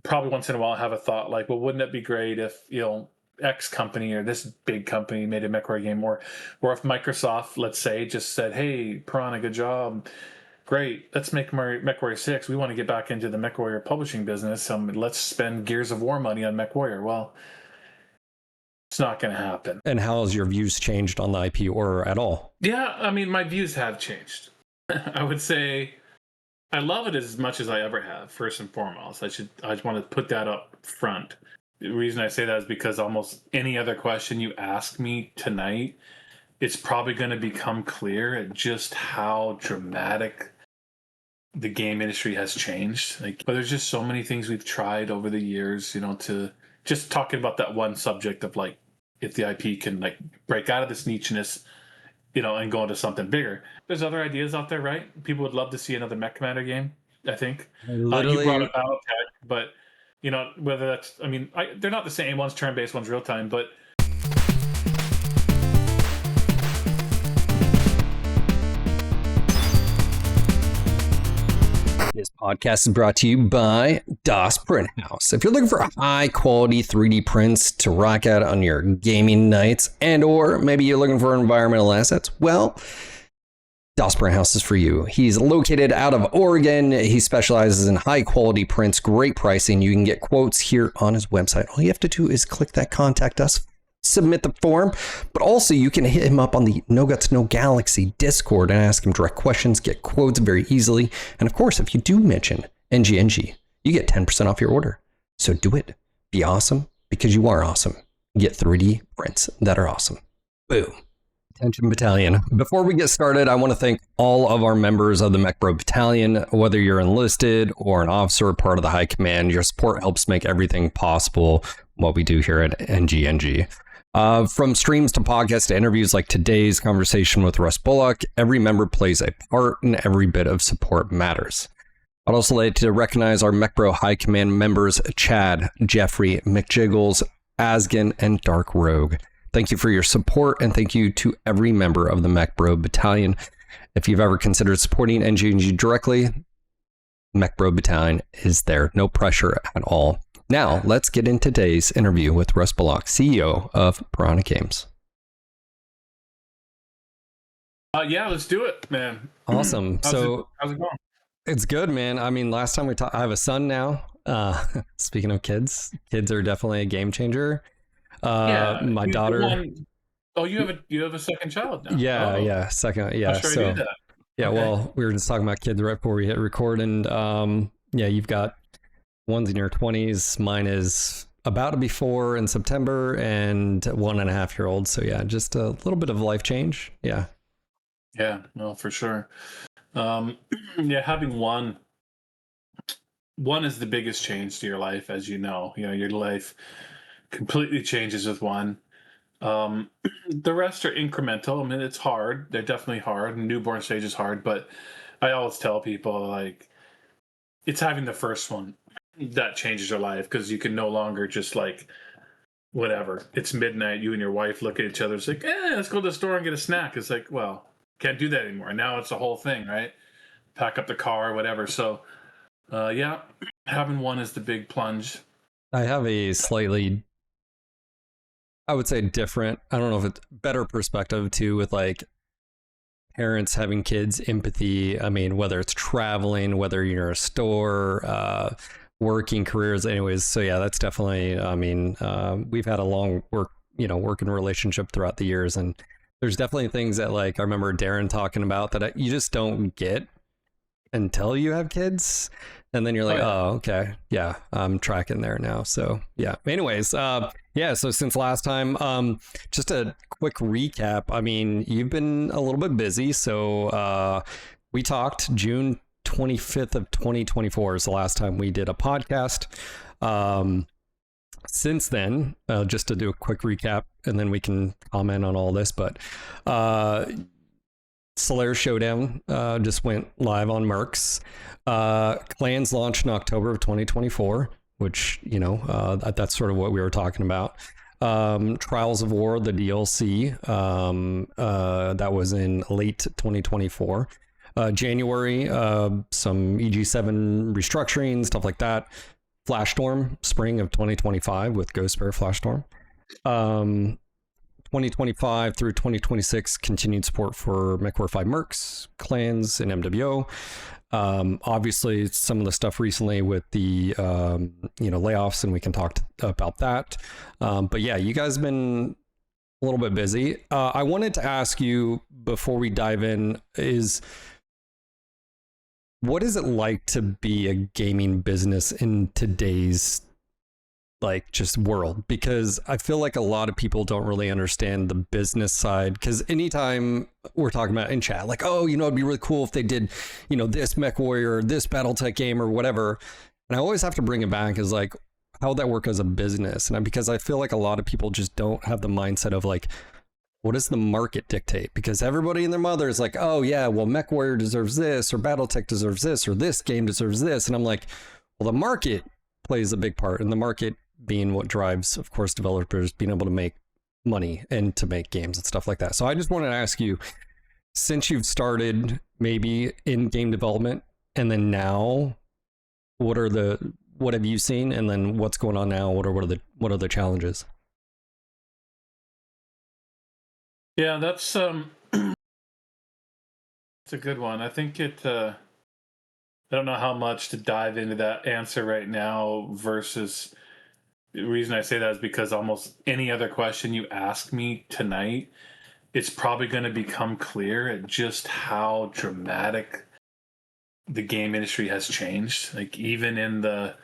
probably once in a while have a thought like, well, wouldn't it be great if, X company or this big company made a MechWarrior game, or if Microsoft, let's say, just said, hey, Piranha, good job. Great, let's make MechWarrior 6. We want to get back into the MechWarrior publishing business. Let's spend Gears of War money on MechWarrior. Well, it's not going to happen. And how has your views changed on the IP or at all? Yeah, I mean, my views have changed. I would say I love it as much as I ever have, first and foremost. I just want to put that up front. The reason I say that is because almost any other question you ask me tonight, it's probably going to become clear at just how dramatic the game industry has changed. But there's just so many things we've tried over the years, to just talking about that one subject of like, if the IP can like break out of this nicheness, and go into something bigger. There's other ideas out there, right? People would love to see another Mech Commander game, I think. You brought up BattleTech, but whether that's, they're not the same. One's turn-based, one's real-time, but This podcast is brought to you by Das Print House. If you're looking for high quality 3D prints to rock out on your gaming nights, and or maybe you're looking for environmental assets, well, Das Print House is for you. He's located out of Oregon. He specializes in high quality prints, great pricing. You can get quotes here on his website. All you have to do is click that contact us, submit the form, but also you can hit him up on the No Guts No Galaxy Discord and ask him direct questions, get quotes very easily. And of course, if you do mention NGNG, you get 10% off your order. So do it. Be awesome, because you are awesome. Get 3D prints that are awesome. Boom. Attention Battalion. Before we get started, I want to thank all of our members of the MechBro Battalion. Whether you're enlisted or an officer or part of the high command, your support helps make everything possible what we do here at NGNG. From streams to podcasts to interviews like today's conversation with Russ Bullock, every member plays a part and every bit of support matters. I'd also like to recognize our MechBro High Command members, Chad, Jeffrey, McJiggles, Asgen, and Dark Rogue. Thank you for your support, and thank you to every member of the MechBro Battalion. If you've ever considered supporting NGNG directly, MechBro Battalion is there. No pressure at all. Now, let's get into today's interview with Russ Bullock, CEO of Piranha Games. Yeah, let's do it, man. Awesome. How's it going? It's good, man. I mean, last time we talked, I have a son now. Speaking of kids are definitely a game changer. My daughter. You have a second child now. Yeah, second. Yeah, so I do that. Yeah, okay. Well, we were just talking about kids right before we hit record, and you've got one's in your 20s. Mine is about to be 4 in September, and 1.5-year-old. So yeah, just a little bit of life change. Yeah. Yeah, no, for sure. Having one is the biggest change to your life, as you know. Your life completely changes with one. The rest are incremental. I mean, it's hard. They're definitely hard. Newborn stage is hard, but I always tell people, like, it's having the first one that changes your life, because you can no longer just like, whatever, it's midnight, you and your wife look at each other, it's like, let's go to the store and get a snack. It's like, well, can't do that anymore. Now it's a whole thing, right? Pack up the car or whatever. So having one is the big plunge. I have a slightly, I would say, different, I don't know if it's better perspective too, with like parents having kids, empathy. I mean, whether it's traveling, whether you're in a store, working careers, anyways. So yeah, that's definitely, we've had a long working relationship throughout the years, and there's definitely things that, like, I remember Darren talking about that you just don't get until you have kids. And then you're like, okay, yeah, I'm tracking there now. So yeah, anyways, so since last time, just a quick recap. I mean, you've been a little bit busy. So we talked June 25th of 2024 is the last time we did a podcast. Since then, just to do a quick recap, and then we can comment on all this, but Solaris Showdown just went live on Mercs. Clans launched in October of 2024, which, that's sort of what we were talking about. Trials of War, the DLC, that was in late 2024. January, some EG7 restructuring, stuff like that. Flashstorm spring of 2025 with Ghost Bear Flashstorm. 2025 through 2026 continued support for MechWarrior 5 Mercs, Clans, and MWO. Obviously, some of the stuff recently with the layoffs, and we can talk about that. But yeah, you guys have been a little bit busy. I wanted to ask you before we dive in is, what is it like to be a gaming business in today's just world? Because I feel like a lot of people don't really understand the business side, because anytime we're talking about in chat, like, oh, it'd be really cool if they did, this MechWarrior or this BattleTech game or whatever. And I always have to bring it back as like, how would that work as a business? And because I feel like a lot of people just don't have the mindset of like, what does the market dictate? Because everybody and their mother is like, oh yeah, well, MechWarrior deserves this, or BattleTech deserves this, or this game deserves this. And I'm like, well, the market plays a big part, and the market being what drives, of course, developers being able to make money and to make games and stuff like that. So I just wanted to ask you, since you've started maybe in game development, and then now, what have you seen, and then what's going on now? What are the challenges? Yeah, that's it's a good one. I think I don't know how much to dive into that answer right now versus. The reason I say that is because almost any other question you ask me tonight, it's probably going to become clear at just how dramatic the game industry has changed. Like, even in the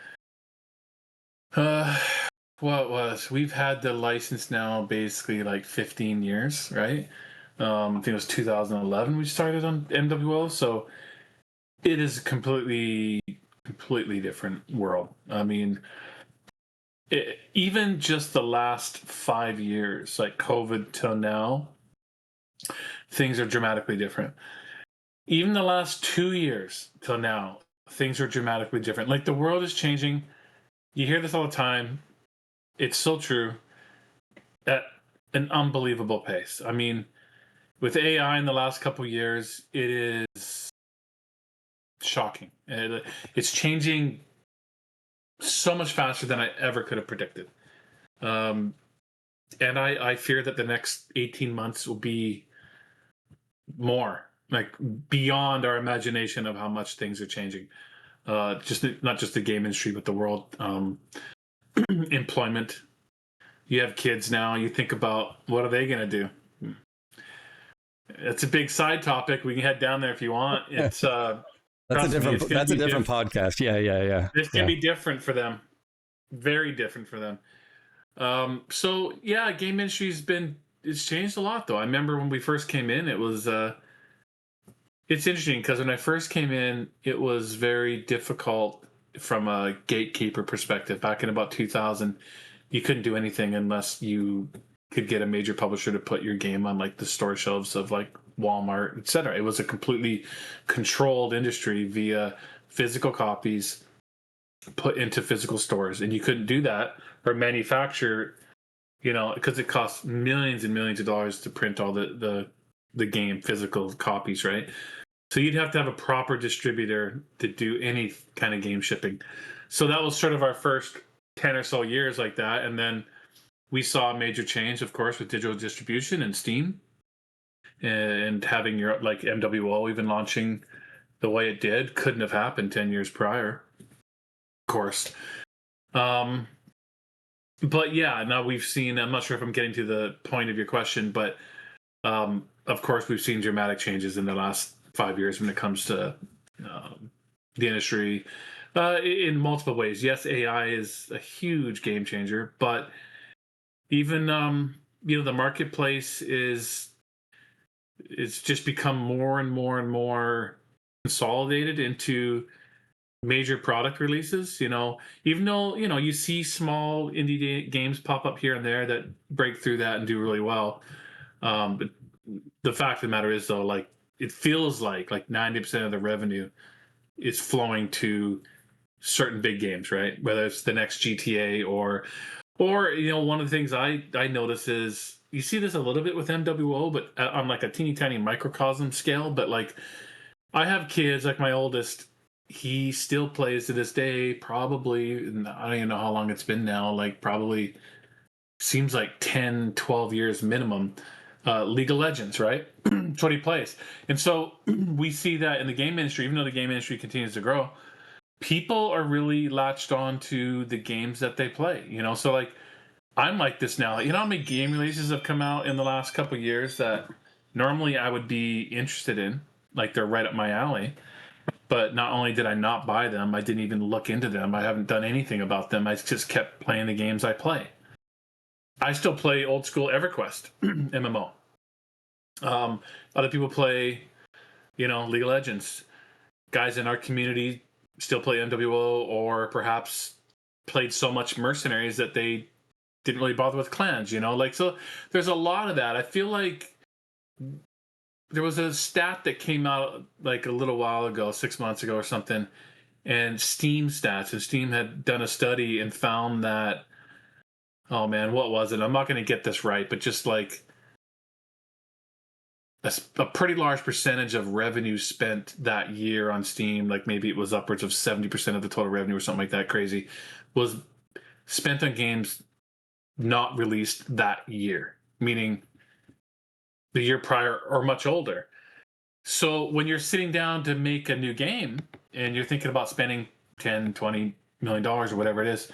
we've had the license now basically like 15 years, right? I think it was 2011 we started on MWO, so it is a completely different world. I mean, even just the last 5 years, like COVID till now, things are dramatically different. Even the last 2 years till now, things are dramatically different. Like, the world is changing. You hear this all the time. It's so true, at an unbelievable pace. I mean, with AI in the last couple of years, it is shocking. It's changing so much faster than I ever could have predicted. And I fear that the next 18 months will be more, like, beyond our imagination of how much things are changing. Not just the game industry, but the world. Employment. You have kids now. You think about, what are they going to do? It's a big side topic. We can head down there if you want. It's that's a different podcast. Yeah. This can be different for them. Very different for them. So yeah, game industry's it's changed a lot, though. I remember when we first came in, it was it's interesting, because when I first came in, it was very difficult from a gatekeeper perspective. Back in about 2000, you couldn't do anything unless you could get a major publisher to put your game on like the store shelves of like Walmart, etc. It was a completely controlled industry via physical copies put into physical stores, and you couldn't do that or manufacture, because it costs millions and millions of dollars to print all the game physical copies, right? So you'd have to have a proper distributor to do any kind of game shipping. So that was sort of our first 10 or so years like that, and then we saw a major change, of course, with digital distribution and Steam, and having your, like, MWO even launching the way it did. Couldn't have happened 10 years prior, of course. But yeah, now we've seen, I'm not sure if I'm getting to the point of your question, but of course we've seen dramatic changes in the last 5 years when it comes to the industry in multiple ways. Yes, AI is a huge game changer, but even the marketplace it's just become more and more and more consolidated into major product releases. Even though you see small indie games pop up here and there that break through that and do really well, but the fact of the matter is, though, like, it feels like 90% of the revenue is flowing to certain big games, right? Whether it's the next GTA or one of the things I notice is, you see this a little bit with MWO, but on like a teeny tiny microcosm scale. But like, I have kids, like my oldest, he still plays to this day. Probably, I don't even know how long it's been now. Like probably seems like 10, 12 years minimum. League of Legends, right? That's what he plays. And so we see that in the game industry, even though the game industry continues to grow, people are really latched on to the games that they play. So like I'm like this now. You know how many game releases have come out in the last couple of years that normally I would be interested in, like they're right up my alley. But not only did I not buy them, I didn't even look into them. I haven't done anything about them. I just kept playing the games I play. I still play old school EverQuest MMO. Other people play, League of Legends. Guys in our community still play MWO, or perhaps played so much Mercenaries that they didn't really bother with clans. Like, so there's a lot of that. I feel like there was a stat that came out like a little while ago, 6 months ago or something, and Steam stats, and Steam had done a study and found that, oh man, what was it? I'm not going to get this right, but just like a pretty large percentage of revenue spent that year on Steam, like maybe it was upwards of 70% of the total revenue or something like that crazy, was spent on games not released that year, meaning the year prior or much older. So when you're sitting down to make a new game and you're thinking about spending 10, 20 million dollars or whatever it is,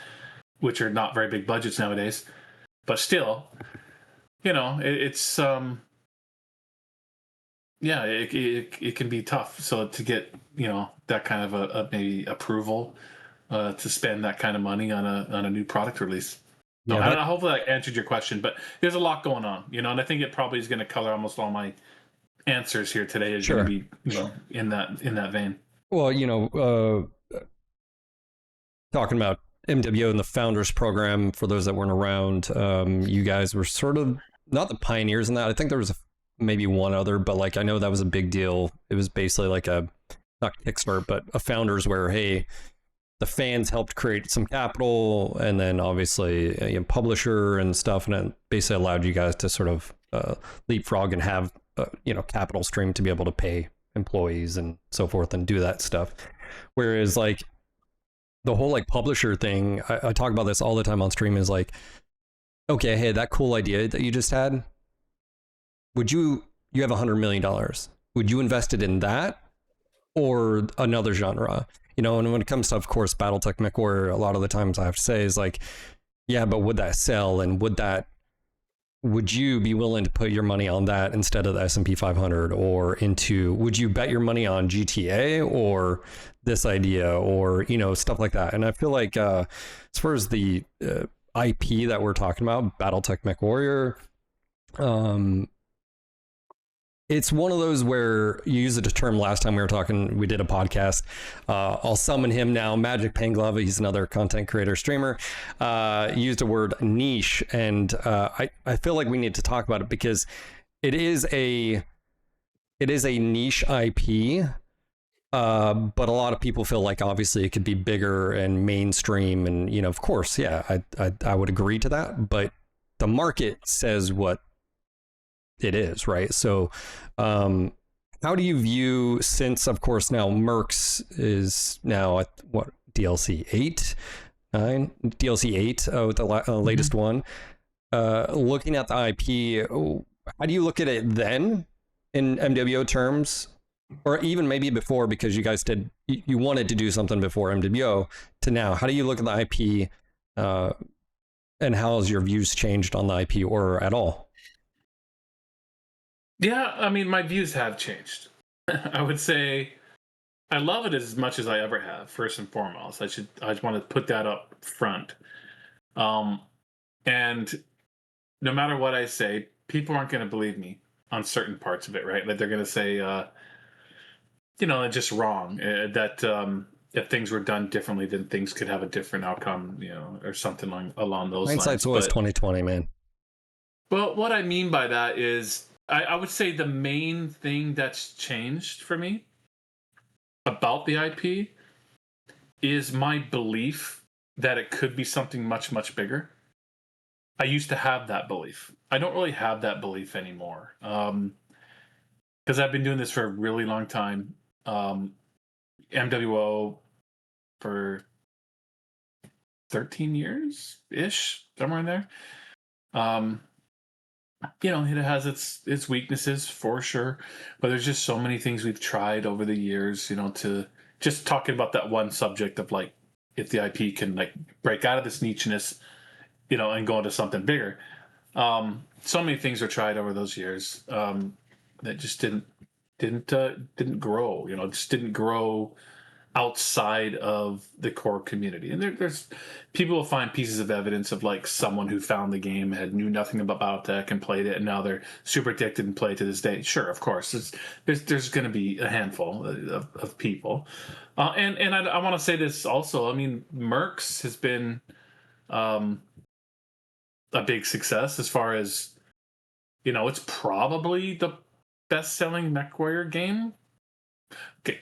which are not very big budgets nowadays, but still, it's yeah, it can be tough. So to get that kind of a maybe approval to spend that kind of money on a new product release. So Yeah, I don't know, hopefully that answered your question, but there's a lot going on, and I think it probably is going to color almost all my answers here today is going to sure. be in that vein. Well, talking about MWO and the founders program, for those that weren't around, you guys were sort of not the pioneers in that. I think there was maybe one other, but like I know that was a big deal. It was basically like a not Kickstart, but a founders where, hey, the fans helped create some capital, and then obviously a publisher and stuff, and it basically allowed you guys to sort of leapfrog and have capital stream to be able to pay employees and so forth and do that stuff. Whereas like the whole like publisher thing, I talk about this all the time on stream, is like, okay, hey, that cool idea that you just had, you have $100 million. Would you invest it in that or another genre? And when it comes to, of course, BattleTech MechWarrior, a lot of the times I have to say is like, yeah, but would that sell? And would you be willing to put your money on that instead of the S&P 500, or would you bet your money on GTA or this idea, or, stuff like that? And I feel like as far as the IP that we're talking about, BattleTech MechWarrior, it's one of those where you used a term last time we did a podcast. I'll summon him now, Magic Panglava. He's another content creator, streamer. Used a word niche, and I feel like we need to talk about it because it is a niche IP. But a lot of people feel like obviously it could be bigger and mainstream, and of course, yeah, I would agree to that. But the market says what it is, right? So how do you view, since of course now Mercs is now at what, DLC 8 9 DLC 8 with the latest one, looking at the IP, how do you look at it then in MWO terms, or even maybe before, because you guys you wanted to do something before MWO, to now? How do you look at the IP, and how has your views changed on the IP, or at all? Yeah, I mean, my views have changed. I would say I love it as much as I ever have. First and foremost, I just want to put that up front. And no matter what I say, people aren't going to believe me on certain parts of it, right? Like they're going to say, it's just wrong. That if things were done differently, then things could have a different outcome, or something along those lines. Hindsight's always 20/20, man. Well, what I mean by that is, I would say the main thing that's changed for me about the IP is my belief that it could be something much, much bigger. I used to have that belief. I don't really have that belief anymore, because I've been doing this for a really long time. MWO for 13 years ish, somewhere in there. You know, it has its weaknesses for sure, but there's just so many things we've tried over the years, you know, to just talking about that one subject of like if the IP can like break out of this nicheness, you know, and go into something bigger. So many things were tried over those years that just didn't grow, you know, just didn't grow outside of the core community. And there's people will find pieces of evidence of like someone who found the game, had knew nothing about BattleTech and played it, and now they're super addicted and play it to this day. Sure, of course, there's going to be a handful of people, and I want to say this also. I mean, Mercs has been a big success as far as, you know, it's probably the best-selling MechWarrior game. Okay,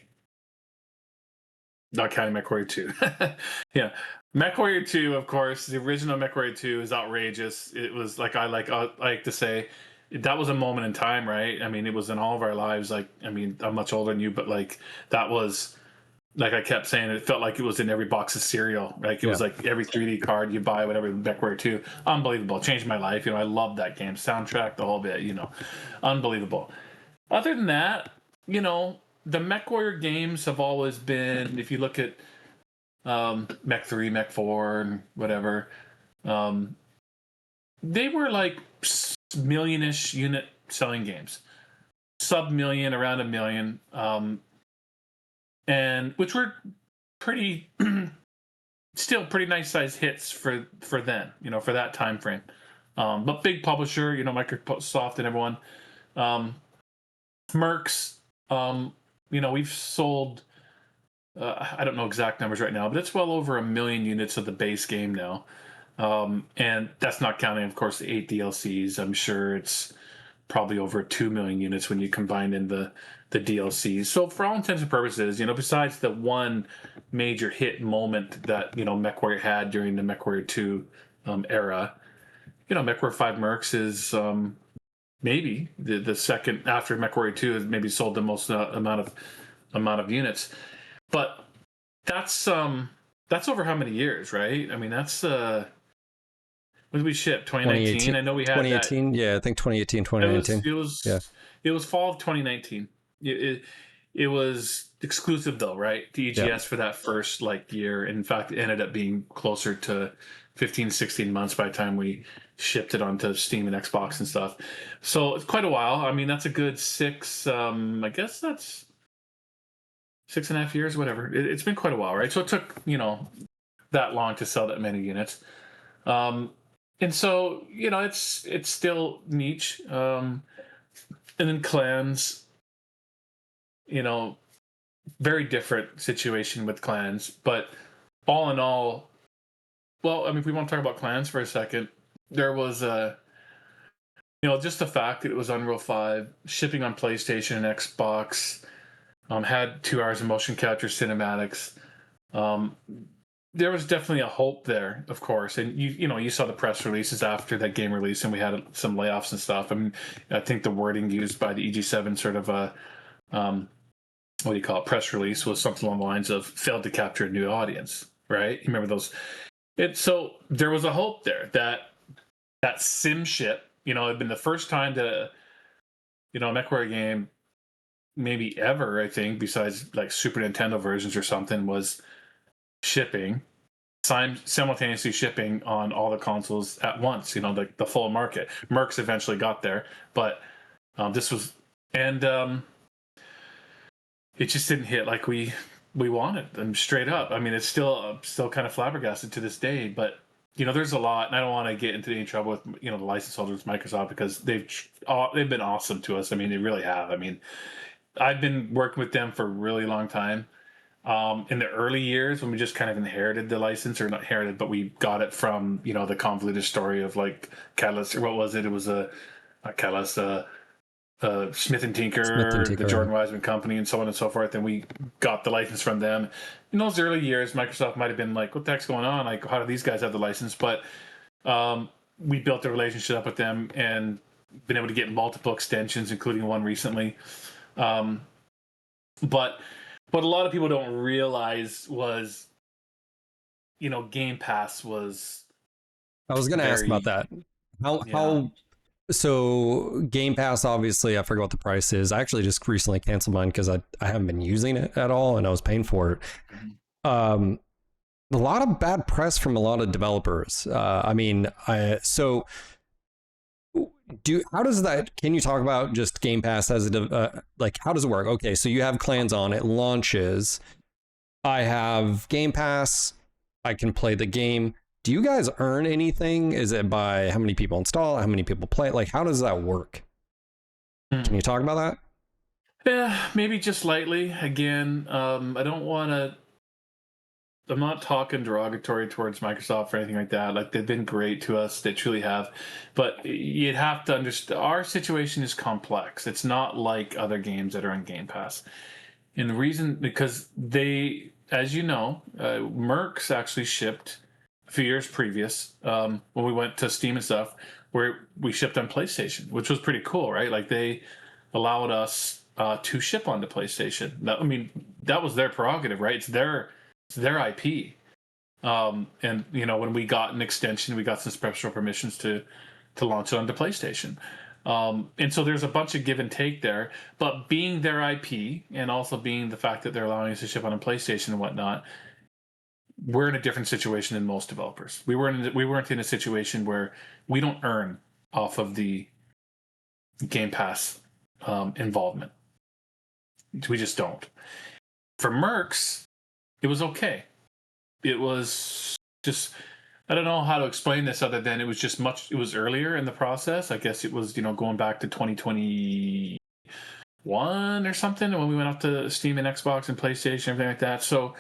not counting MechWarrior 2. Yeah. MechWarrior 2, of course, the original MechWarrior 2 is outrageous. It was like I like to say that was a moment in time, right? I mean, it was in all of our lives. Like, I mean, I'm much older than you, but like that was like I kept saying, it felt like it was in every box of cereal. Like it was like every 3D card you buy, whatever, MechWarrior 2. Unbelievable. Changed my life. You know, I love that game. Soundtrack, the whole bit, you know. Unbelievable. Other than that, you know, the MechWarrior games have always been, if you look at Mech 3, Mech 4, and whatever, they were like million-ish unit selling games. Sub-million, around a million. And which were pretty, still pretty nice sized hits for then, you know, for that time frame. But big publisher, you know, Microsoft and everyone. Mercs, you know, we've sold, I don't know exact numbers right now, but it's well over 1 million units of the base game now. And that's not counting, of course, the 8 DLCs. I'm sure it's probably over 2 million units when you combine in the DLCs. So for all intents and purposes, you know, besides the one major hit moment that, you know, MechWarrior had during the MechWarrior 2 era, you know, MechWarrior 5 Mercs is maybe the second after MechWarrior 2 has maybe sold the most amount of units. But that's over how many years, right? I mean, that's when did we ship? 2019. I know we had 2018. that. Yeah, I think 2018, 2019. It was fall of 2019. It was exclusive though, right? To EGS for that first like year. In fact, it ended up being closer to 15, 16 months by the time we shipped it onto Steam and Xbox and stuff. So it's quite a while. I mean, that's a good I guess that's 6.5 years, whatever. It's been quite a while, right? So it took, you know, that long to sell that many units. And so, you know, it's still niche. And then clans, you know, very different situation with clans. But all in all, well, I mean, if we want to talk about clans for a second, there was you know, just the fact that it was Unreal 5, shipping on PlayStation and Xbox, had 2 hours of motion capture cinematics. There was definitely a hope there, of course, and you know, you saw the press releases after that game release, and we had some layoffs and stuff. I mean, I think the wording used by the EG7 sort of a what do you call it, press release was something along the lines of failed to capture a new audience, right? You remember those? So there was a hope there that sim ship, you know, had been the first time that, you know, a MechWarrior game maybe ever, I think, besides like Super Nintendo versions or something, was shipping, simultaneously shipping on all the consoles at once, you know, the full market. Mercs eventually got there, but this was, and it just didn't hit like we wanted them, straight up. I mean, it's still kind of flabbergasted to this day, but you know, there's a lot, and I don't want to get into any trouble with, you know, the license holders, Microsoft, because they've been awesome to us. I mean, they really have. I mean, I've been working with them for a really long time. In the early years when we just kind of inherited the license, or not inherited, but we got it from, you know, the convoluted story of like Catalyst, or what was it? It was Catalyst, Smith and Tinker, the Jordan Wiseman company, and so on and so forth. And we got the license from them. In those early years, Microsoft might have been like, what the heck's going on? Like, how do these guys have the license? But we built a relationship up with them and been able to get multiple extensions, including one recently. But what a lot of people don't realize was, Game Pass was I was going to ask about very, that. How yeah. how so Game Pass, obviously, I forget what the price is. I actually just recently canceled mine because I haven't been using it at all, and I was paying for it. Mhm. A lot of bad press from a lot of developers. I mean, so how does that? Can you talk about just Game Pass as a like? How does it work? Okay, so you have clans on it, launches. I have Game Pass. I can play the game. Do you guys earn anything? Is it by how many people install, how many people play? Like, how does that work? Can you talk about that? Yeah, maybe just lightly. Again, I don't want to. I'm not talking derogatory towards Microsoft or anything like that. Like, they've been great to us, they truly have. But you'd have to understand our situation is complex. It's not like other games that are on Game Pass. And the reason, because they, as you know, Mercs actually shipped a few years previous, when we went to Steam and stuff, where we shipped on PlayStation, which was pretty cool, right? Like, they allowed us to ship onto PlayStation. I mean, that was their prerogative, right? It's their IP. And when we got an extension, we got some special permissions to launch it onto PlayStation. And so there's a bunch of give and take there. But being their IP, and also being the fact that they're allowing us to ship on a PlayStation and whatnot, we're in a different situation than most developers. We weren't in a situation where we don't earn off of the Game Pass involvement. We just don't. For Mercs, it was okay. It was just, I don't know how to explain this other than it was earlier in the process. I guess it was, going back to 2021 or something when we went out to Steam and Xbox and PlayStation, everything like that. So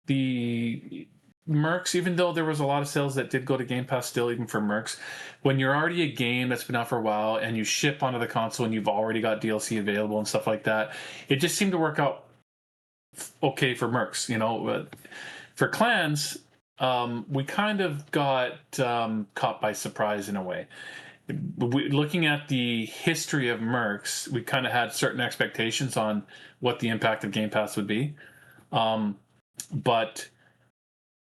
the Mercs, even though there was a lot of sales that did go to Game Pass still, even for Mercs, when you're already a game that's been out for a while and you ship onto the console and you've already got DLC available and stuff like that, it just seemed to work out okay for Mercs, for clans, we kind of got caught by surprise in a way. Looking at the history of Mercs, we kind of had certain expectations on what the impact of Game Pass would be, but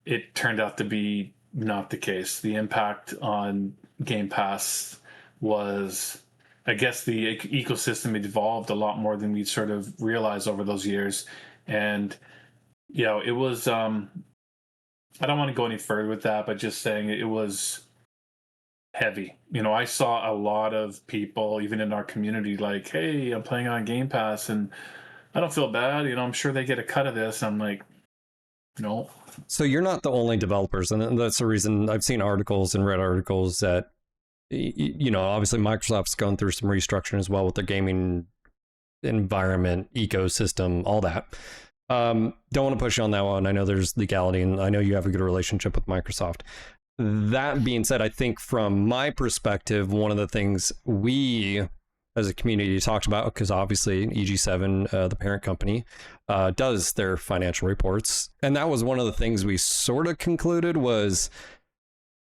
it turned out to be not the case. The impact on Game Pass was, I guess, the ecosystem evolved a lot more than we'd sort of realized over those years, and it was. I don't want to go any further with that, but just saying it was heavy. I saw a lot of people, even in our community, like, "Hey, I'm playing on Game Pass, and I don't feel bad. I'm sure they get a cut of this." I'm like, no. So you're not the only developers, and that's the reason I've seen articles and read articles that, obviously Microsoft's gone through some restructuring as well with their gaming environment, ecosystem, all that. Don't want to push you on that one. I know there's legality, and I know you have a good relationship with Microsoft. That being said, I think from my perspective, one of the things we as a community talked about, because obviously EG7, the parent company, does their financial reports. And that was one of the things we sort of concluded was,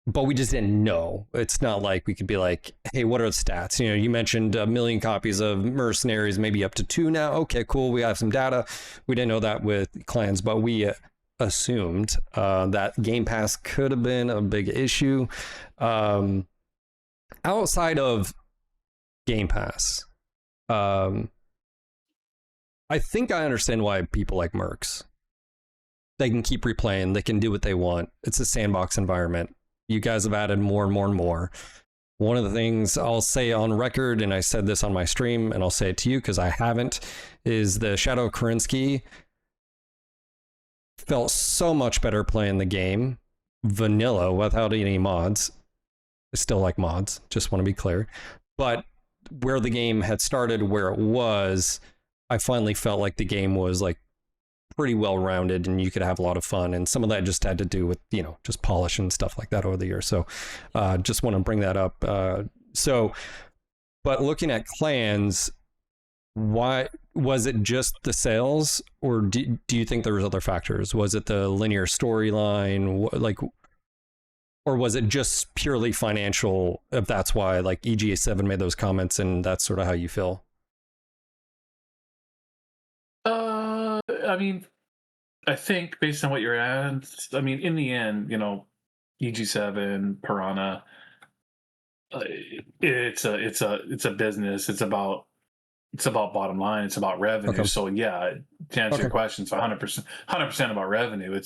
but we just didn't know. It's not like we could be like, hey, what are the stats? You mentioned 1 million copies of Mercenaries, maybe up to 2 now. Okay, cool. We have some data. We didn't know that with clans, but we assumed that Game Pass could have been a big issue. Outside of Game Pass, I think I understand why people like Mercs. They can keep replaying. They can do what they want. It's a sandbox environment. You guys have added more and more and more. One of the things I'll say on record, and I said this on my stream, and I'll say it to you because I haven't, is the Shadow Kerensky felt so much better playing the game vanilla without any mods. I still like mods, just want to be clear. But where the game had started, where it was, I finally felt like the game was like pretty well rounded and you could have a lot of fun, and some of that just had to do with just polish and stuff like that over the years. So just want to bring that up. But looking at clans, why was it just the sales, or do you think there was other factors? Was it the linear storyline, or was it just purely financial, if that's why like EGA7 made those comments and that's sort of how you feel? I mean, I think based on what you're at, I mean, in the end, EG7, Piranha, it's a business. It's about bottom line. It's about revenue. Okay. So yeah, to answer Okay. your question, it's 100% about revenue.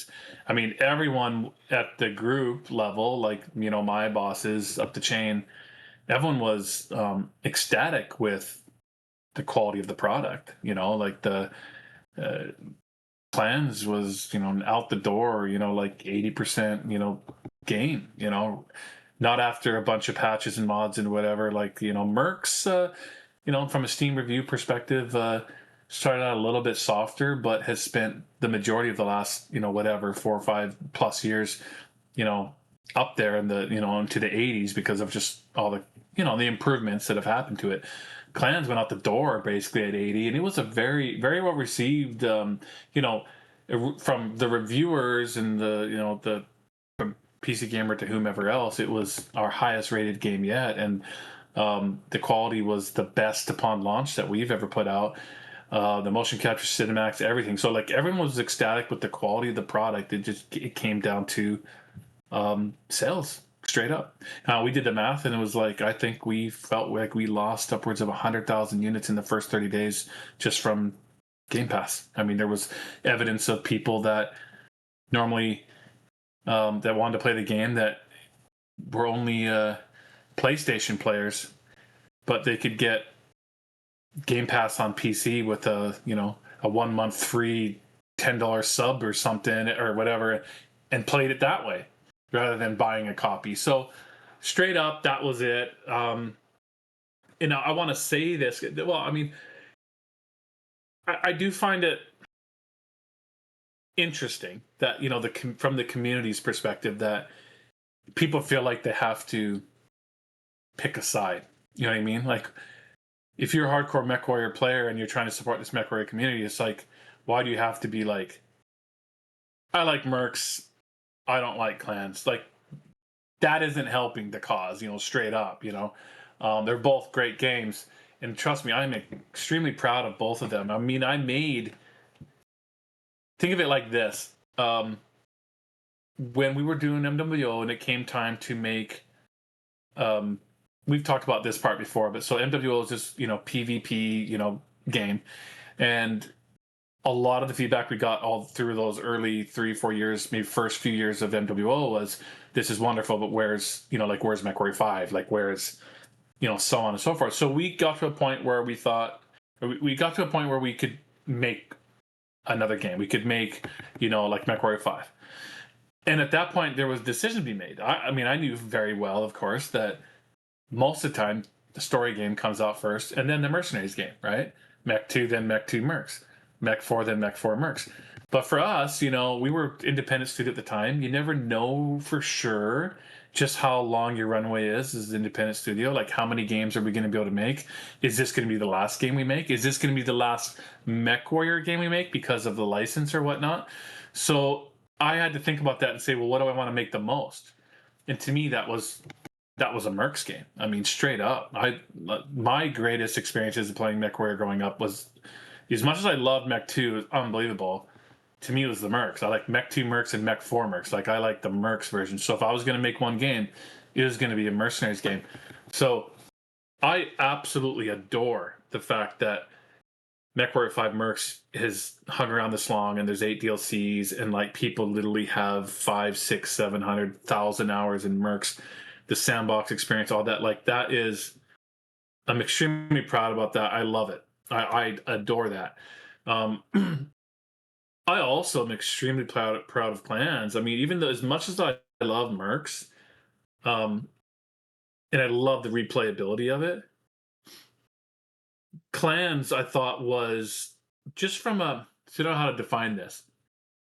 I mean, everyone at the group level, like my bosses up the chain, everyone was ecstatic with the quality of the product. Like the uh, plans was out the door. Like 80%. Gain. Not after a bunch of patches and mods and whatever. Like Mercs. From a Steam review perspective, started out a little bit softer, but has spent the majority of the last, whatever, 4 or 5 plus years, you know, up there in the, into the 80s because of just all the, the improvements that have happened to it. Clans went out the door basically at 80, and it was a very, very well received, from the reviewers and the from PC Gamer to whomever else. It was our highest rated game yet, and the quality was the best upon launch that we've ever put out. The motion capture cinematics, everything. So like everyone was ecstatic with the quality of the product. It came down to sales straight up. We did the math, and it was like I think we felt like we lost upwards of 100,000 units in the first 30 days just from Game Pass. I mean, there was evidence of people that normally that wanted to play the game that were only PlayStation players, but they could get Game Pass on PC with a 1 month free $10 sub or something or whatever, and played it that way rather than buying a copy. So straight up, that was it. I want to say this. Well, I mean, I do find it interesting that from the community's perspective that people feel like they have to pick a side. You know what I mean? Like, if you're a hardcore MechWarrior player and you're trying to support this MechWarrior community, it's like, why do you have to be like, I like Mercs, I don't like clans? Like, that isn't helping the cause, straight up, They're both great games. And trust me, I'm extremely proud of both of them. I mean, think of it like this. When we were doing MWO and it came time to make, we've talked about this part before, but so MWO is just, PvP, game. And a lot of the feedback we got all through those early 3-4 years, maybe first few years of MWO was, this is wonderful, but where's MechWarrior 5? Like, where's, so on and so forth. So we got to a point where we thought, we got to a point where we could make another game. We could make, like MechWarrior 5. And at that point, there was a decision to be made. I mean, I knew very well, of course, that most of the time, the story game comes out first, and then the Mercenaries game, right? Mech 2, then Mech 2 Mercs. Mech 4, then Mech 4 Mercs. But for us, we were independent studio at the time. You never know for sure just how long your runway is as an independent studio. Like, how many games are we going to be able to make? Is this going to be the last game we make? Is this going to be the last MechWarrior game we make because of the license or whatnot? So I had to think about that and say, well, what do I want to make the most? And to me, that was a Mercs game. I mean, straight up. My greatest experiences of playing MechWarrior growing up was, as much as I loved Mech 2, it was unbelievable. To me, it was the Mercs. I like Mech 2 Mercs and Mech 4 Mercs. Like, I like the Mercs version. So if I was going to make one game, it was going to be a Mercenaries game. So I absolutely adore the fact that MechWarrior 5 Mercs has hung around this long, and there's 8 DLCs, and like people literally have 5, 6, 700,000 hours in Mercs. The sandbox experience, all that, like that is, I'm extremely proud about that. I love it. I adore that. I also am extremely proud of clans. I mean, even though as much as I love Mercs, and I love the replayability of it, clans I thought was just from a, so you don't know how to define this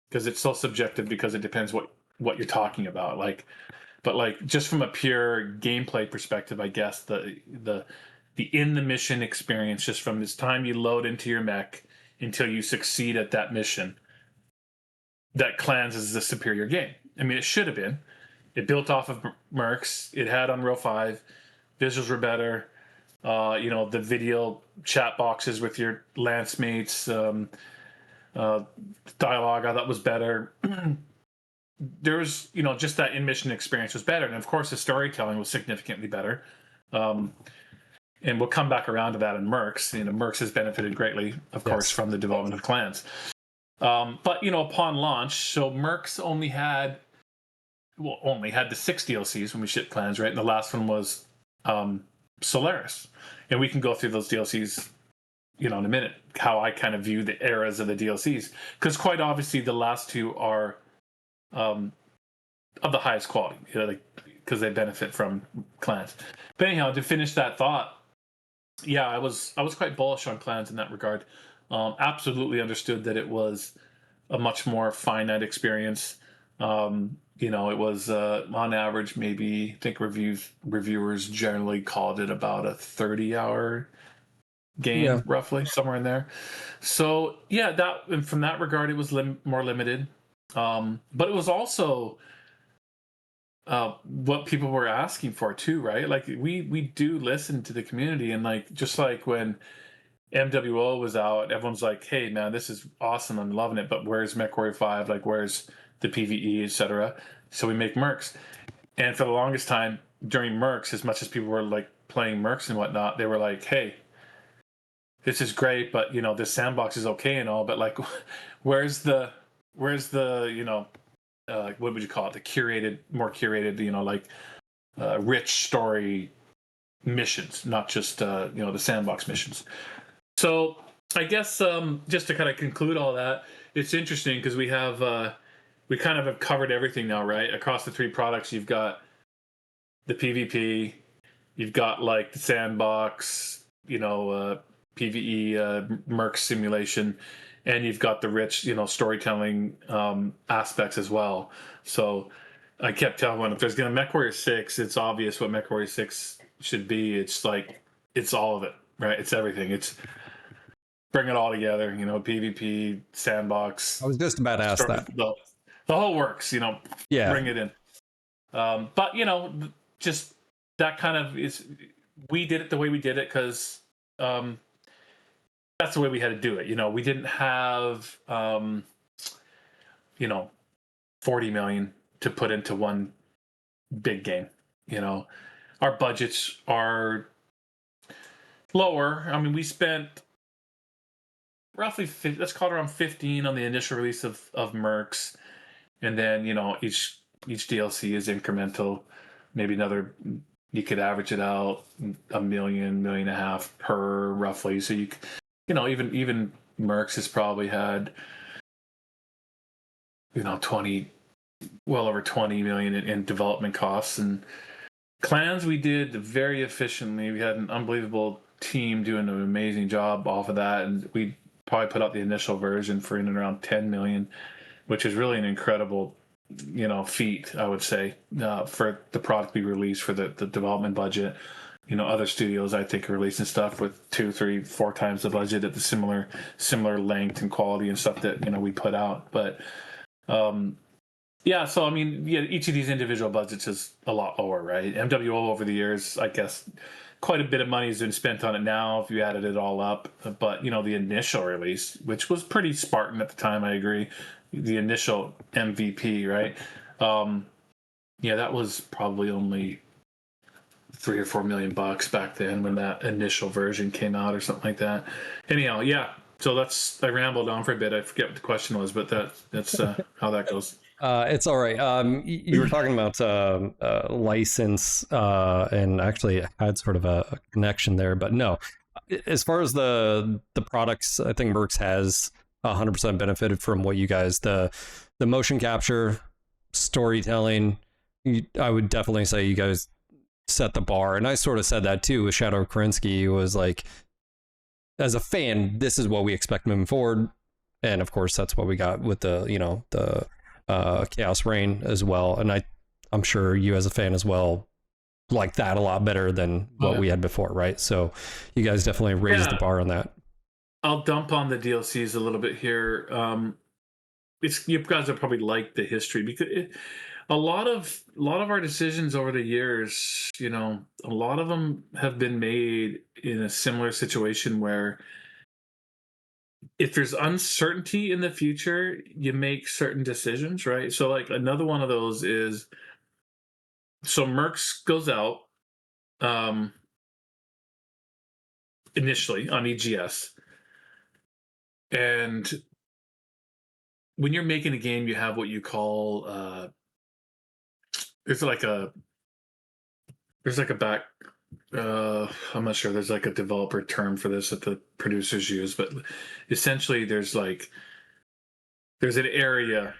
because it's so subjective because it depends what you're talking about. Like, but like just from a pure gameplay perspective, I guess the in the mission experience, just from this time you load into your mech until you succeed at that mission, that Clans is the superior game. I mean, it should have been. It built off of Mercs. It had Unreal 5. Visuals were better. The video chat boxes with your lance mates. Dialogue I thought was better. There's, just that in mission experience was better, and of course the storytelling was significantly better. Um, and we'll come back around to that in Mercs. Mercs has benefited greatly, of course, from the development of clans. But upon launch, so Mercs only had the 6 DLCs when we shipped clans, right? And the last one was Solaris, and we can go through those DLCs, in a minute. How I kind of view the eras of the DLCs, because quite obviously the last two are of the highest quality, because they benefit from clans. But anyhow, to finish that thought, yeah, I was quite bullish on clans in that regard. Absolutely understood that it was a much more finite experience. It was on average, maybe I think reviewers generally called it about a 30-hour game, roughly somewhere in there. So yeah, and from that regard, it was more limited. But it was also what people were asking for too, right? Like we do listen to the community, and just like when MWO was out, everyone's like, "Hey man, this is awesome, I'm loving it, but where's MechWarrior 5? Like, where's the PvE, etc." So we make Mercs, and for the longest time during Mercs, as much as people were like playing Mercs and whatnot, they were like, "Hey, this is great, but this sandbox is okay and all, but like, where's the what would you call it? The more curated, rich story missions, not just the sandbox missions." So I guess just to kind of conclude all that, it's interesting because we kind of have covered everything now, right? Across the 3 products, you've got the PvP, you've got like the sandbox, PvE, Merc simulation, and you've got the rich, storytelling aspects as well. So I kept telling, if there's going to MechWarrior 6, it's obvious what MechWarrior 6 should be. It's like, it's all of it, right? It's everything. It's bring it all together, PvP, sandbox. I was just about to ask that. The whole works, Yeah. bring it in. But, just that kind of is, we did it the way we did it because that's the way we had to do it. We didn't have, 40 million to put into one big game. Our budgets are lower. I mean, we spent roughly, let's call it around 15 on the initial release of Mercs, and then each DLC is incremental. Maybe another, you could average it out $1 million, $1.5 million per roughly. So even Mercs has probably had well over 20 million in development costs. And clans we did very efficiently. We had an unbelievable team doing an amazing job off of that, and we probably put out the initial version for in and around 10 million, which is really an incredible feat, I would say, for the product we released for the development budget. Other studios I think are releasing stuff with 2, 3, 4 times the budget at the similar length and quality and stuff that we put out. But yeah, so I mean, yeah, each of these individual budgets is a lot lower, right? MWO over the years, I guess, quite a bit of money has been spent on it now if you added it all up. But the initial release, which was pretty Spartan at the time, I agree. The initial MVP, right? Yeah, that was probably only $3 or $4 million back then when that initial version came out or something like that. Anyhow, yeah. So I rambled on for a bit. I forget what the question was, but that's how that goes. It's all right. You were talking about license, and actually had sort of a connection there, but no. As far as the products, I think Mercs has 100% benefited from what you guys, the motion capture, storytelling. I would definitely say you guys set the bar, and I sort of said that too with Shadow Kerensky. Was like, as a fan, this is what we expect moving forward, and of course that's what we got with the Chaos Reign as well. And I'm sure you as a fan as well like that a lot better than what we had before, right? So you guys definitely raised the bar on that. I'll dump on the DLCs a little bit here. You guys have probably liked the history because a lot of our decisions over the years, a lot of them have been made in a similar situation where if there's uncertainty in the future, you make certain decisions, right? So like another one of those is, so Mercs goes out um initially on EGS, and when you're making a game, you have what you call there's like a there's like a back I'm not sure, there's like a developer term for this that the producers use, but essentially there's an area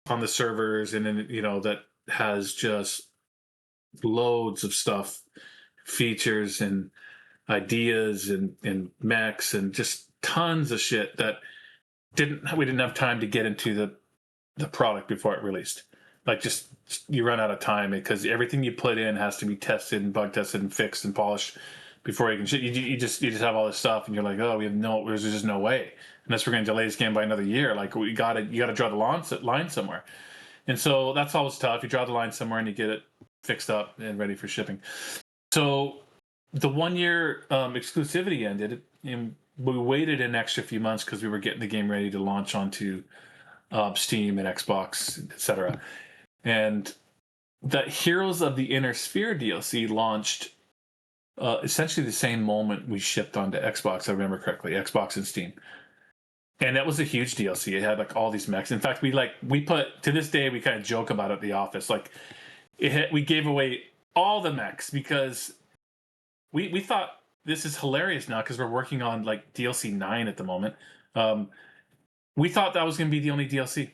on the servers, and then that has just loads of stuff, features and ideas and mechs and just tons of shit that we didn't have time to get into the product before it released. Like, just you run out of time because everything you put in has to be tested and bug tested and fixed and polished before you can. You just have all this stuff, and you're like, oh, there's just no way unless we're going to delay this game by another year. Like, you got to draw the line somewhere, and so that's always tough. You draw the line somewhere and you get it fixed up and ready for shipping. So the 1 year exclusivity ended, and we waited an extra few months because we were getting the game ready to launch onto Steam and Xbox, etc. And that Heroes of the Inner Sphere DLC launched essentially the same moment we shipped onto Xbox, if I remember correctly, Xbox and Steam. And that was a huge DLC. It had like all these mechs. In fact, we put, to this day, we kind of joke about it at the office. Like, we gave away all the mechs because we thought this is hilarious now because we're working on like DLC 9 at the moment. We thought that was going to be the only DLC.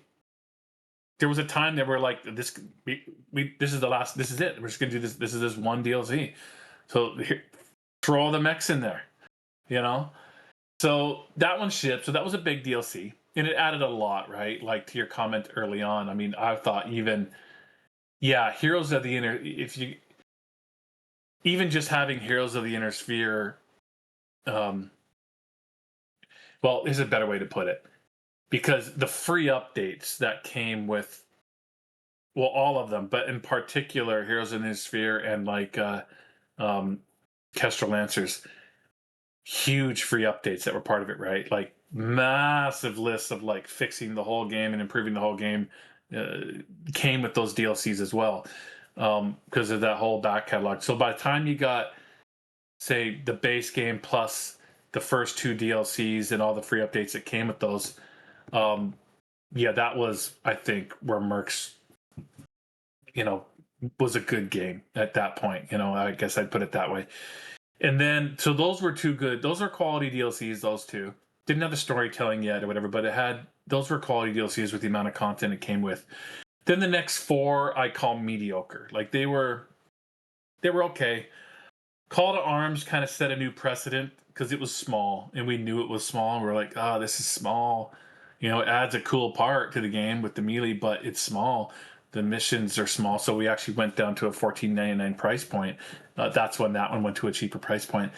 There was a time that we're like, this is the last, this is it. We're just going to do this. This is this one DLC. So here, throw all the mechs in there, So that one shipped. So that was a big DLC, and it added a lot, right? Like, to your comment early on, I mean, I thought Heroes of the Inner, even just having Heroes of the Inner Sphere, well, here's a better way to put it, because the free updates that came with, well, all of them, but in particular Heroes of the Inner Sphere and like Kestrel Lancers, huge free updates that were part of it, right? Like massive lists of like fixing the whole game and improving the whole game came with those DLCs as well, because of that whole back catalog. So by the time you got, say, the base game plus the first 2 DLCs and all the free updates that came with those, that was, I think, where Mercs, was a good game at that point. I guess I'd put it that way. And then, so those were 2 good. Those are quality DLCs. Those 2 didn't have the storytelling yet or whatever, but those were quality DLCs with the amount of content it came with. Then the next 4 I call mediocre. Like, they were okay. Call to Arms kind of set a new precedent because it was small, and we knew it was small. And we're like, this is small. It adds a cool part to the game with the melee, but it's small. The missions are small, so we actually went down to a $14.99 price point. That's when that one went to a cheaper price point.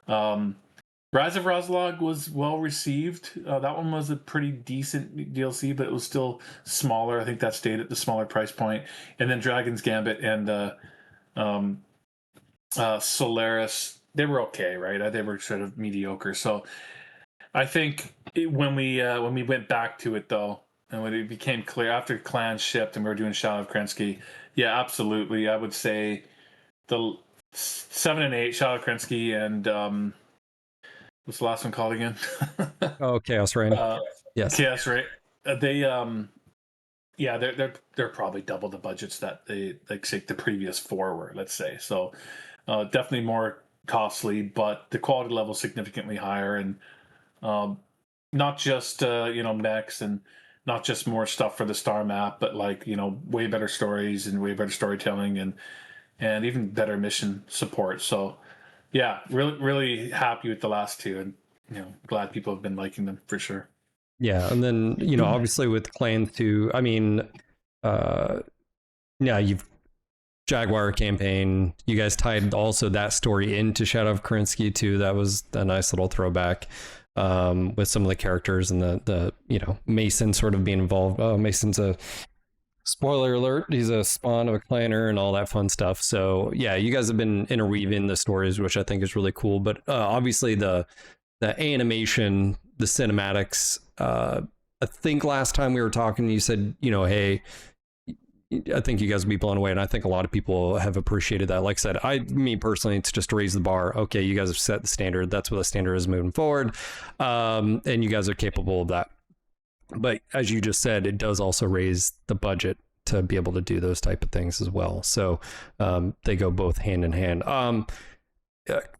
Rise of Roslog was well received. That one was a pretty decent DLC, but it was still smaller. I think that stayed at the smaller price point. And then Dragon's Gambit and Solaris, they were okay, right? They were sort of mediocre. So I think when we went back to it, though, and when it became clear after Clan shipped and we were doing Shadow of Krensky, yeah, absolutely, I would say the 7 and 8, Shadow of Krensky, and what's the last one called again? Chaos Reign. Yes, Chaos Reign. They're probably double the budgets that they, like, say, the previous 4 were, let's say. So definitely more costly, but the quality level significantly higher, and not just mechs and not just more stuff for the star map, but like way better stories and way better storytelling and even better mission support. So yeah, really happy with the last 2, and glad people have been liking them for sure. Yeah, and then obviously with Clan 2, I mean, you've Jaguar campaign. You guys tied also that story into Shadow of Kerensky too. That was a nice little throwback with some of the characters and the Mason sort of being involved. Oh, Mason's a spoiler alert. He's a spawn of a clanner and all that fun stuff. So yeah, you guys have been interweaving the stories, which I think is really cool. But obviously the the animation, the cinematics. I think last time we were talking, you said, you know, hey, I think you guys will be blown away, and I think a lot of people have appreciated that. Like I said, me personally, it's just to raise the bar. Okay, you guys have set the standard. That's what the standard is moving forward, and you guys are capable of that. But as you just said, it does also raise the budget to be able to do those type of things as well. So they go both hand in hand.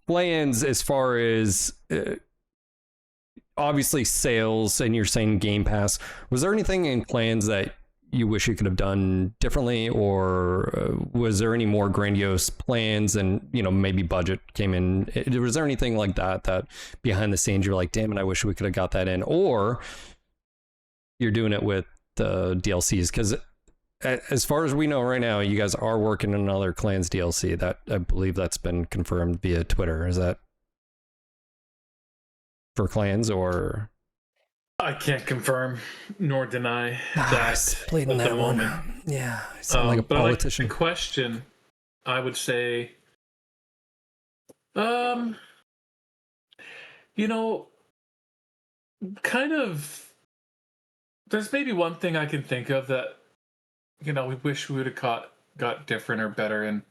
Plans as far as obviously sales, and you're saying Game Pass. Was there anything in plans that you wish you could have done differently, or was there any more grandiose plans and, you know, maybe budget came in? Was there anything like that behind the scenes you're like, damn it, I wish we could have got that in? Or you're doing it with the DLCs? Because as far as we know right now, you guys are working on another Clans DLC. That, I believe that's been confirmed via Twitter. Is that for Clans, or? I can't confirm nor deny that played in at that the one. moment. Yeah, I sound like a but politician. Like the question, I would say, you know, kind of. There's maybe one thing I can think of that, you know, we wish we would have got different or better in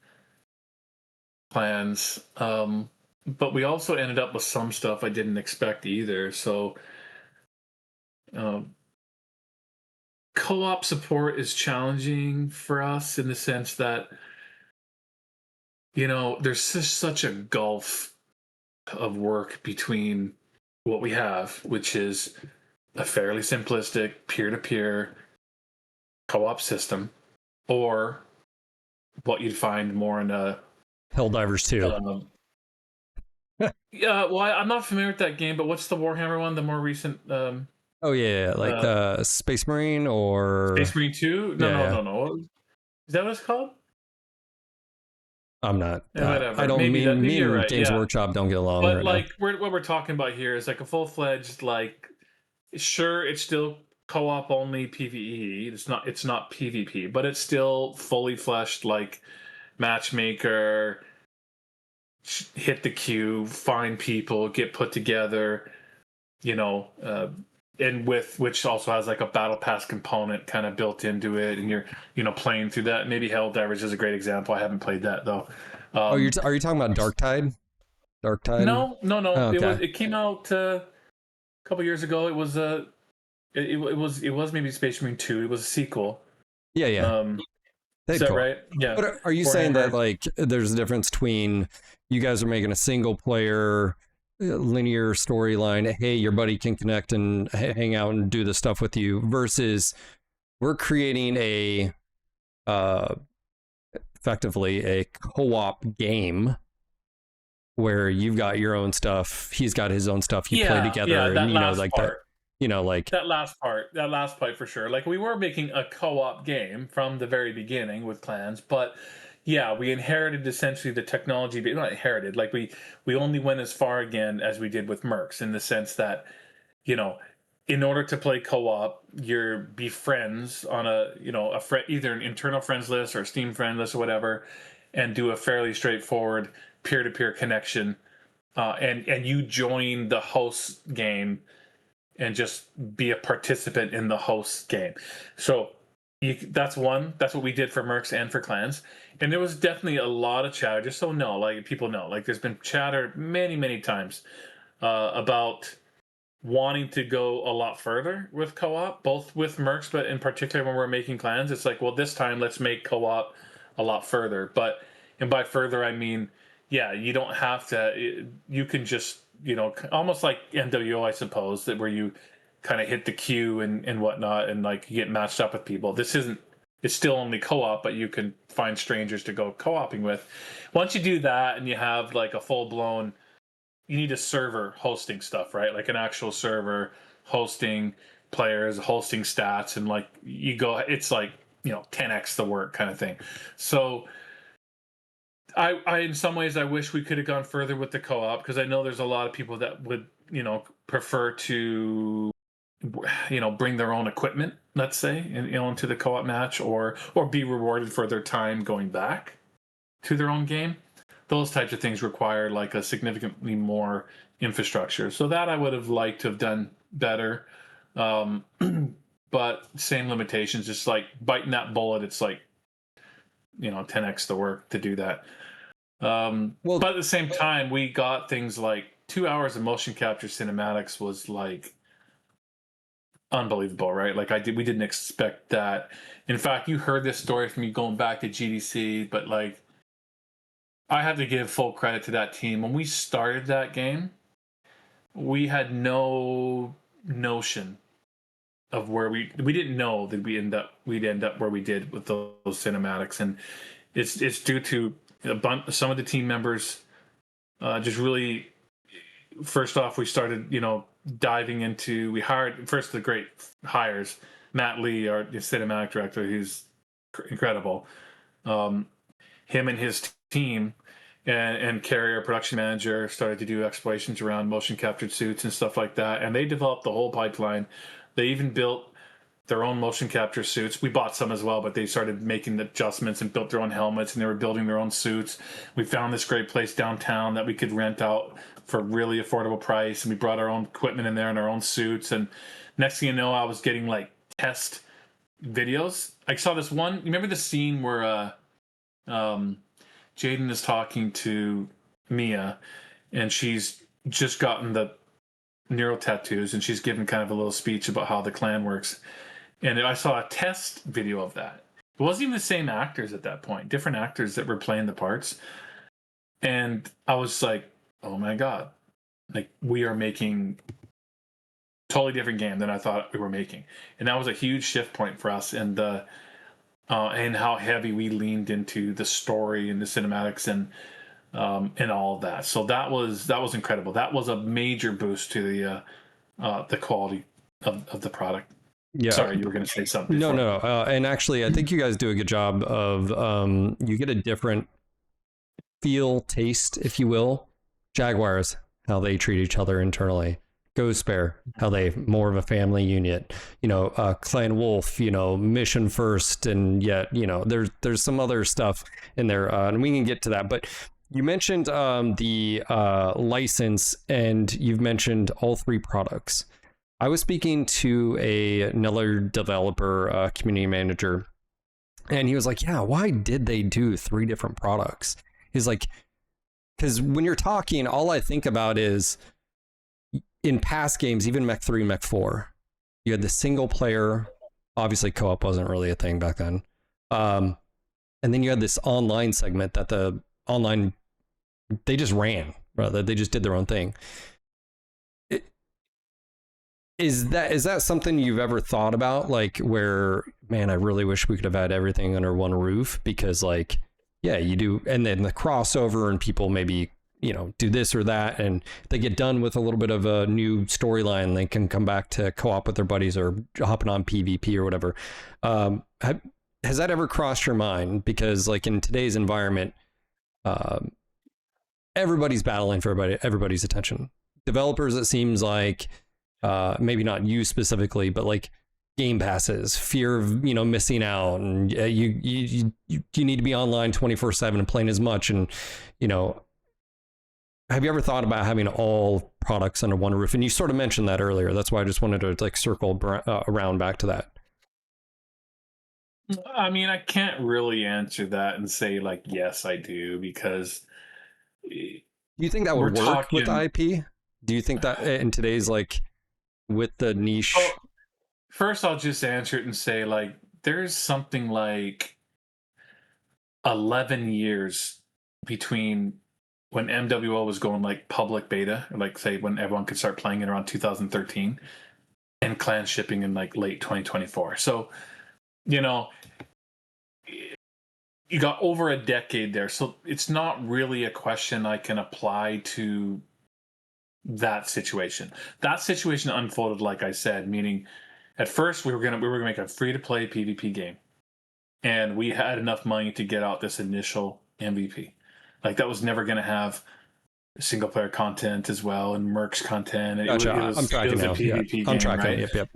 plans. But we also ended up with some stuff I didn't expect either. So, co-op support is challenging for us in the sense that, you know, there's just such a gulf of work between what we have, which is a fairly simplistic peer-to-peer co-op system, or what you'd find more in a Helldivers 2. Yeah, well, I'm not familiar with that game, but what's the Warhammer one, the more recent? Oh yeah, like Space Marine or Space Marine 2? No. Is that what it's called? I'm not. Whatever. I don't maybe mean me you're and right. Games Yeah. Workshop don't get along. But right like, now. what we're talking about here is like a full-fledged, like, sure, it's still co-op only PvE. It's not PvP, but it's still fully fleshed, like matchmaker, hit the queue, find people, get put together, you know, and with which also has like a battle pass component kind of built into it, and you're, you know, playing through that. Maybe Helldivers is a great example. I haven't played that though. Are you talking about Dark Tide? Dark Tide? No. Oh, okay. It came out a couple years ago. It was it was maybe Space Marine 2. It was a sequel. Yeah. Is that right? Yeah. But are you Warhammer. saying that like there's a difference between you guys are making a single player linear storyline, hey, your buddy can connect and hang out and do the stuff with you, versus we're creating a effectively a co-op game where you've got your own stuff, he's got his own stuff, you play together, and you know, like part. That, you know, like that last part for sure. Like, we were making a co-op game from the very beginning with Clans, but yeah, we inherited essentially the technology, but not inherited, like we only went as far again as we did with Mercs, in the sense that, you know, in order to play co-op, you're be friends on a, you know, either an internal friends list or a Steam friend list or whatever, and do a fairly straightforward peer-to-peer connection, and you join the host game and just be a participant in the host game. So that's what we did for Mercs and for Clans. And there was definitely a lot of chatter, just so like people know, like there's been chatter many times about wanting to go a lot further with co-op, both with Mercs, but in particular when we're making Clans, it's like, well, this time let's make co-op a lot further. And by further, I mean, yeah, you don't have to, you can just, you know, almost like NWO, I suppose, that where you kind of hit the queue and whatnot, and like you get matched up with people. It's still only co-op, but you can find strangers to go co-oping with. Once you do that and you have like a full-blown, you need a server hosting stuff, right? Like an actual server hosting players, hosting stats, and like you go, it's like, you know, 10x the work kind of thing. So I in some ways I wish we could have gone further with the co-op, because I know there's a lot of people that would, you know, prefer to, you know, bring their own equipment, let's say, and, you know, into the co-op match, or be rewarded for their time going back to their own game. those types of things require like a significantly more infrastructure. So that I would have liked to have done better. Um, but same limitations, just like biting that bullet, it's like, 10x the work to do that. Well, But at the same time, we got things like 2 hours of motion capture cinematics was like unbelievable, right? Like we didn't expect that. In fact, you heard this story from me going back to GDC, but like I have to give full credit to that team. When we started that game, we had no notion of where we didn't know that we'd end up where we did with those cinematics, and it's due to some of the team members just really. First off, we started diving into. We hired first the great hires, Matt Lee, our cinematic director, who's incredible. Him and his team. And Carrie, our production manager, started to do explorations around motion captured suits and stuff like that. And they developed the whole pipeline. They even built their own motion capture suits. We bought some as well, but they started making the adjustments and built their own helmets, and they were building their own suits. We found this great place downtown that we could rent out for a really affordable price, and we brought our own equipment in there and our own suits. And next thing you know, I was getting like test videos. I saw this one. You remember the scene where Jaden is talking to Mia, and she's just gotten the neural tattoos, and she's giving kind of a little speech about how the clan works. And I saw a test video of that. It wasn't even the same actors at that point, different actors that were playing the parts. And I was like, oh my God, like we are making a totally different game than I thought we were making. And that was a huge shift point for us. And how heavy we leaned into the story and the cinematics and all of that. So that was incredible. That was a major boost to the quality of the product. yeah. Sorry, you were going to say something. No. And actually, I think you guys do a good job of you get a different feel, taste, if you will. Jaguars, how they treat each other internally. Ghost Bear, how they more of a family unit. Clan Wolf, mission first, and yet there's some other stuff in there, and we can get to that. But you mentioned the license, and you've mentioned all three products. I was speaking to another developer, community manager, and he was like, yeah, why did they do three different products? He's like, because when you're talking, all I think about is in past games, even Mech 3, Mech 4, you had the single player, obviously co-op wasn't really a thing back then. And then you had this online segment that the online, they just ran, rather, they just did their own thing. Is that something you've ever thought about? Like where, man, I really wish we could have had everything under one roof, because like, yeah, you do. And then the crossover and people maybe, do this or that, and they get done with a little bit of a new storyline, they can come back to co-op with their buddies or hopping on PvP or whatever. Has that ever crossed your mind? Because like in today's environment, everybody's battling for everybody's attention. Developers, it seems like, maybe not you specifically, but like game passes, fear of missing out, and you need to be online 24/7 and playing as much, and have you ever thought about having all products under one roof? And you sort of mentioned that earlier. That's why I just wanted to like circle around back to that. I mean, I can't really answer that and say like, yes, I do, because do you think that would work with IP? Do you think that in today's, like, with the niche? Well, first, I'll just answer it and say like, there's something like 11 years between when MWO was going like public beta, or like say when everyone could start playing it around 2013, and clan shipping in like late 2024. So, you got over a decade there. So it's not really a question I can apply to that situation. That situation unfolded, like I said, meaning at first we were gonna make a free-to-play PvP game, and we had enough money to get out this initial MVP. Like that was never going to have single player content as well and Mercs content. Gotcha. I'm tracking now. PvP game, I'm tracking. Right? Yep.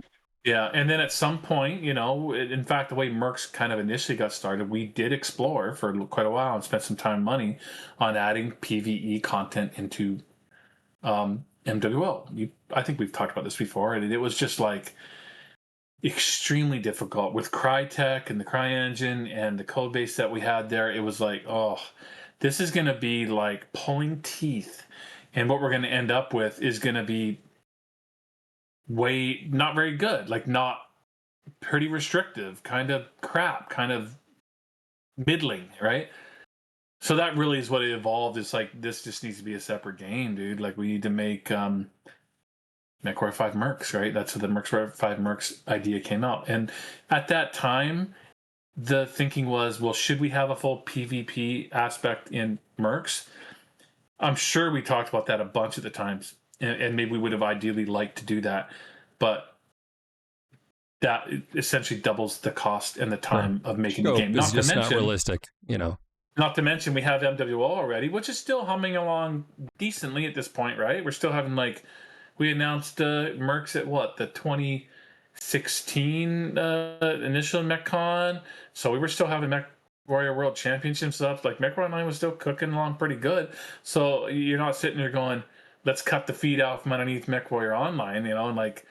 Yeah, and then at some point, in fact, the way Mercs kind of initially got started, we did explore for quite a while and spent some time and money on adding PvE content into MWO. I think we've talked about this before, and it was just like extremely difficult with Crytek and the CryEngine and the code base that we had there. It was like, oh, this is going to be like pulling teeth, and what we're going to end up with is going to be not very good, like not pretty restrictive, kind of crap, kind of middling, right? So that really is what it evolved. It's like, this just needs to be a separate game, dude. Like, we need to make MechWarrior 5 Mercs, right? That's where the MechWarrior 5 Mercs idea came out. And at that time, the thinking was, well, should we have a full PvP aspect in Mercs? I'm sure we talked about that a bunch of the times, and maybe we would have ideally liked to do that, but that essentially doubles the cost and the time of making the game. It's just not realistic, Not to mention we have MWO already, which is still humming along decently at this point, right? We're still having we announced Mercs at what, the 2016 initial MechCon, so we were still having MechWarrior World Championships up. Like, MechWarrior Online was still cooking along pretty good. So you're not sitting there going, let's cut the feed out from underneath MechWarrior Online, and like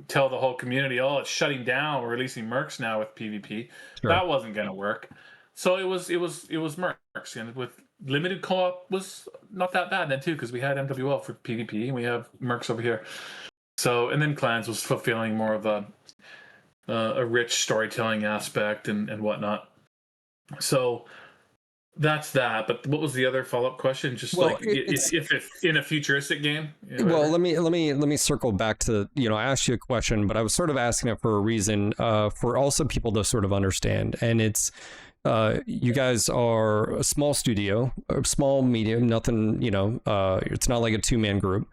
tell the whole community, oh, it's shutting down, we're releasing Mercs now with PvP. Sure. That wasn't going to work. So it was Mercs, and with limited co-op was not that bad then too, because we had MWL for PvP and we have Mercs over here. So, and then Clans was fulfilling more of a rich storytelling aspect and whatnot. So that's that. But what was the other follow-up question? Just if in a futuristic game. Well, let me circle back to, I asked you a question, but I was sort of asking it for a reason, for also people to sort of understand. And it's, you guys are a small studio, a small medium, nothing, it's not like a two-man group.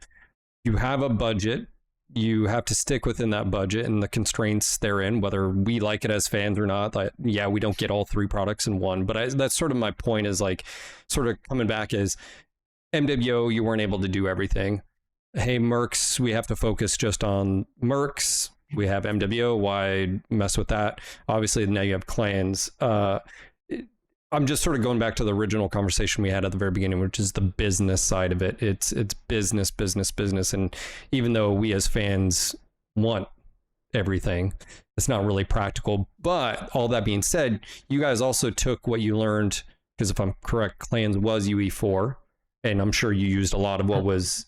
You have a budget. You have to stick within that budget and the constraints therein, whether we like it as fans or not. Yeah, we don't get all three products in one, but that's sort of my point, is like sort of coming back is MWO, you weren't able to do everything. Hey, Mercs, we have to focus just on Mercs. We have MWO, why mess with that? Obviously, now you have Clans. I'm just sort of going back to the original conversation we had at the very beginning, which is the business side of it. It's business. And even though we as fans want everything, it's not really practical. But all that being said, you guys also took what you learned, because if I'm correct, Clans was UE4, and I'm sure you used a lot of what was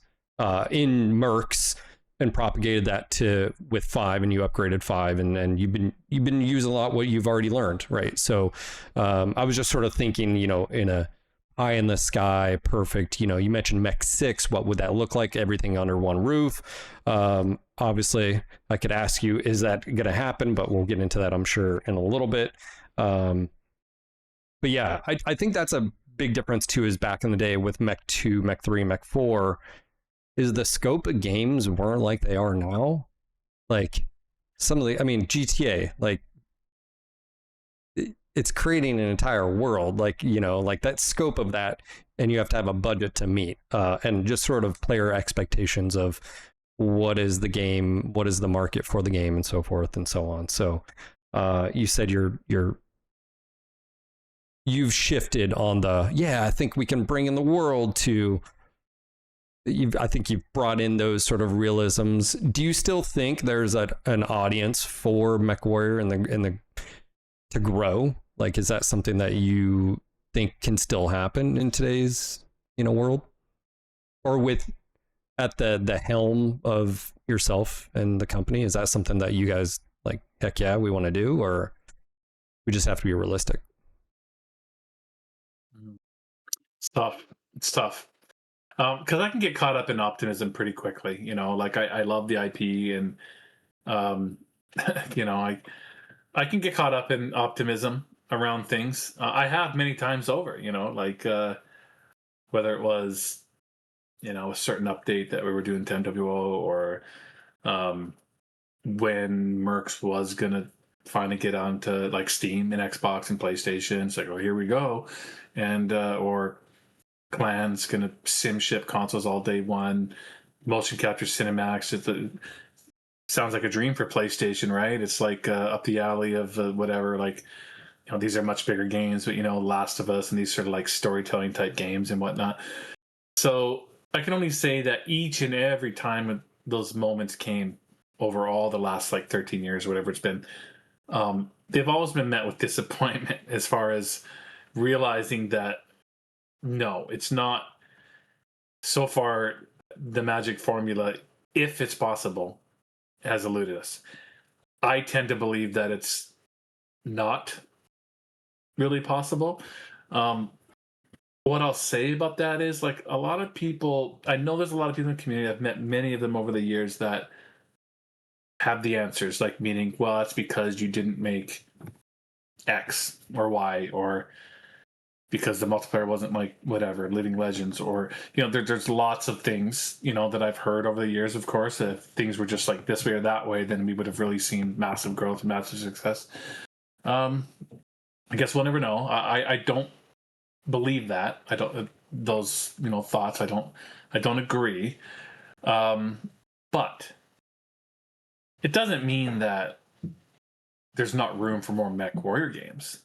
in Mercs and propagated that with 5, and you upgraded 5, and you've been using a lot what you've already learned, right? So I was just sort of thinking, in a eye in the sky, perfect, you mentioned Mech 6, what would that look like? Everything under one roof. Obviously, I could ask you, is that going to happen? But we'll get into that, I'm sure, in a little bit. But yeah, I think that's a big difference too, is back in the day with Mech 2, Mech 3, Mech 4, is the scope of games weren't like they are now. Like GTA, like it's creating an entire world, like that scope of that, and you have to have a budget to meet, and just sort of player expectations of what is the game, what is the market for the game, and so forth and so on. So you said you've shifted on I think we can bring in the world to. I think you've brought in those sort of realisms. Do you still think there's an audience for MechWarrior and to grow? Like, is that something that you think can still happen in today's world, or at the helm of yourself and the company? Is that something that you guys like? Heck yeah, we want to do, or we just have to be realistic? It's tough. Because I can get caught up in optimism pretty quickly, like I love the IP, and I can get caught up in optimism around things. I have many times over, like whether it was a certain update that we were doing to MWO, or when Mercs was gonna finally get onto like Steam and Xbox and PlayStation. It's like, oh, here we go, and or Clans gonna sim ship consoles all day one, motion capture cinematics. sounds like a dream for PlayStation, right? It's like up the alley of whatever, like, you know, these are much bigger games, but, you know, Last of Us and these sort of like storytelling type games and whatnot. So I can only say that each and every time those moments came over all the last like 13 years or whatever it's been, they've always been met with disappointment as far as realizing that no, it's not so far the magic formula, if it's possible, has eluded us. I tend to believe that it's not really possible. What I'll say about that is, like, a lot of people, I know there's a lot of people in the community, I've met many of them over the years that have the answers, like, meaning, well, that's because you didn't make X or Y, or because the multiplayer wasn't like whatever Living Legends, or, you know, there's lots of things, you know, that I've heard over the years. Of course, if things were just like this way or that way, then we would have really seen massive growth and massive success. I guess we'll never know. I don't believe that. I don't, those, you know, thoughts, I don't agree. But it doesn't mean that there's not room for more MechWarrior games.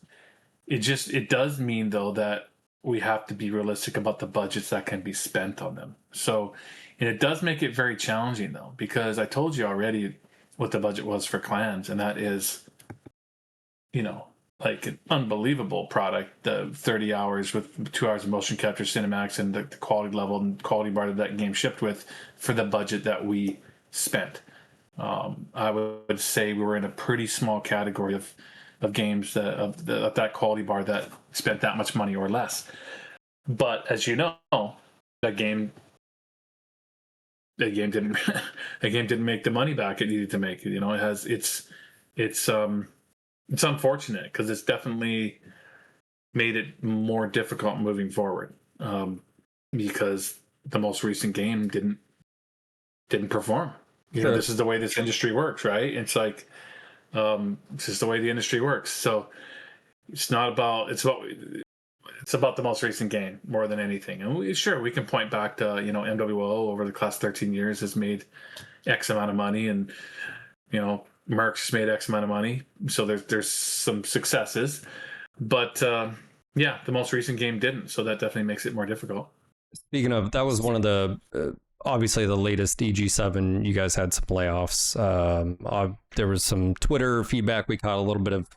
It does mean, though, that we have to be realistic about the budgets that can be spent on them. So, and it does make it very challenging, though, because I told you already what the budget was for Clans, and that is, you know, like an unbelievable product. The 30 hours with 2 hours of motion capture cinematics and the quality level and quality bar that that game shipped with for the budget that we spent. I would say we were in a pretty small category of games of that quality bar that spent that much money or less. But as you know, that game didn't that game didn't make the money back it needed to make. You know, it's unfortunate because it's definitely made it more difficult moving forward, because the most recent game didn't perform. You know, this is the way this industry works, right? It's like, it's just the way the industry works. So it's about the most recent game more than anything. And we can point back to, you know, MWO over the last 13 years has made X amount of money, and, you know, Mercs made X amount of money. So there's some successes, but yeah, the most recent game didn't. So that definitely makes it more difficult. Speaking of, that was one of the obviously the latest EG7, you guys had some layoffs. There was some Twitter feedback. We caught a little bit of,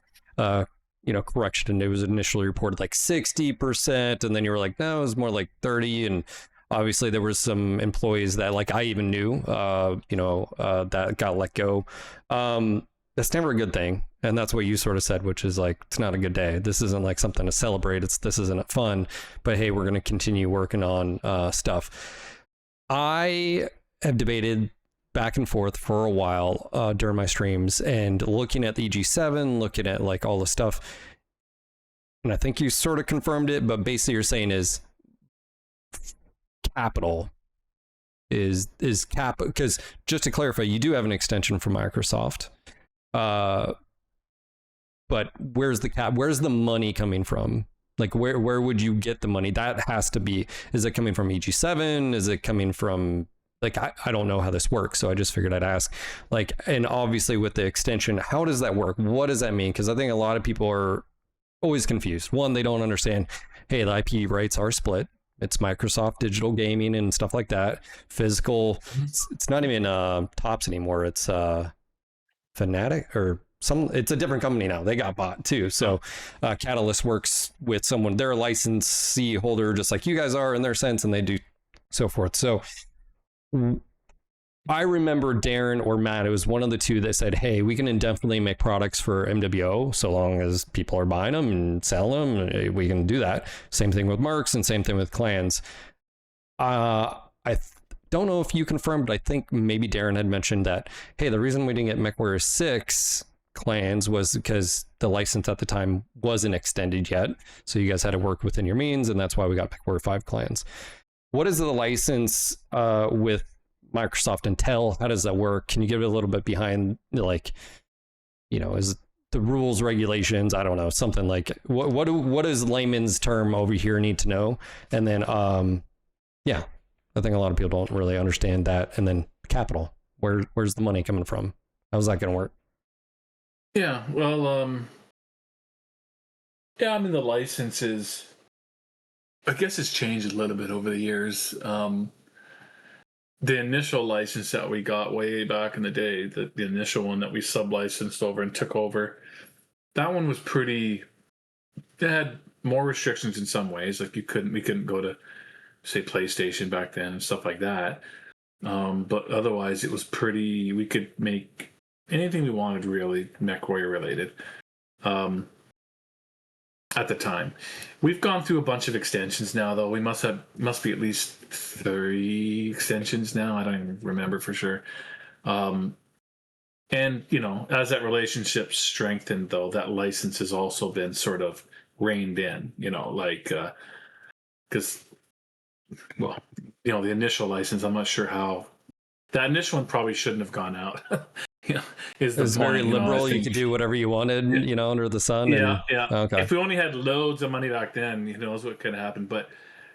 you know, correction. It was initially reported like 60%, and then you were like, no, it was more like 30. And obviously there was some employees that, like, I even knew, you know, that got let go. That's never a good thing. And that's what you sort of said, which is like, it's not a good day. This isn't like something to celebrate. This isn't fun, but hey, we're going to continue working on stuff. I have debated back and forth for a while during my streams and looking at the EG7, looking at like all the stuff. And I think you sort of confirmed it, but basically you're saying is capital is cap, because just to clarify, you do have an extension from Microsoft. But where's the cap? Where's the money coming from? Like, where would you get the money? That has to be, is it coming from EG7? Is it coming from, like, I don't know how this works, so I just figured I'd ask. Like, and obviously with the extension, how does that work? What does that mean? Because I think a lot of people are always confused. One, they don't understand, hey, the IP rights are split. It's Microsoft Digital Gaming and stuff like that. Physical, it's not even Tops anymore. It's Fnatic or it's a different company now. They got bought too. So Catalyst works with someone, they're a licensee holder just like you guys are in their sense, and they do so forth. So I remember Darren or Matt, it was one of the two that said, hey, we can indefinitely make products for MWO so long as people are buying them and selling them. We can do that. Same thing with Mercs and same thing with Clans. Don't know if you confirmed, but I think maybe Darren had mentioned that, hey, the reason we didn't get MechWarrior 6 Clans was because the license at the time wasn't extended yet. So you guys had to work within your means, and that's why we got MechWarrior 5 Clans. What is the license with Microsoft Intel? How does that work? Can you give it a little bit behind, like, you know, is the rules, regulations, I don't know, something like, what does layman's term over here need to know? And then, yeah, I think a lot of people don't really understand that. And then capital, where's the money coming from? How's that going to work? Yeah, well, yeah, I mean, the licenses, I guess it's changed a little bit over the years. The initial license that we got way back in the day, the initial one that we sub-licensed over and took over, that one was pretty, it had more restrictions in some ways. Like we couldn't go to, say, PlayStation back then and stuff like that. But otherwise, it was pretty. We could make anything we wanted, really, MechWarrior related. At the time, we've gone through a bunch of extensions now, though. We must be at least 30 extensions now. I don't even remember for sure. And as that relationship strengthened, though, that license has also been sort of reined in. Like because well, the initial license, I'm not sure how that initial one probably shouldn't have gone out. Is It the was point? very liberal. I You think, could do whatever you wanted, under the sun. yeah, And yeah. okay, If we only had loads of money back then, who knows what could happen. But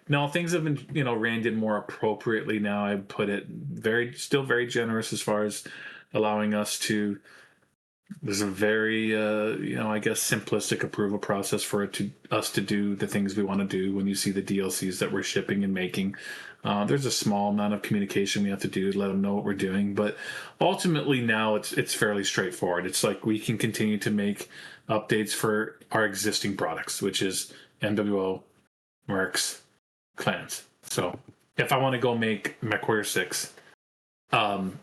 no, things have been, reined in more appropriately now. I put it still very generous as far as allowing us to. There's a very, I guess, simplistic approval process for us to do the things we want to do. When you see the DLCs that we're shipping and making, there's a small amount of communication we have to do to let them know what we're doing. But ultimately, now it's fairly straightforward. It's like we can continue to make updates for our existing products, which is MWO, Mercs, Clans. So if I want to go make MechWarrior 6, um,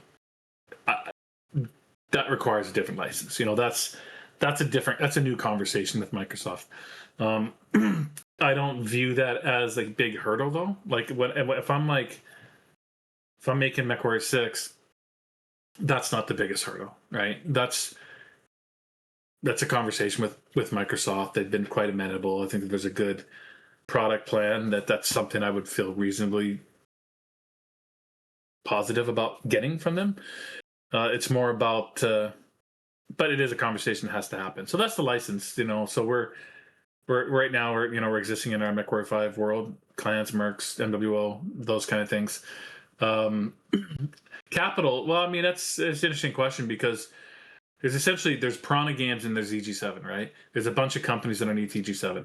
that requires a different license. That's a new conversation with Microsoft. Um, I don't view that as a big hurdle though. Like if I'm making MechWarrior 6, that's not the biggest hurdle, right? That's a conversation with Microsoft. They've been quite amenable. I think that there's a good product plan. That's something I would feel reasonably positive about getting from them. It's more about but it is a conversation that has to happen. So that's the license, So we're right now we're existing in our MechWarrior 5 world, clans, mercs, MWO, those kind of things. Capital. Well, I mean it's an interesting question because there's Piranha Games and there's EG7, right? There's a bunch of companies underneath EG7.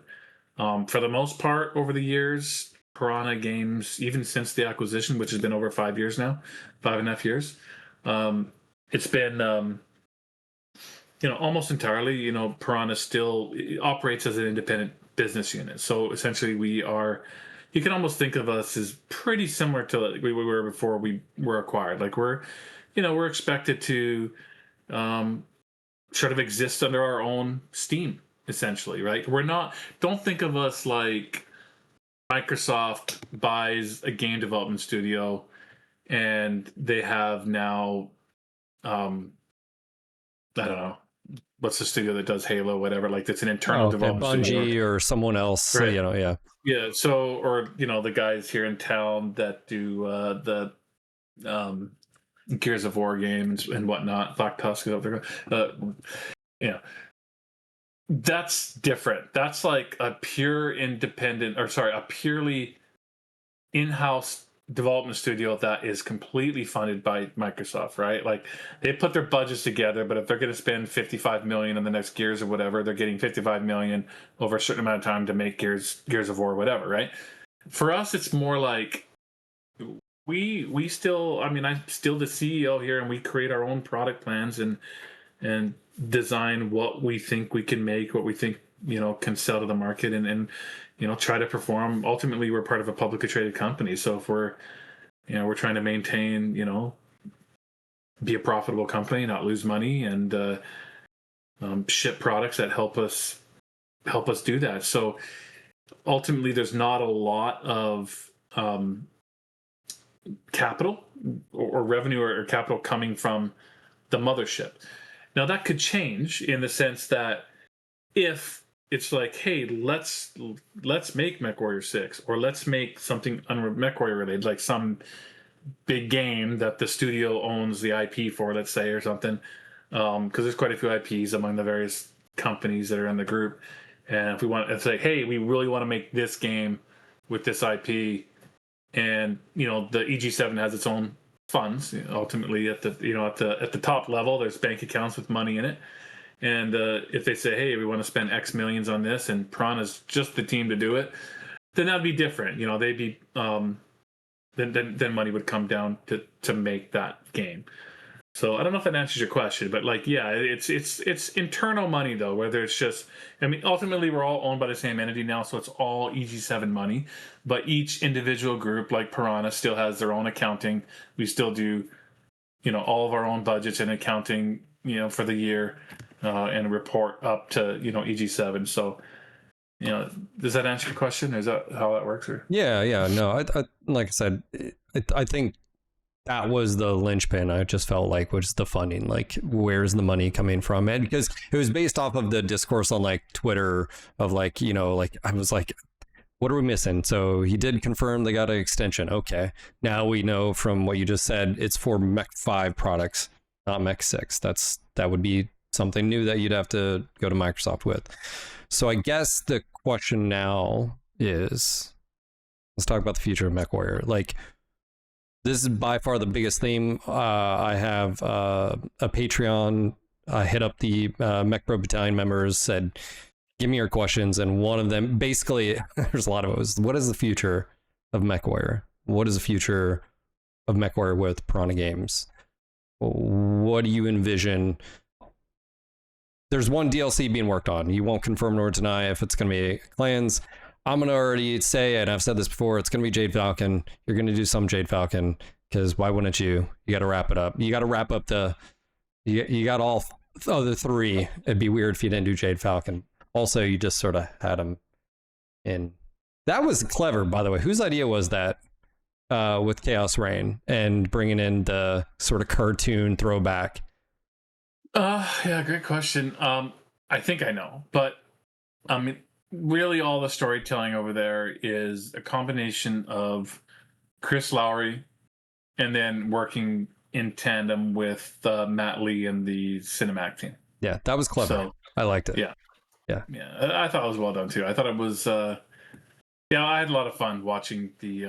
For the most part, over the years, Piranha Games, even since the acquisition, which has been over 5 years now, 5.5 years, it's been almost entirely, Piranha still operates as an independent business unit. So essentially, you can almost think of us as pretty similar to like we were before we were acquired. Like we're expected to sort of exist under our own steam, essentially, right? Don't think of us like Microsoft buys a game development studio and they have now, I don't know, what's the studio that does Halo, whatever, like it's an internal development studio. Bungie or someone else, Right. yeah. Yeah. So, or, the guys here in town that do the Gears of War games and whatnot, Black Tusk, that's different. That's like a purely in-house development studio that is completely funded by Microsoft, right? Like they put their budgets together, but if they're going to spend 55 million on the next Gears or whatever, they're getting 55 million over a certain amount of time to make Gears of War or whatever, right? For us, it's more like we still, I mean, I'm still the CEO here and we create our own product plans and design what we think we can make, what we think can sell to the market, and try to perform. Ultimately, we're part of a publicly traded company, so if we're trying to maintain, be a profitable company, not lose money, and ship products that help us do that. So ultimately, there's not a lot of capital or revenue or capital coming from the mothership. Now that could change in the sense that if it's like, hey, let's make MechWarrior 6 or let's make something MechWarrior related, like some big game that the studio owns the IP for, let's say, or something, because there's quite a few IPs among the various companies that are in the group. And if we want to say, hey, we really want to make this game with this IP, and the EG7 has its own funds. Ultimately, at the top level, there's bank accounts with money in it. And if they say, hey, we want to spend X millions on this, and Piranha's just the team to do it, then that'd be different. They'd be then money would come down to make that game. So I don't know if that answers your question, but like, yeah, it's internal money though, whether it's just, I mean, ultimately we're all owned by the same entity now, so it's all EG7 money, but each individual group like Piranha still has their own accounting. We still do, all of our own budgets and accounting, for the year, and report up to, EG7. So, does that answer your question? Is that how that works? Or? Yeah. No, I like I said, I think that was the linchpin. I just felt like was the funding, like where's the money coming from? And because it was based off of the discourse on like Twitter of like, like I was like, what are we missing? So he did confirm they got an extension. Okay, now we know from what you just said, it's for Mech 5 products, not Mech 6. That would be something new that you'd have to go to Microsoft with. So I guess the question now is, let's talk about the future of MechWarrior. Like, this is by far the biggest theme. I have a Patreon. I hit up the Mech Pro Battalion members, said, give me your questions. And one of them, basically, there's a lot of it, was, what is the future of MechWarrior? What is the future of MechWarrior with Piranha Games? What do you envision? There's one DLC being worked on. You won't confirm nor deny if it's going to be clans. I'm going to already say, and I've said this before, it's going to be Jade Falcon. You're going to do some Jade Falcon, because why wouldn't you? You got to wrap it up. You got to wrap up you got all other three. It'd be weird if you didn't do Jade Falcon. Also, you just sort of had them in. That was clever, by the way. Whose idea was that with Chaos Reign and bringing in the sort of cartoon throwback? Yeah, great question. I think I know, but I mean, really all the storytelling over there is a combination of Chris Lowry and then working in tandem with Matt Lee and the cinematic team. Yeah, that was clever. So, I liked it. Yeah. I thought it was well done too. I thought it was I had a lot of fun watching the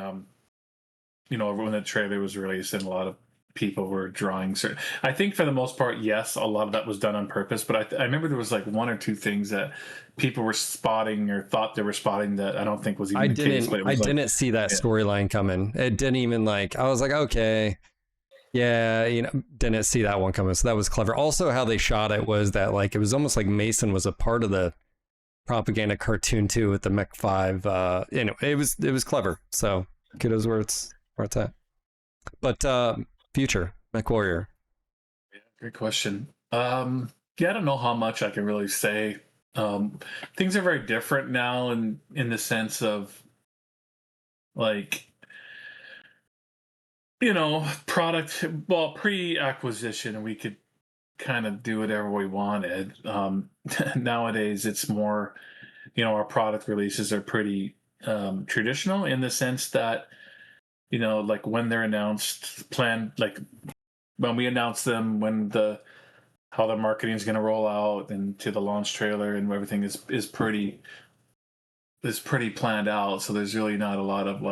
when the trailer was released, and a lot of people were drawing certain. I think for the most part, yes, a lot of that was done on purpose, but I remember there was like one or two things that people were spotting or thought they were spotting that I don't think was even the case. But I didn't see that storyline coming. It didn't even I was like, okay, yeah, didn't see that one coming. So that was clever. Also, how they shot it was that it was almost like Mason was a part of the propaganda cartoon too with the Mech 5. It was clever. So kudos where it's at. But future MechWarrior. Yeah, great question. I don't know how much I can really say. Things are very different now in the sense of product. Well, pre-acquisition, we could kind of do whatever we wanted. Nowadays, it's more, our product releases are pretty traditional in the sense that, when they're announced, when we announce them, how the marketing is going to roll out, and to the launch trailer, and everything is pretty planned out. So there's really not a lot of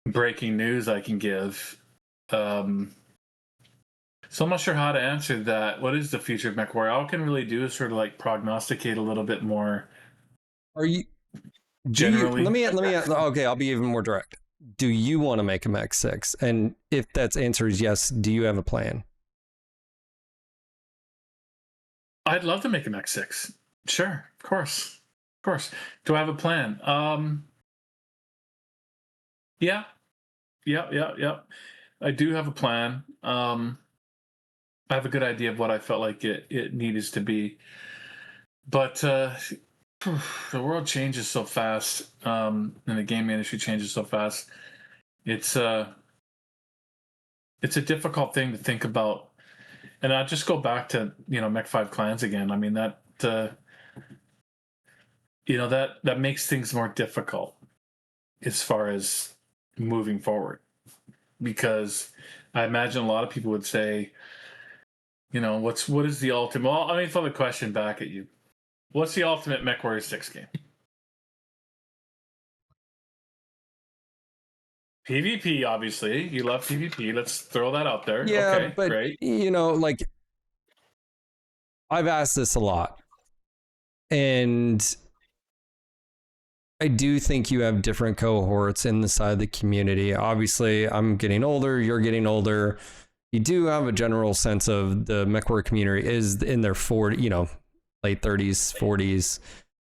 breaking news I can give. So I'm not sure how to answer that. What is the future of MechWarrior? All I can really do is sort of prognosticate a little bit more. Are you generally? Let me. Okay, I'll be even more direct. Do you want to make a Mech 6? And if that's answer is yes, do you have a plan? I'd love to make a Mech 6. Sure, of course. Do I have a plan? Yeah. I do have a plan. I have a good idea of what I felt like it needed to be. But the world changes so fast, and the game industry changes so fast. It's a difficult thing to think about. And I'll just go back to Mech 5 clans again. I mean that that makes things more difficult as far as moving forward, because I imagine a lot of people would say, what is the ultimate? Well, let me throw the question back at you. What's the ultimate MechWarrior 6 game? PvP, obviously. You love PvP. Let's throw that out there. Yeah, Okay, but great. you know, like I've asked this a lot, and I do think you have different cohorts inside the community. Obviously, I'm getting older, you're getting older. You do have a general sense of the MechWarrior community is in their late 30s, 40s,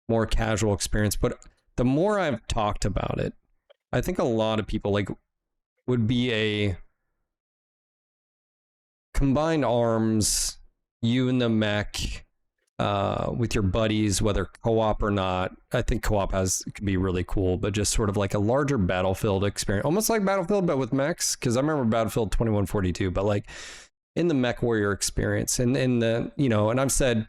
more casual experience. But the more I've talked about it, I think a lot of people like would be a combined arms, you and the mech, with your buddies, whether co-op or not. I think co-op could be really cool, but just sort of like a larger Battlefield experience, almost like Battlefield, but with mechs. Because I remember Battlefield 2142, but like in the MechWarrior experience, and in the and I've said,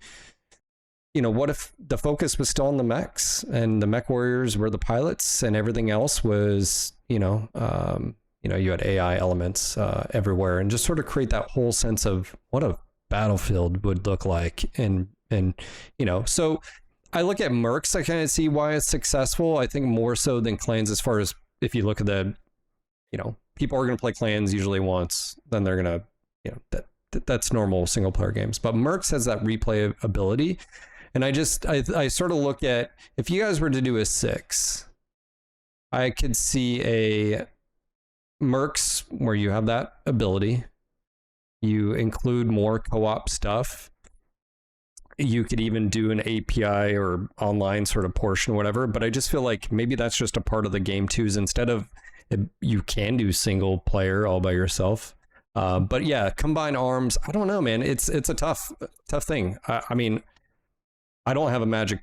what if the focus was still on the mechs and the MechWarriors were the pilots and everything else was you had AI elements everywhere, and just sort of create that whole sense of what a Battlefield would look like. And so I look at Mercs, I kind of see why it's successful. I think more so than clans, as far as if you look at the, people are going to play clans usually once, then they're going to, that's normal single player games. But Mercs has that replay ability. And I sort of look at, if you guys were to do a 6, I could see a Mercs where you have that ability. You include more co-op stuff. You could even do an API or online sort of portion or whatever, but I just feel like maybe that's just a part of the game too, is instead of you can do single player all by yourself. But yeah, combine arms. I don't know, man. It's a tough thing. I mean, I don't have a magic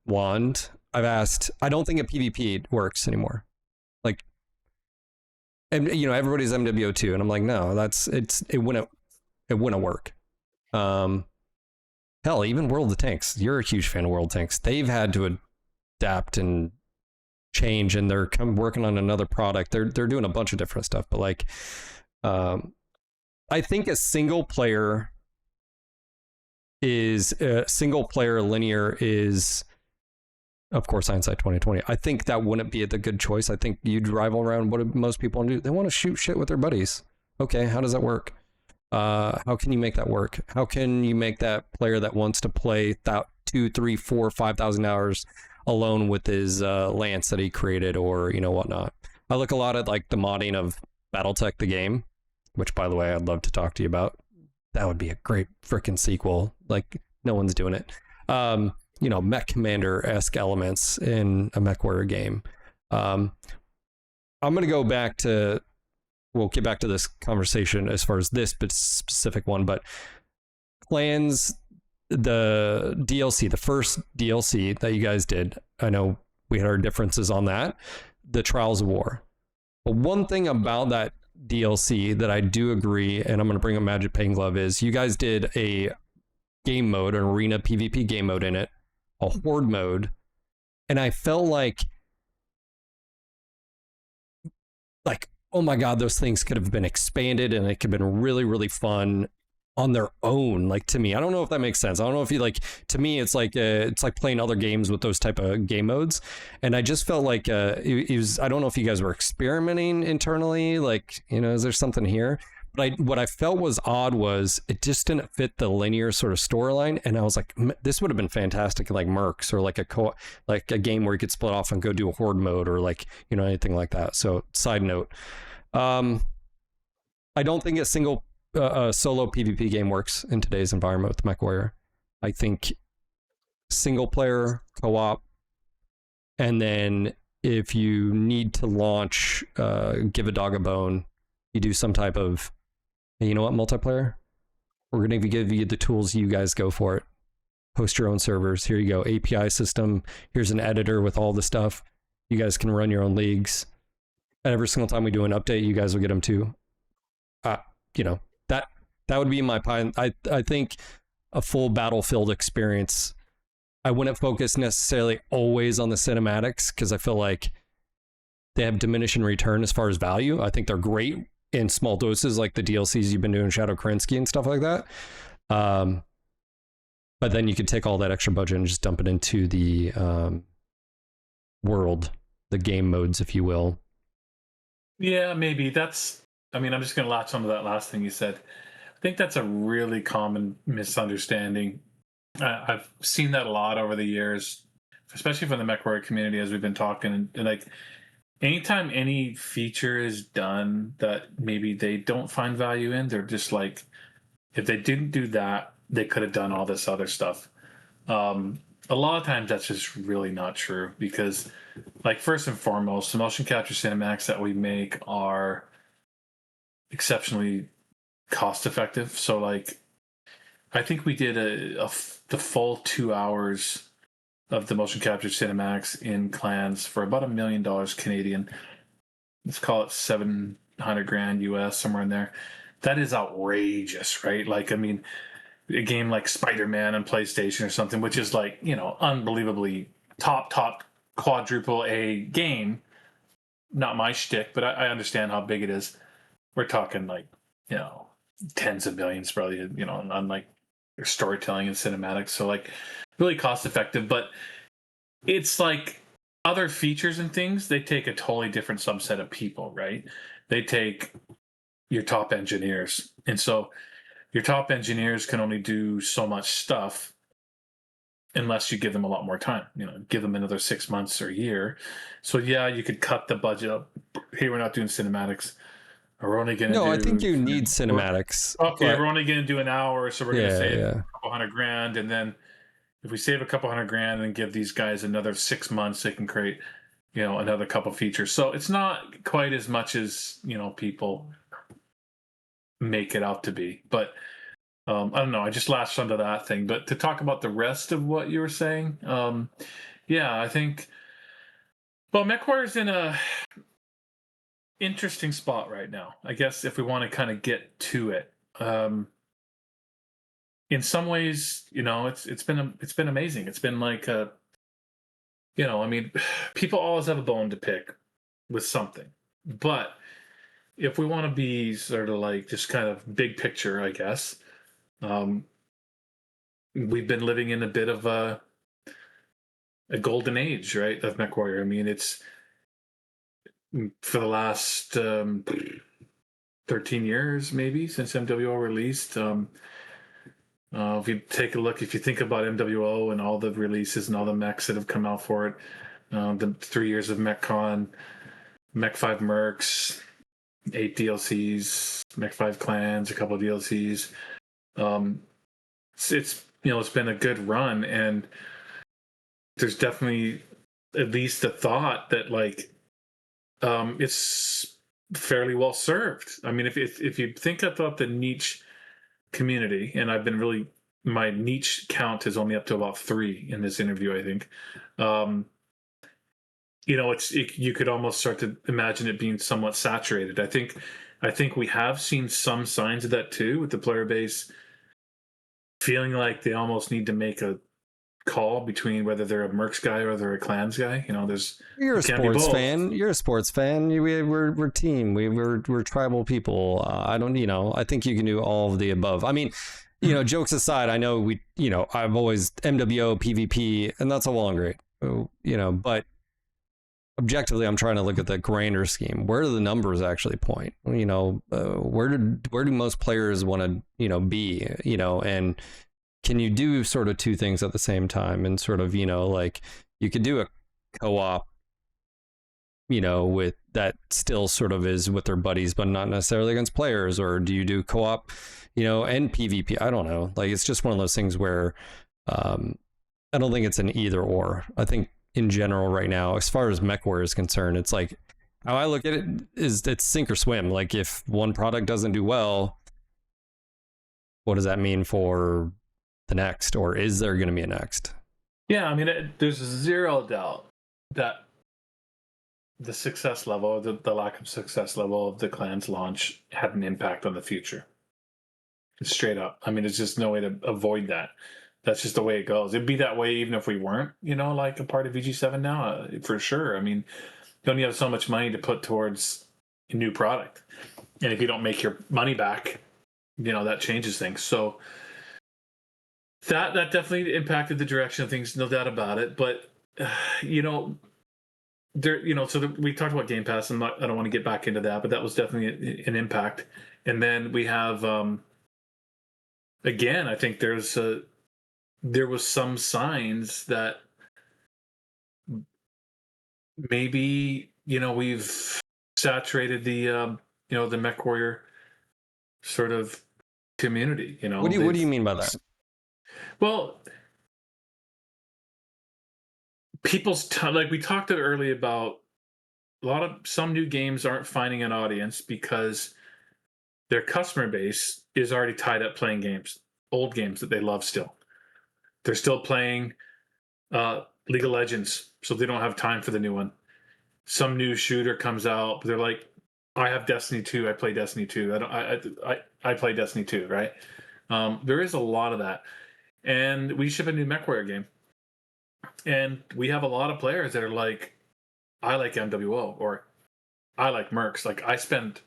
wand. I've asked. I don't think a PvP works anymore. Like, and everybody's MW2, and I'm like, no, it wouldn't work. Hell, even World of Tanks. You're a huge fan of World of Tanks. They've had to adapt and change, and they're working on another product. They're doing a bunch of different stuff, but like, I think a single player linear is, of course, hindsight 2020. I think that wouldn't be the good choice. I think you'd rival around. What do most people want to do? They want to shoot shit with their buddies. Okay, how does that work? How can you make that work? How can you make that player that wants to play 2, 3, 4, 5,000 hours alone with his lance that he created, or whatnot? I look a lot at like the modding of BattleTech the game, which, by the way, I'd love to talk to you about. That would be a great freaking sequel. Like, no one's doing it. Mech Commander-esque elements in a MechWarrior game. I'm gonna go back to. We'll get back to this conversation as far as this specific one, but clans, the DLC, the first DLC that you guys did, I know we had our differences on that, the Trials of War. But one thing about that DLC that I do agree, and I'm going to bring up Magic Pain Glove, is you guys did a game mode, an arena PvP game mode in it, a horde mode, and I felt like, oh my God, those things could have been expanded and it could have been really, really fun on their own. Like, to me, I don't know if that makes sense. I don't know if you to me, it's like playing other games with those type of game modes. And I just felt like it was, I don't know if you guys were experimenting internally, is there something here? But what I felt was odd was it just didn't fit the linear sort of storyline. And I was like, this would have been fantastic, like Mercs, or like a game where you could split off and go do a horde mode, or anything like that. So side note, I don't think a single solo PvP game works in today's environment with MechWarrior. I think single player, co-op, and then if you need to launch, give a dog a bone, you do some type of, multiplayer? We're going to give you the tools, you guys go for it. Host your own servers. Here you go. API system. Here's an editor with all the stuff. You guys can run your own leagues. And every single time we do an update, you guys will get them too. That would be my pie. I think a full Battlefield experience, I wouldn't focus necessarily always on the cinematics, because I feel like they have diminishing return as far as value. I think they're great in small doses, like the DLCs you've been doing, Shadow Kerensky and stuff like that. But then you could take all that extra budget and just dump it into the world, the game modes, if you will. Yeah, maybe that's. I mean, I'm just going to latch onto that last thing you said. I think that's a really common misunderstanding. I've seen that a lot over the years, especially from the MechWarrior community as we've been talking. And like, anytime any feature is done that maybe they don't find value in, they're just like, if they didn't do that, they could have done all this other stuff. Um, a lot of times that's just really not true because, like, first and foremost, the motion capture cinematics that we make are exceptionally cost effective. So, like, I think we did the full 2 hours of the motion capture cinematics in clans for about $1 million Canadian. Let's call it 700 grand US, somewhere in there. That is outrageous, right? Like, I mean, a game like Spider-Man on PlayStation or something, which is like, unbelievably top quadruple A game. Not my shtick, but I understand how big it is. We're talking like, you know, tens of millions probably, on like storytelling and cinematics. So like really cost effective, but it's like other features and things, they take a totally different subset of people, right? They take your top engineers. And so your top engineers can only do so much stuff unless you give them a lot more time, give them another 6 months or a year. So yeah, you could cut the budget up. Hey, we're not doing cinematics. We're only going to No, I think do, you need cinematics. okay, But we're only going to do an hour. So we're going to yeah, save yeah. a couple $100,000. And then if we save a couple $100,000 and give these guys another 6 months, they can create, another couple features. So it's not quite as much as, people make it out to be. But I don't know. I just latched onto that thing. But to talk about the rest of what you were saying, yeah, I think, well, MechWarrior's in a interesting spot right now. I guess if we want to kind of get to it, in some ways, it's been amazing. It's been like I mean, people always have a bone to pick with something, but if we want to be sort of like just kind of big picture, I guess, um, we've been living in a bit of a golden age, right, of MechWarrior. I mean, it's for the last 13 years, maybe, since MWO released. If you take a look, if you think about MWO and all the releases and all the mechs that have come out for it, the 3 years of MechCon, Mech5 Mercs, 8 DLCs, Mech5 Clans, a couple of DLCs. It's been a good run, and there's definitely at least a thought that like it's fairly well served. I mean, if you think about the niche community, and I've been really, my niche count is only up to about 3 in this interview, I think. You could almost start to imagine it being somewhat saturated. I think we have seen some signs of that too, with the player base feeling like they almost need to make a call between whether they're a Mercs guy or they're a Clans guy. You're You a can't be sports both. fan. You're a sports fan. We're team. We're tribal people. I don't. I think you can do all of the above. I mean, jokes aside, I know I've always MWO PvP, and that's all well and great. But objectively, I'm trying to look at the grander scheme. Where do the numbers actually point? Where do most players want to be? And can you do sort of two things at the same time? And sort of like you could do a co-op, with that still sort of is with their buddies, but not necessarily against players. Or do you do co-op, and PvP? I don't know. Like, it's just one of those things where I don't think it's an either or. I think in general right now, as far as MechWarrior is concerned, it's like how I look at it is it's sink or swim. Like, if one product doesn't do well, what does that mean for the next? Or is there going to be a next? Yeah, I mean, there's zero doubt that the success level, the lack of success level of the Clans launch had an impact on the future. Straight up. I mean, there's just no way to avoid that. That's just the way it goes. It'd be that way even if we weren't, like a part of VG7 now, for sure. I mean, you only have so much money to put towards a new product. And if you don't make your money back, that changes things. So that definitely impacted the direction of things, no doubt about it. But, there, we talked about Game Pass. I don't want to get back into that, but that was definitely an impact. And then we have, again, I think there was some signs that maybe, we've saturated the MechWarrior sort of community. What do you mean by that? Well, like we talked early about, some new games aren't finding an audience because their customer base is already tied up playing old games that they love still. They're still playing League of Legends, so they don't have time for the new one. Some new shooter comes out, but they're like, I have Destiny 2. I play Destiny 2. I play Destiny 2, right? There is a lot of that. And we ship a new MechWarrior game. And we have a lot of players that are like, I like MWO, or I like Mercs. Like, I spend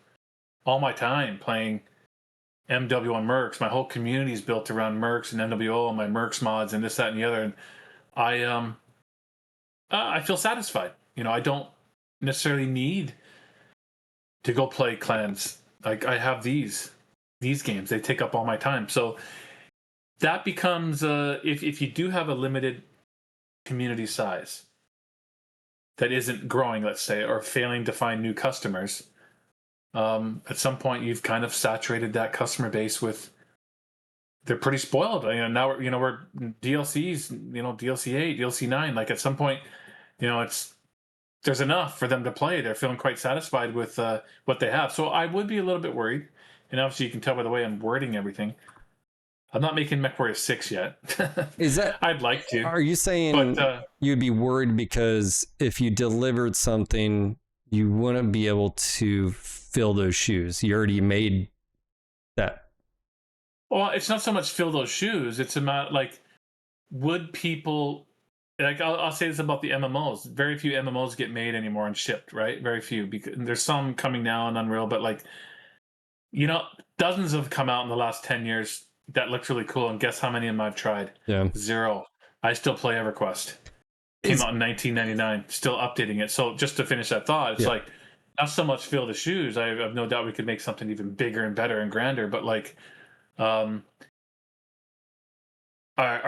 all my time playing MW on Mercs. My whole community is built around Mercs and MWO and my Mercs mods and this, that, and the other. And I feel satisfied. I don't necessarily need to go play clans. Like, I have these games. They take up all my time. So that becomes if you do have a limited community size that isn't growing, let's say, or failing to find new customers, at some point you've kind of saturated that customer base with. They're pretty spoiled. Now we're DLCs. DLC 8, DLC 9. Like, at some point, there's enough for them to play. They're feeling quite satisfied with what they have. So I would be a little bit worried. And obviously, you can tell by the way I'm wording everything. I'm not making MechWarrior 6 yet. Is that? I'd like to. Are you saying you'd be worried because if you delivered something, you wouldn't be able to fill those shoes? You already made that. Well, it's not so much fill those shoes. It's about, like, would people, like, I'll say this about the MMOs. Very few MMOs get made anymore and shipped, right? Very few. Because there's some coming now on Unreal, but, like, dozens have come out in the last 10 years that looks really cool. And guess how many of them I've tried? Yeah. 0. I still play EverQuest. Came out in 1999. Still updating it. So just to finish that thought, it's like, not so much fill the shoes. I have no doubt we could make something even bigger and better and grander. But, like, are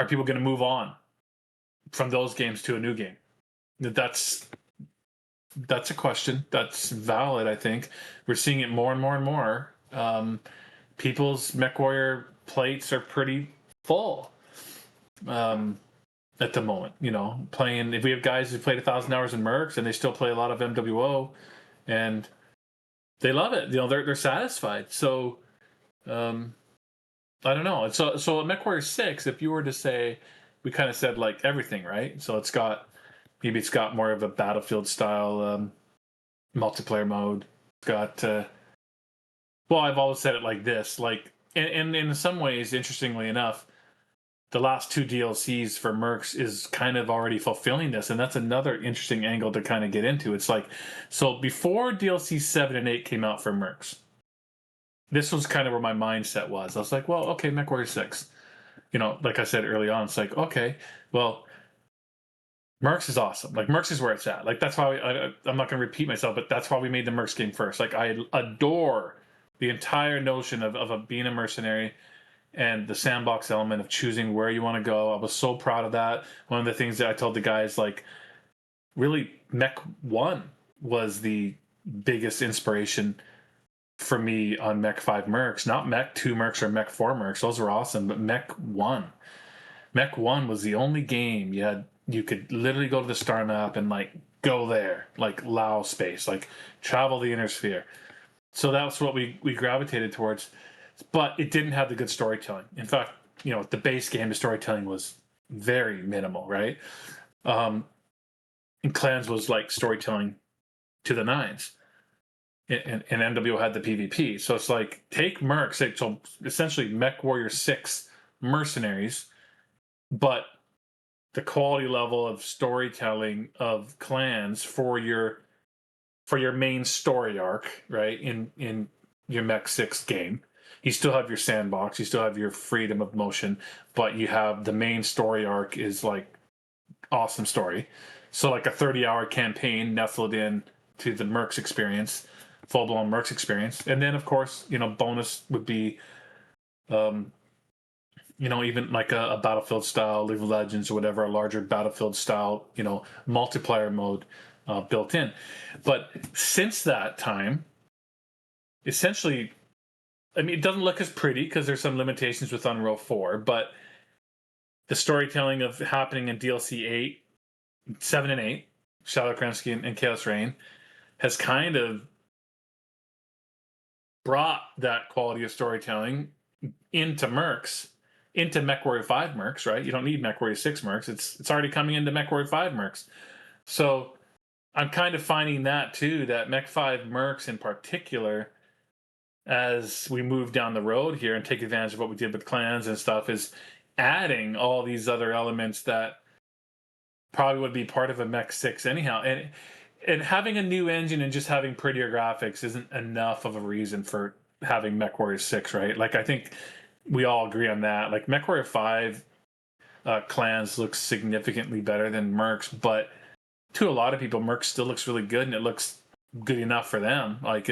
people going to move on from those games to a new game? That's a question. That's valid, I think. We're seeing it more and more and more. People's MechWarrior plates are pretty full at the moment. Playing. If we have guys who played 1,000 hours in Mercs and they still play a lot of MWO, and they love it. They're satisfied. So, I don't know. So at MechWarrior 6, if you were to say, we kind of said, like, everything, right? So it's got more of a Battlefield style multiplayer mode. It's got well, I've always said it like this, like, and in some ways, interestingly enough, the last 2 DLCs for Mercs is kind of already fulfilling this, and that's another interesting angle to kind of get into. It's like, so before DLC 7 and 8 came out for Mercs, this was kind of where my mindset was. I was like, well, okay, MechWarrior 6. Like I said early on, it's like, okay, well, Mercs is awesome. Like, Mercs is where it's at. Like, that's why I'm not going to repeat myself, but that's why we made the Mercs game first. Like, I adore the entire notion of being a mercenary and the sandbox element of choosing where you want to go. I was so proud of that. One of the things that I told the guys, like, really, Mech 1 was the biggest inspiration for me on Mech 5 Mercs. Not Mech 2 Mercs or Mech 4 Mercs. Those were awesome, but Mech 1. Mech 1 was the only game you could literally go to the star map and, like, go there, like Lao space, like travel the inner sphere. So that's what we gravitated towards. But it didn't have the good storytelling. In fact, the base game, the storytelling was very minimal, right? And Clans was like storytelling to the nines. And MWO had the PvP. So it's like, take Mercs, so essentially MechWarrior 6 Mercenaries, but the quality level of storytelling of Clans for your main story arc, right? In your Mech 6 game. You still have your sandbox, you still have your freedom of motion, but you have the main story arc is like awesome story. So like a 30-hour campaign nestled in to the Mercs experience, full-blown Mercs experience. And then, of course, bonus would be, even like a Battlefield style, League of Legends or whatever, a larger Battlefield style, multiplayer mode built in. But since that time, essentially, I mean, it doesn't look as pretty because there's some limitations with Unreal 4, but the storytelling of happening in DLC 8, 7 and 8, Shadow Kremsky and Chaos Reign, has kind of brought that quality of storytelling into Mercs, into MechWarrior 5 Mercs, right? You don't need MechWarrior 6 Mercs. It's already coming into MechWarrior 5 Mercs. So I'm kind of finding that too, that Mech 5 Mercs in particular, as we move down the road here and take advantage of what we did with clans and stuff, is adding all these other elements that probably would be part of a Mech 6 anyhow. And having a new engine and just having prettier graphics isn't enough of a reason for having MechWarrior 6, right? Like, I think we all agree on that. Like, MechWarrior 5 clans looks significantly better than Mercs, but to a lot of people, Mercs still looks really good, and it looks good enough for them. Like,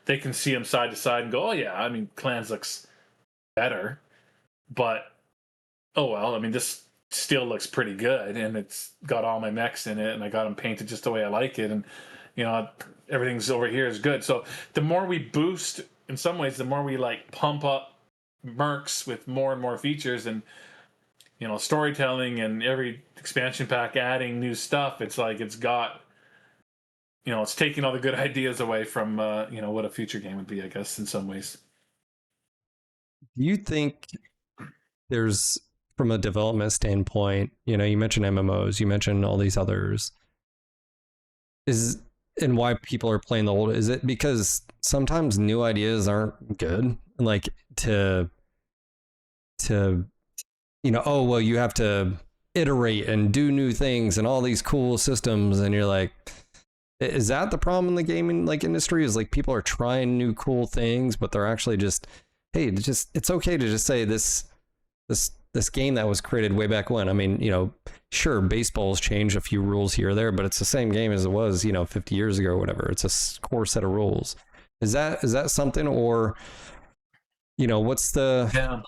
they can see them side to side and go, oh yeah, I mean, clans looks better, but oh well, I mean, this still looks pretty good, and it's got all my mechs in it, and I got them painted just the way I like it, and everything's over here is good. So the more we boost, in some ways, the more we like pump up Mercs with more and more features and storytelling, and every expansion pack adding new stuff. It's like it's got it's taking all the good ideas away from what a future game would be, I guess, in some ways. Do you think there's, from a development standpoint, you mentioned MMOs, you mentioned all these others, and why people are playing the old, is it because sometimes new ideas aren't good? Like to oh well, you have to iterate and do new things and all these cool systems, and you're like, is that the problem in the gaming industry? Is like people are trying new cool things, but they're actually just, hey, it's okay to just say this game that was created way back when. I mean, sure, baseball's changed a few rules here or there, but it's the same game as it was, 50 years ago or whatever. It's a core set of rules. Is that something, or what's the? Yeah,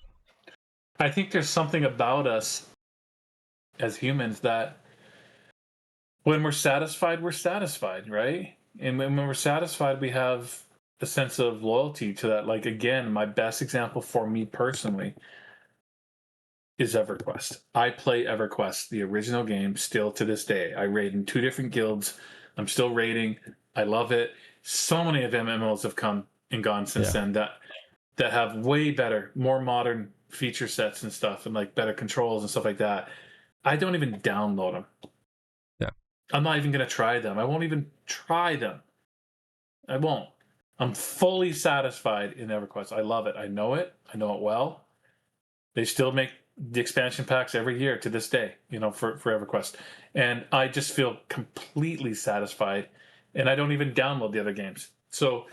I think there's something about us as humans that when we're satisfied, right? And when we're satisfied, we have a sense of loyalty to that. Like, again, my best example for me personally is EverQuest. I play EverQuest, the original game, still to this day. I raid in 2 different guilds. I'm still raiding. I love it. So many of MMOs have come and gone since then that have way better, more modern feature sets and stuff, and like better controls and stuff like that. I don't even download them. Yeah. I'm not even going to try them. I won't even try them. I won't. I'm fully satisfied in EverQuest. I love it. I know it well. They still make the expansion packs every year to this day, for EverQuest. And I just feel completely satisfied, and I don't even download the other games. So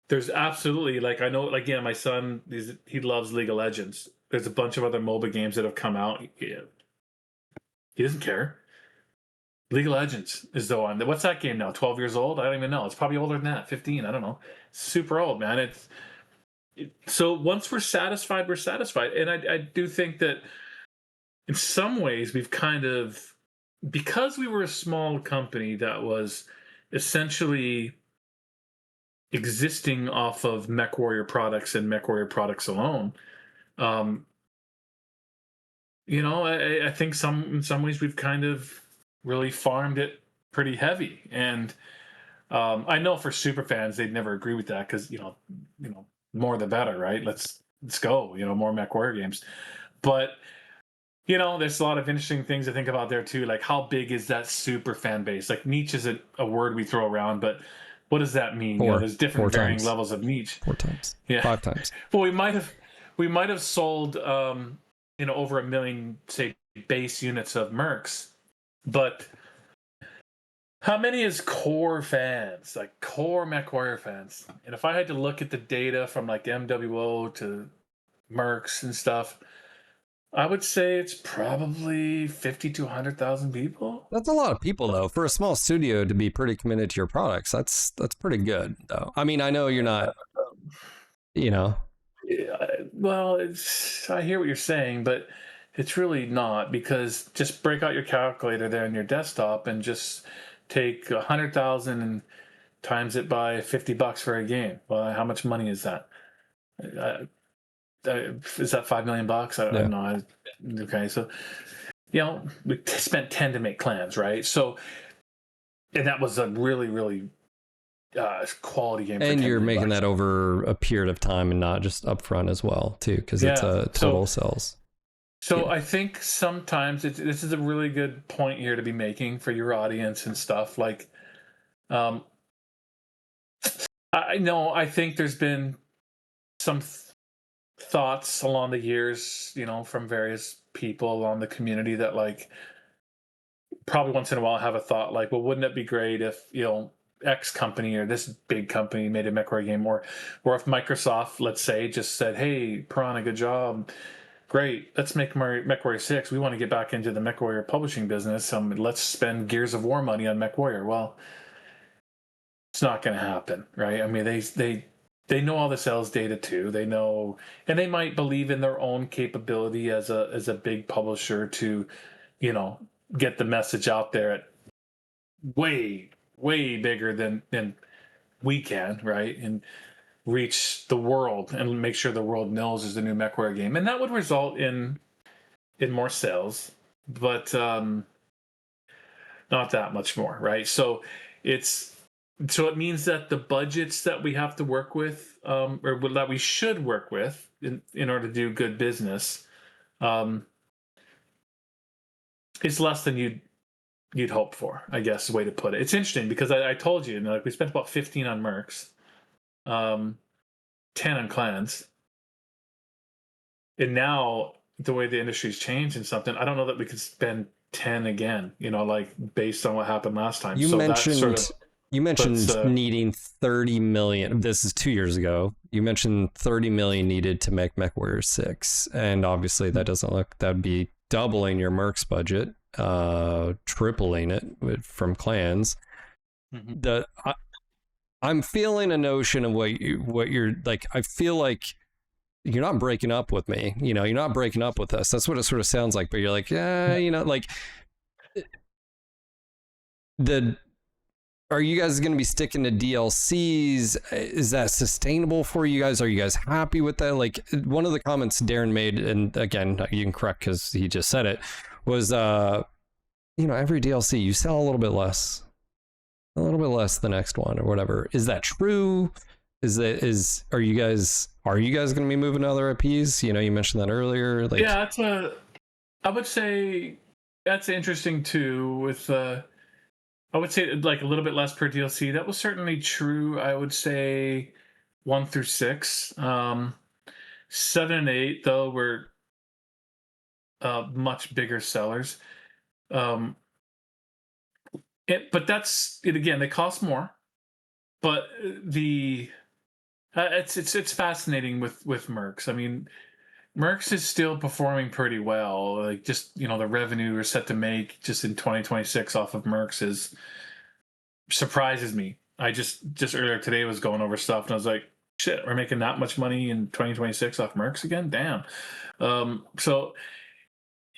there's absolutely, like, I know, like, yeah, my son, he loves League of Legends. There's a bunch of other MOBA games that have come out. He doesn't care. League of Legends is the one. What's that game now? 12 years old? I don't even know. It's probably older than that. 15. I don't know. Super old, man. So once we're satisfied, we're satisfied. And I do think that in some ways we've kind of, because we were a small company that was essentially existing off of MechWarrior products and MechWarrior products alone, I think in some ways we've kind of really farmed it pretty heavy. And I know for super fans they'd never agree with that, because more the better, right? Let's go, more MechWarrior games. But there's a lot of interesting things to think about there too, like how big is that super fan base? Like, niche is a word we throw around, but what does that mean? There's different varying levels of niche. 4 times. Yeah. 5 times. Well, we might have sold over 1 million, say, base units of Mercs, but how many is core fans, like core MechWarrior fans? And if I had to look at the data from like MWO to Mercs and stuff, I would say it's probably 50 to 100,000 people. That's a lot of people though. For a small studio to be pretty committed to your products, that's pretty good though. I mean, I know you're not, you know. Yeah, well, I hear what you're saying, but it's really not, because just break out your calculator there on your desktop and just take 100,000 and times it by $50 for a game. Well, how much money is that? Uh, is that 5 million bucks? I Yeah. don't know. Okay, so we spent 10 to make clans, right? So, and that was a really, really quality game. And for you're 10 million making bucks. that over a period of time and not just upfront as well, too, because it's Yeah. a total sales. So Yeah. I think sometimes this is a really good point here to be making for your audience and stuff. Like, um, I know I think there's been some thoughts along the years, from various people along the community that, like, probably once in a while have a thought like, well, wouldn't it be great if X company or this big company made a MechWarrior game, or if Microsoft, let's say, just said, hey, Piranha, good job. Great, let's make MechWarrior 6. We want to get back into the MechWarrior publishing business. Let's spend Gears of War money on MechWarrior. Well, it's not going to happen, right? I mean, they know all the sales data too. They know, and they might believe in their own capability as a big publisher to, get the message out there at way bigger than we can, right? And reach the world and make sure the world knows there's a new MechWarrior game, and that would result in more sales, but not that much more, right? So it means that the budgets that we have to work with, or that we should work with in order to do good business, um, is less than you'd hope for, I guess, the way to put it. It's interesting because I told you, like, we spent about 15 on Mercs, um, 10 on clans, and now the way the industry's changed and something, I don't know that we could spend 10 again, like, based on what happened last time. You So that sort mentioned of you puts mentioned needing 30 million. This is 2 years ago. You mentioned 30 million needed to make MechWarrior 6, and obviously that doesn't look, that'd be doubling your Mercs budget, tripling it from clans. The I'm feeling a notion of what you're like. I feel like you're not breaking up with me. You're not breaking up with us. That's what it sort of sounds like. But you're like, yeah, like the. Are you guys going to be sticking to DLCs? Is that sustainable for you guys? Are you guys happy with that? Like, one of the comments Darren made, and again, you can correct because he just said it, was, every DLC you sell a little bit less the next one or whatever. Is that true? Are you guys going to be moving to other IPs? You mentioned that earlier. Like, yeah, I would say that's interesting too. I would say, like, a little bit less per DLC. That was certainly true. I would say 1 through 6. 7 and 8 though were much bigger sellers. Um, but that's it again. They cost more, but it's fascinating with Mercs. I mean, Mercs is still performing pretty well. Like, just the revenue we're set to make just in 2026 off of Mercs surprises me. I just earlier today was going over stuff and I was like, shit, we're making that much money in 2026 off Mercs again? Damn. So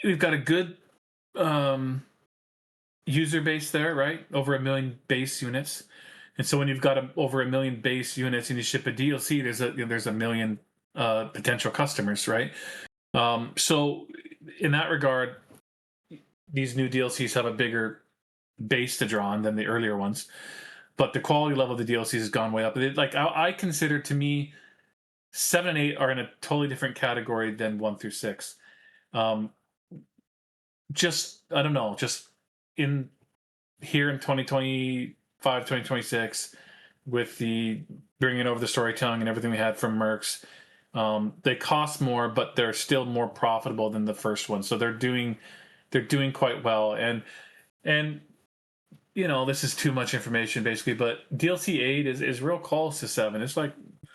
we've got a good user base there, right? Over 1 million base units. And so when you've got over 1 million base units and you ship a DLC, there's a million potential customers, right? So in that regard, these new DLCs have a bigger base to draw on than the earlier ones, but the quality level of the DLCs has gone way up. Like, I consider, to me, 7 and 8 are in a totally different category than 1 through 6. Just, I don't know, just in here in 2025, 2026, with the bringing over the storytelling and everything we had from Mercs, they cost more, but they're still more profitable than the first one. So they're doing quite well. And this is too much information basically, but DLC 8 is real close to 7. It's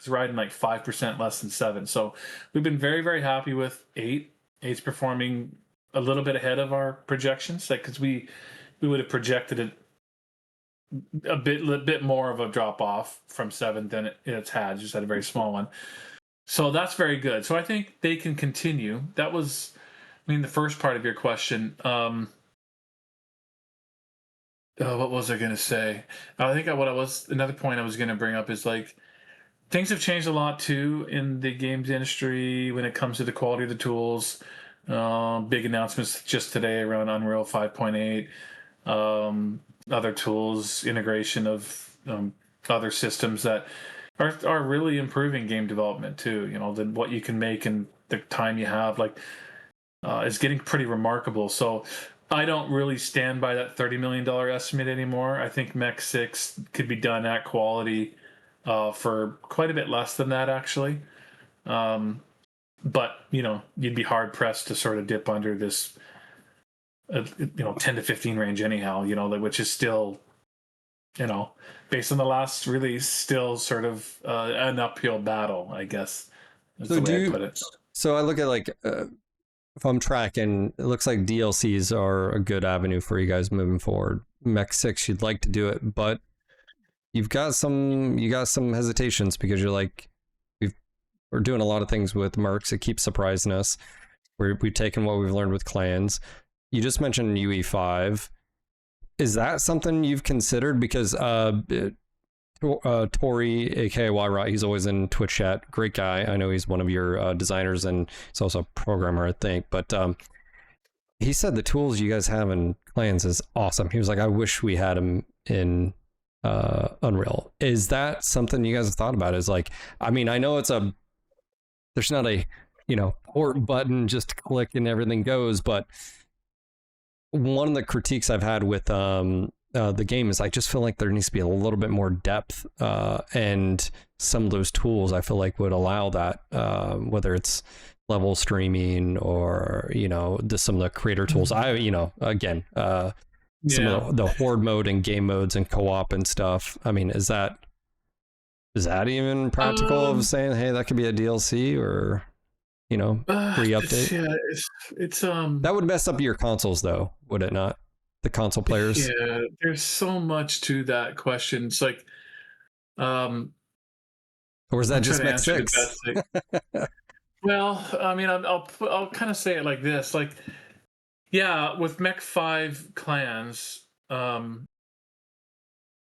riding like 5% less than 7. So we've been very, very happy with 8. It's performing a little bit ahead of our projections, like because we would have projected it a bit more of a drop off from 7 than it's had. Just had a very small one, so that's very good. So I think they can continue. That was, I mean, the first part of your question. What was I going to say? I think what I was another point I was going to bring up is like things have changed a lot too in the games industry when it comes to the quality of the tools. Big announcements just today around Unreal 5.8, other tools, integration of other systems that are really improving game development too. You know, what you can make and the time you have, like, is getting pretty remarkable. So I don't really stand by that $30 million estimate anymore. I think Mech 6 could be done at quality for quite a bit less than that, actually. But, you know, you'd be hard pressed to sort of dip under this, 10 to 15 range anyhow, you know, which is still, you know, based on the last release, still sort of an uphill battle, I guess, is the way I put it. So I look at like, if I'm tracking, it looks like DLCs are a good avenue for you guys moving forward. Mech 6, you'd like to do it, but you got some hesitations because you're like, we're doing a lot of things with Mercs. It keeps surprising us. We've taken what we've learned with clans. You just mentioned UE5. Is that something you've considered? Because Tori, aka Yrot, he's always in Twitch chat. Great guy. I know he's one of your designers and he's also a programmer, I think. But he said the tools you guys have in clans is awesome. He was like, I wish we had them in Unreal. Is that something you guys have thought about? Is like, I mean, I know there's not a, port button, just click and everything goes, but one of the critiques I've had with the game is I just feel like there needs to be a little bit more depth, and some of those tools I feel like would allow that, whether it's level streaming or some of the creator tools. Again, some of the horde mode and game modes and co-op and stuff. I mean, is that even practical of saying, hey, that could be a DLC or free update? Yeah, it's that would mess up your consoles though, would it not? The console players. Yeah, there's so much to that question. It's like, or is that just Mech 6? Well, I mean, I'll kind of say it like this, like, yeah, with Mech 5 clans,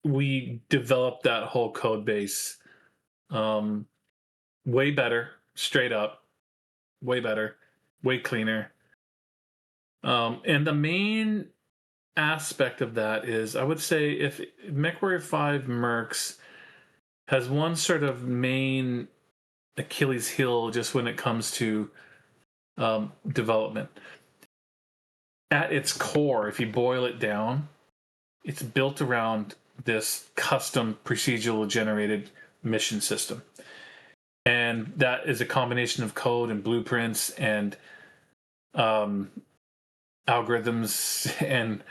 we developed that whole code base, way better, straight up, way better, way cleaner. And the main aspect of that is, I would say, if MechWarrior 5 Mercs has one sort of main Achilles heel just when it comes to development. At its core, if you boil it down, it's built around this custom procedural generated mission system. And that is a combination of code and blueprints and algorithms and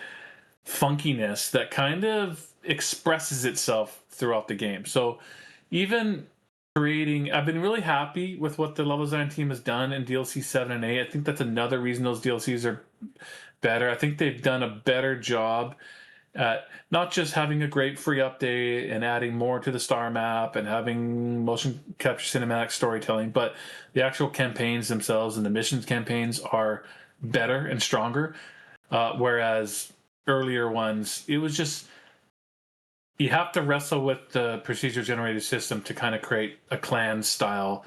funkiness that kind of expresses itself throughout the game. So even creating, I've been really happy with what the level design team has done in DLC 7 and 8. I think that's another reason those DLCs are better. I think they've done a better job at not just having a great free update and adding more to the star map and having motion capture cinematic storytelling, but the actual campaigns themselves and the missions campaigns are better and stronger. Whereas earlier ones, it was just, you have to wrestle with the procedure generated system to kind of create a clan style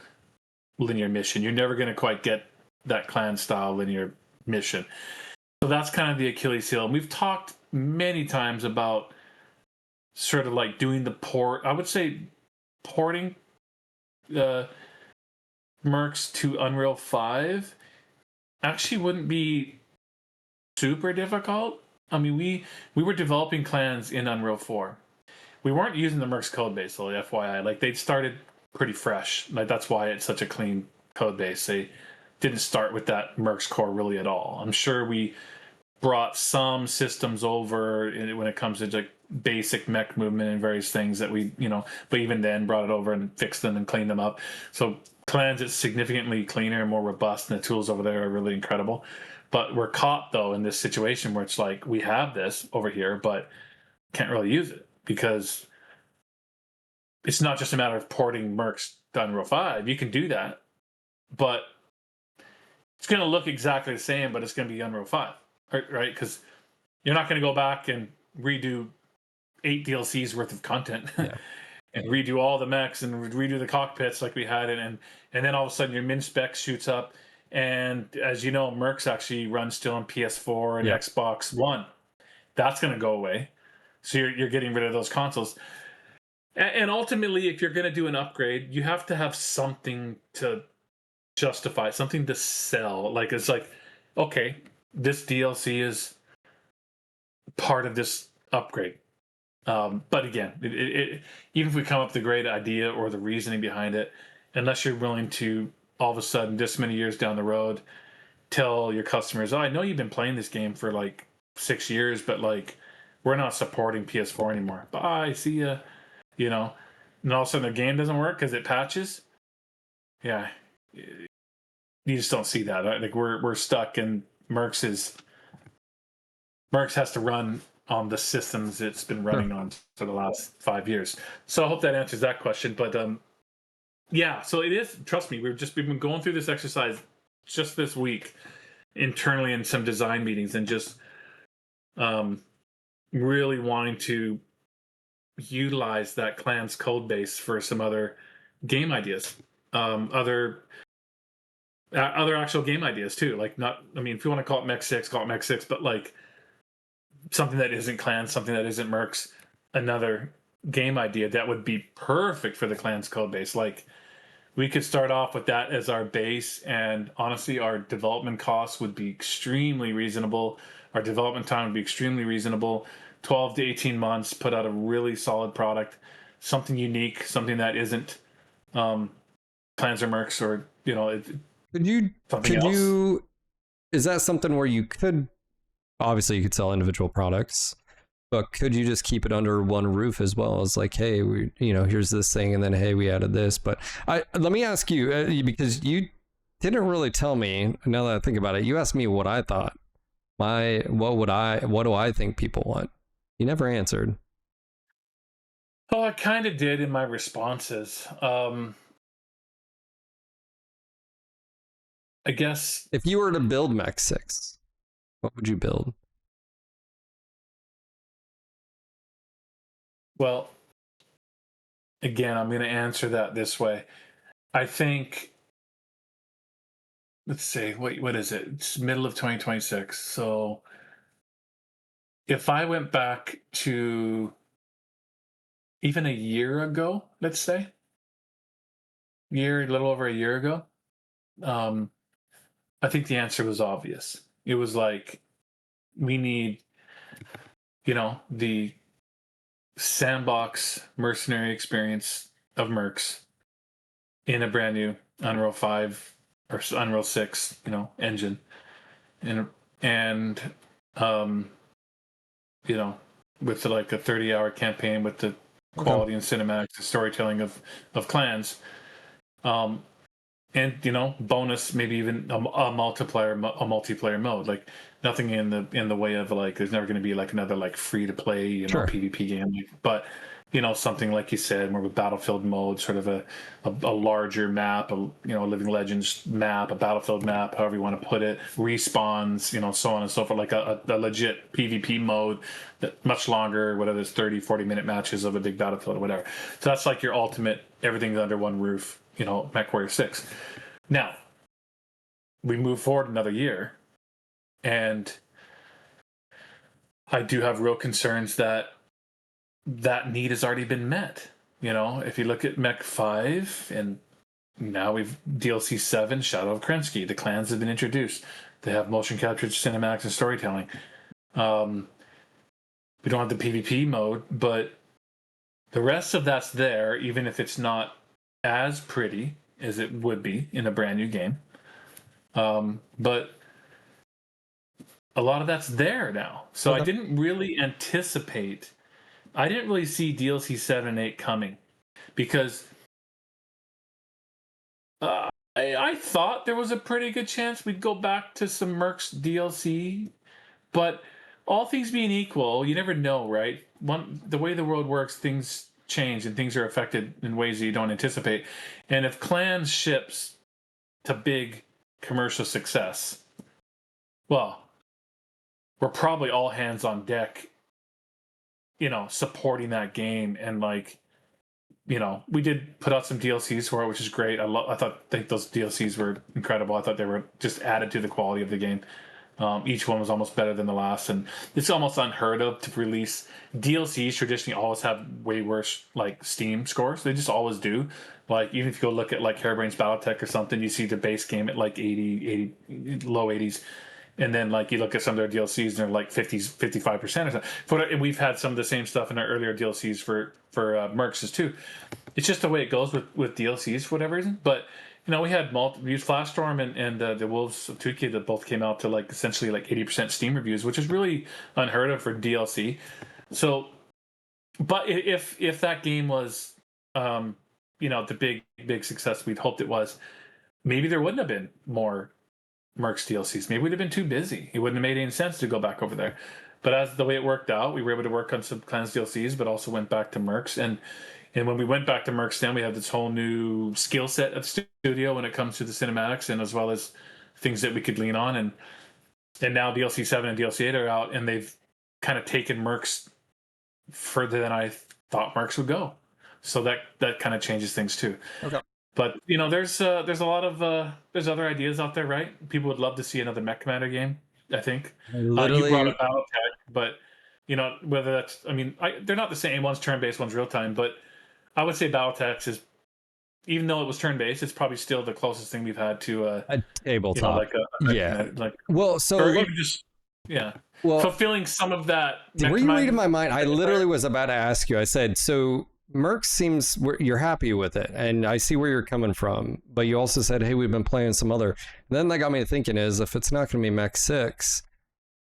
linear mission. You're never going to quite get that clan style linear mission. So that's kind of the Achilles heel. And we've talked many times about sort of like doing the port. I would say porting Mercs to Unreal 5 actually wouldn't be super difficult. I mean, we were developing clans in Unreal 4. We weren't using the Mercs code base, though, FYI. Like, they'd started pretty fresh. Like, that's why it's such a clean code base. They didn't start with that Mercs core really at all. I'm sure we brought some systems over when it comes to like basic mech movement and various things that we, but even then brought it over and fixed them and cleaned them up. So Clans is significantly cleaner and more robust, and the tools over there are really incredible. But we're caught though in this situation where it's like we have this over here, but can't really use it because it's not just a matter of porting Mercs to Unreal 5. You can do that, but it's going to look exactly the same, but it's going to be Unreal 5, right? Because you're not going to go back and redo 8 DLCs worth of content Yeah. and redo all the mechs and redo the cockpits like we had, and then all of a sudden your min spec shoots up. And as you know, Mercs actually runs still on PS4 and Xbox One. That's going to go away. So you're getting rid of those consoles. And ultimately, if you're going to do an upgrade, you have to have something to justify, something to sell. Like, it's like, okay, this DLC is part of this upgrade. But again, even if we come up with a great idea or the reasoning behind it, unless you're willing to all of a sudden, this many years down the road, tell your customers, oh, I know you've been playing this game for like 6 years, but like, we're not supporting PS4 anymore. Bye, see ya. You know, and all of a sudden the game doesn't work because it patches. Yeah, you just don't see that. Like we're stuck, and Mercs has to run on the systems it's been running on for the last 5 years. So I hope that answers that question. But yeah, so it is. Trust me, we've been going through this exercise just this week internally in some design meetings, and just really wanting to utilize that clan's code base for some other game ideas, other actual game ideas too. Like, not, I mean, if you want to call it Mech 6, call it Mech 6, but like something that isn't clans, something that isn't Mercs, another game idea that would be perfect for the clan's code base. Like, we could start off with that as our base, and honestly, our development costs would be extremely reasonable. Our development time would be extremely reasonable. 12 to 18 months, put out a really solid product, something unique, something that isn't Clans or Mercs, or is that something where you could, obviously you could sell individual products, but could you just keep it under one roof as well as like, hey, here's this thing, and then hey, we added this. But let me ask you, because you didn't really tell me, now that I think about it, you asked me what I thought. What do I think people want? You never answered. Oh, I kind of did in my responses. I guess if you were to build Mech 6, what would you build? Well, again, I'm going to answer that this way. I think, let's see, what is it? It's middle of 2026. So if I went back to even a year ago, let's say, a little over a year ago, I think the answer was obvious. It was like, we need, the sandbox mercenary experience of Mercs in a brand new Unreal 5 or Unreal 6, engine, and with like a 30-hour campaign with the quality and cinematics, the storytelling of clans, and bonus, maybe even a multiplayer mode. Like, nothing in the way of like, there's never going to be like another like free to play PvP game, but something like you said, more of a Battlefield mode, sort of a larger map, a Living Legends map, a Battlefield map, however you want to put it, respawns, so on and so forth, like a legit PvP mode that much longer, whether it's 30-40 minute matches of a big Battlefield or whatever. So that's like your ultimate, everything's under one roof, MechWarrior 6. Now we move forward another year, and I do have real concerns that need has already been met. If you look at Mech 5, and now we've DLC 7, Shadow of Krensky, the clans have been introduced. They have motion capture, cinematics, and storytelling. We don't have the PvP mode, but the rest of that's there, even if it's not as pretty as it would be in a brand new game. But a lot of that's there now. So I didn't really see DLC 7 and 8 coming, because I thought there was a pretty good chance we'd go back to some Mercs DLC, but all things being equal, you never know, right? The way the world works, things change and things are affected in ways that you don't anticipate. And if Clans ships to big commercial success, well, we're probably all hands on deck, supporting that game. And like, we did put out some DLCs for it, which is great. I think those DLCs were incredible. I thought they were just added to the quality of the game. Each one was almost better than the last, and it's almost unheard of to release DLCs. Traditionally, always have way worse like Steam scores. They just always do. Like even if you go look at like Hairbrain's BattleTech or something, you see the base game at like 80, low 80s, and then like you look at some of their DLCs and they're like 50s, 55% or something. And we've had some of the same stuff in our earlier DLCs for Mercs too. It's just the way it goes with DLCs for whatever reason, but. We had used Flashstorm and the Wolves of Tukey that both came out to like essentially like 80% Steam reviews, which is really unheard of for DLC. So, but if that game was, the big success we'd hoped it was, maybe there wouldn't have been more Mercs DLCs. Maybe we'd have been too busy. It wouldn't have made any sense to go back over there. But as the way it worked out, we were able to work on some Clans DLCs, but also went back to Mercs. And when we went back to Mercs, then we have this whole new skill set at the studio when it comes to the cinematics, and as well as things that we could lean on. And now DLC 7 and DLC 8 are out, and they've kind of taken Mercs further than I thought Mercs would go. So that kind of changes things too. Okay. But there's a lot of there's other ideas out there, right? People would love to see another Mech Commander game. I think you brought up BattleTech, but whether that's they're not the same. One's turn-based, one's real-time, but I would say BattleTech is, even though it was turn-based, it's probably still the closest thing we've had to a tabletop. Fulfilling some of that. Were you reading my mind? I literally was about to ask you. I said, so Merc seems you're happy with it, and I see where you're coming from, but you also said, hey, we've been playing some other. And then that got me thinking: is if it's not going to be Mech 6.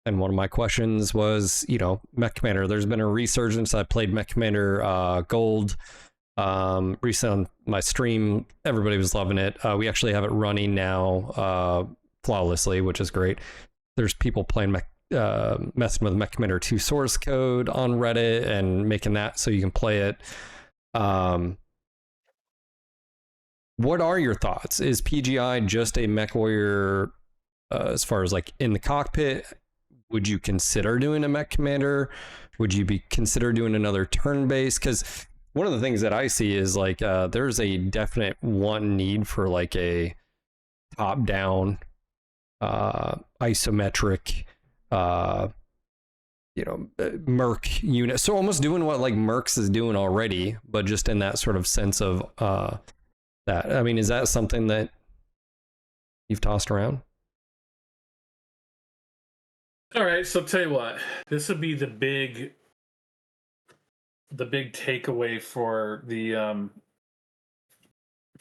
And one of my questions was, Mech Commander. There's been a resurgence. I played Mech Commander Gold recently on my stream. Everybody was loving it. We actually have it running now flawlessly, which is great. There's people playing messing with Mech Commander 2 source code on Reddit and making that so you can play it. What are your thoughts? Is PGI just a MechWarrior as far as like in the cockpit? Would you consider doing a Mech Commander? Would you consider doing another turn-based? Because one of the things that I see is like there's a definite need for like a top-down isometric Merc unit. So almost doing what like Mercs is doing already, but just in that sort of sense of that. I mean, is that something that you've tossed around? All right, so tell you what, this would be the big takeaway for the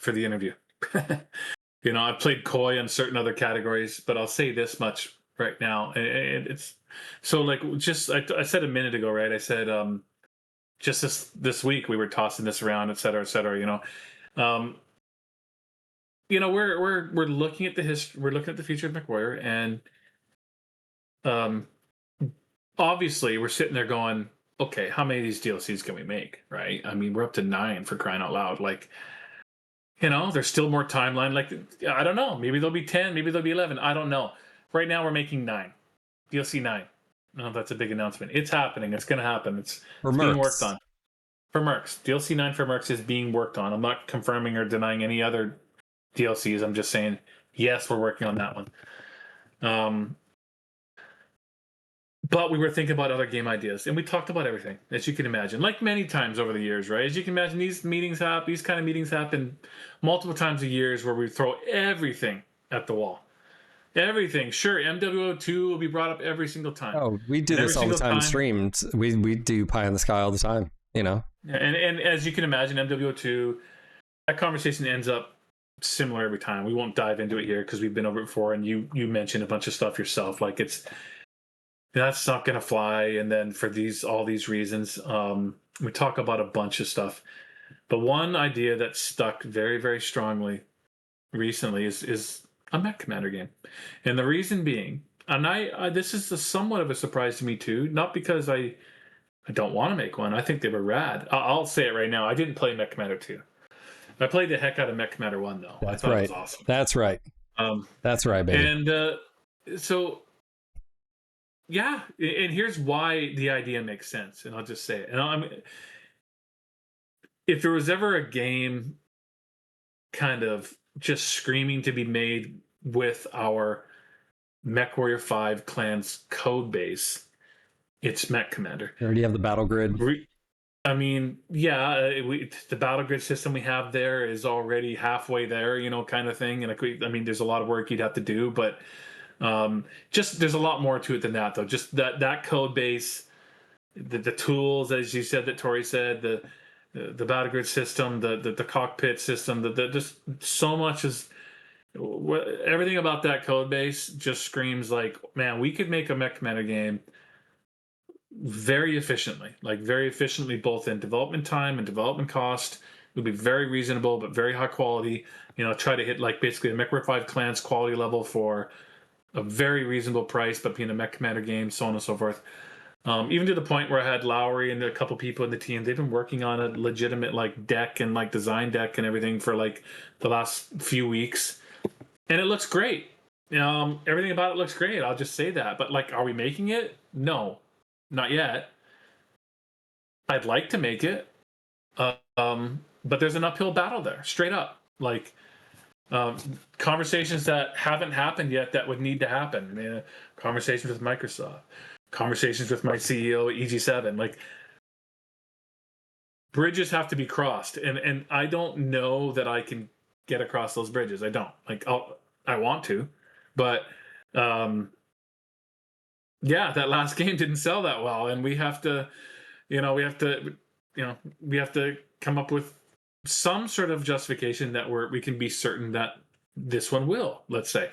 interview. I've played coy on certain other categories, but I'll say this much right now, and it's so like I said a minute ago, right? I said just this week we were tossing this around, et cetera, et cetera. We're looking at the history, we're looking at the future of MechWarrior, and obviously we're sitting there going, okay, how many of these DLCs can we make, right? I mean, we're up to 9 for crying out loud. Like, there's still more timeline. Like, I don't know. Maybe there'll be 10, maybe there'll be 11. I don't know. Right now we're making 9. DLC 9. Oh, that's a big announcement. It's happening. It's going to happen. It's being worked on. For Mercs. DLC 9 for Mercs is being worked on. I'm not confirming or denying any other DLCs. I'm just saying, yes, we're working on that one. But we were thinking about other game ideas, and we talked about everything, as you can imagine, like many times over the years, right? As you can imagine, these kind of meetings happen multiple times a year, where we throw everything at the wall. Everything. Sure, MW5 will be brought up every single time. Oh, we do this all the time. Streams. We do pie in the sky all the time, Yeah, and as you can imagine, MW5, that conversation ends up similar every time. We won't dive into it here because we've been over it before, and you mentioned a bunch of stuff yourself, like that's not going to fly. And then for all these reasons, we talk about a bunch of stuff. But one idea that stuck very, very strongly recently is a Mech Commander game, and the reason being, and I this is somewhat of a surprise to me too. Not because I don't want to make one. I think they were rad. I'll say it right now. I didn't play Mech Commander 2. I played the heck out of Mech Commander 1 though. I thought it was awesome. That's right. That's right, baby. And so yeah, and here's why the idea makes sense, and I'll just say it. And if there was ever a game kind of just screaming to be made with our MechWarrior 5 clans code base, it's Mech Commander. You already have the battle grid. I mean, yeah, the battle grid system we have there is already halfway there, kind of thing. And I mean, there's a lot of work you'd have to do, but just there's a lot more to it than that, though. Just that code base, the tools, as you said, that Tori said, the battle grid system, the cockpit system, just so much is everything about that code base just screams like, man, we could make a Mech Commander game very efficiently, both in development time and development cost. It would be very reasonable, but very high quality. Try to hit like basically a MechWarrior 5 clans quality level for a very reasonable price, but being a Mech Commander game, so on and so forth. Even to the point where I had Lowry and a couple people in the team, they've been working on a legitimate like deck and like design deck and everything for like the last few weeks, and it looks great. Everything about it looks great. I'll just say that. But like, are we making it? No, not yet. I'd like to make it, but there's an uphill battle there, straight up. Like conversations that haven't happened yet that would need to happen. Conversations with Microsoft, conversations with my CEO at EG7. Like, bridges have to be crossed, and I don't know that I can get across those bridges. I don't. Like, I want to, but yeah, that last game didn't sell that well, and we have to come up with some sort of justification that we can be certain that this one will. Let's say,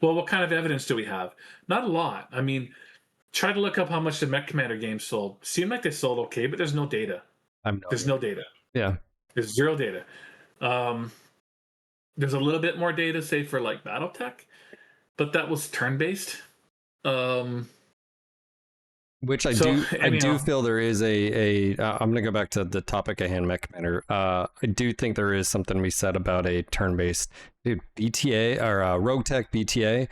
well, what kind of evidence do we have? Not a lot. I mean, try to look up how much the Mech Commander game sold. Seemed like they sold okay, but there's no data. There's no data. Yeah, there's zero data. There's a little bit more data, say for like BattleTech, but that was turn-based. Which I do feel there is I'm going to go back to the topic at hand, Mech Commander. I do think there is something to be said about a turn-based. Dude, BTA or Rogue Tech BTA,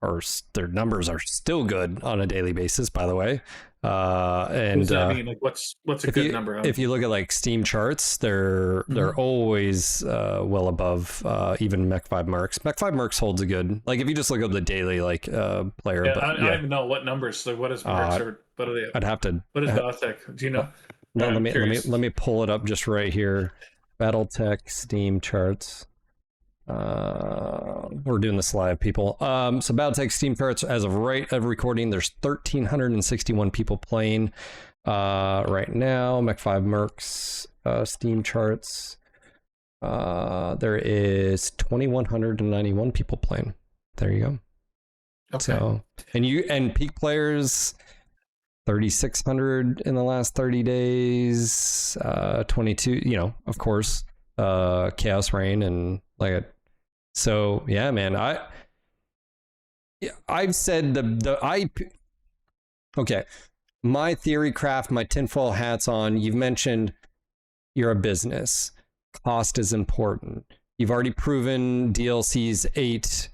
or their numbers are still good on a daily basis, by the way. And what does that mean? Like, what's a good number? If you look at like Steam charts, they're always well above even Mech5 Mercs. Mech5 Mercs holds a good, like if you just look up the daily like player. Yeah, I don't even know what numbers. Like, what is Mercs or what are they? I'd have to. What is BattleTech? Do you know? No, let me pull it up just right here. BattleTech Steam charts. We're doing this live, people. So BattleTech Steam charts as of recording, there's 1,361 people playing right now. Mech5 Mercs Steam charts. There is 2,191 people playing. There you go. Okay. So and peak players 3,600 in the last 30 days. 22. Of course, Chaos Reign and like. So yeah, man, I've said okay, my theory craft, my tinfoil hats on. You've mentioned you're a business. Cost is important. You've already proven DLCs 8,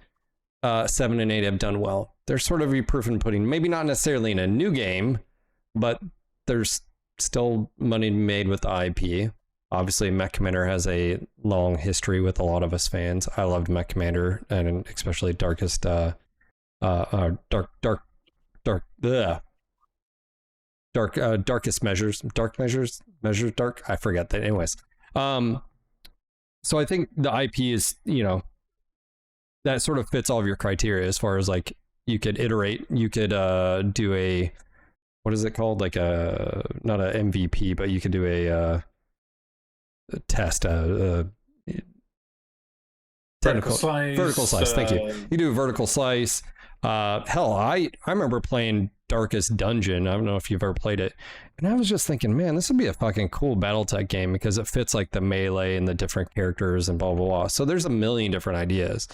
7, and 8 have done well. They're sort of your proof in pudding. Maybe not necessarily in a new game, but there's still money made with the IP. Obviously, Mech Commander has a long history with a lot of us fans. I loved Mech Commander, and especially Darkest, Darkest Measures, Dark. I forget that. Anyways, so I think the IP is, that sort of fits all of your criteria as far as like you could iterate, you could do a, what is it called? Like not a MVP, but you could do a test vertical slice. Thank you. You do a vertical slice. Hell, I remember playing Darkest Dungeon. I don't know if you've ever played it. And I was just thinking, man, this would be a fucking cool BattleTech game because it fits like the melee and the different characters and blah, blah, blah. So there's a million different ideas.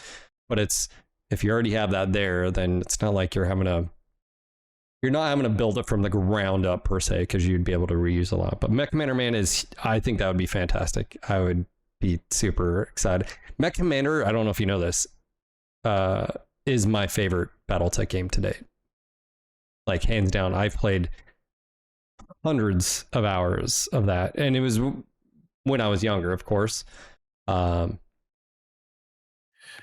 But it's, if you already have that there, then it's not like you're not having to build it from the ground up per se, because you'd be able to reuse a lot. But Mech Commander, man, I think that would be fantastic. I would be super excited. Mech Commander, I don't know if you know this, is my favorite BattleTech game to date. Like, hands down. I've played hundreds of hours of that, and it was when I was younger, of course.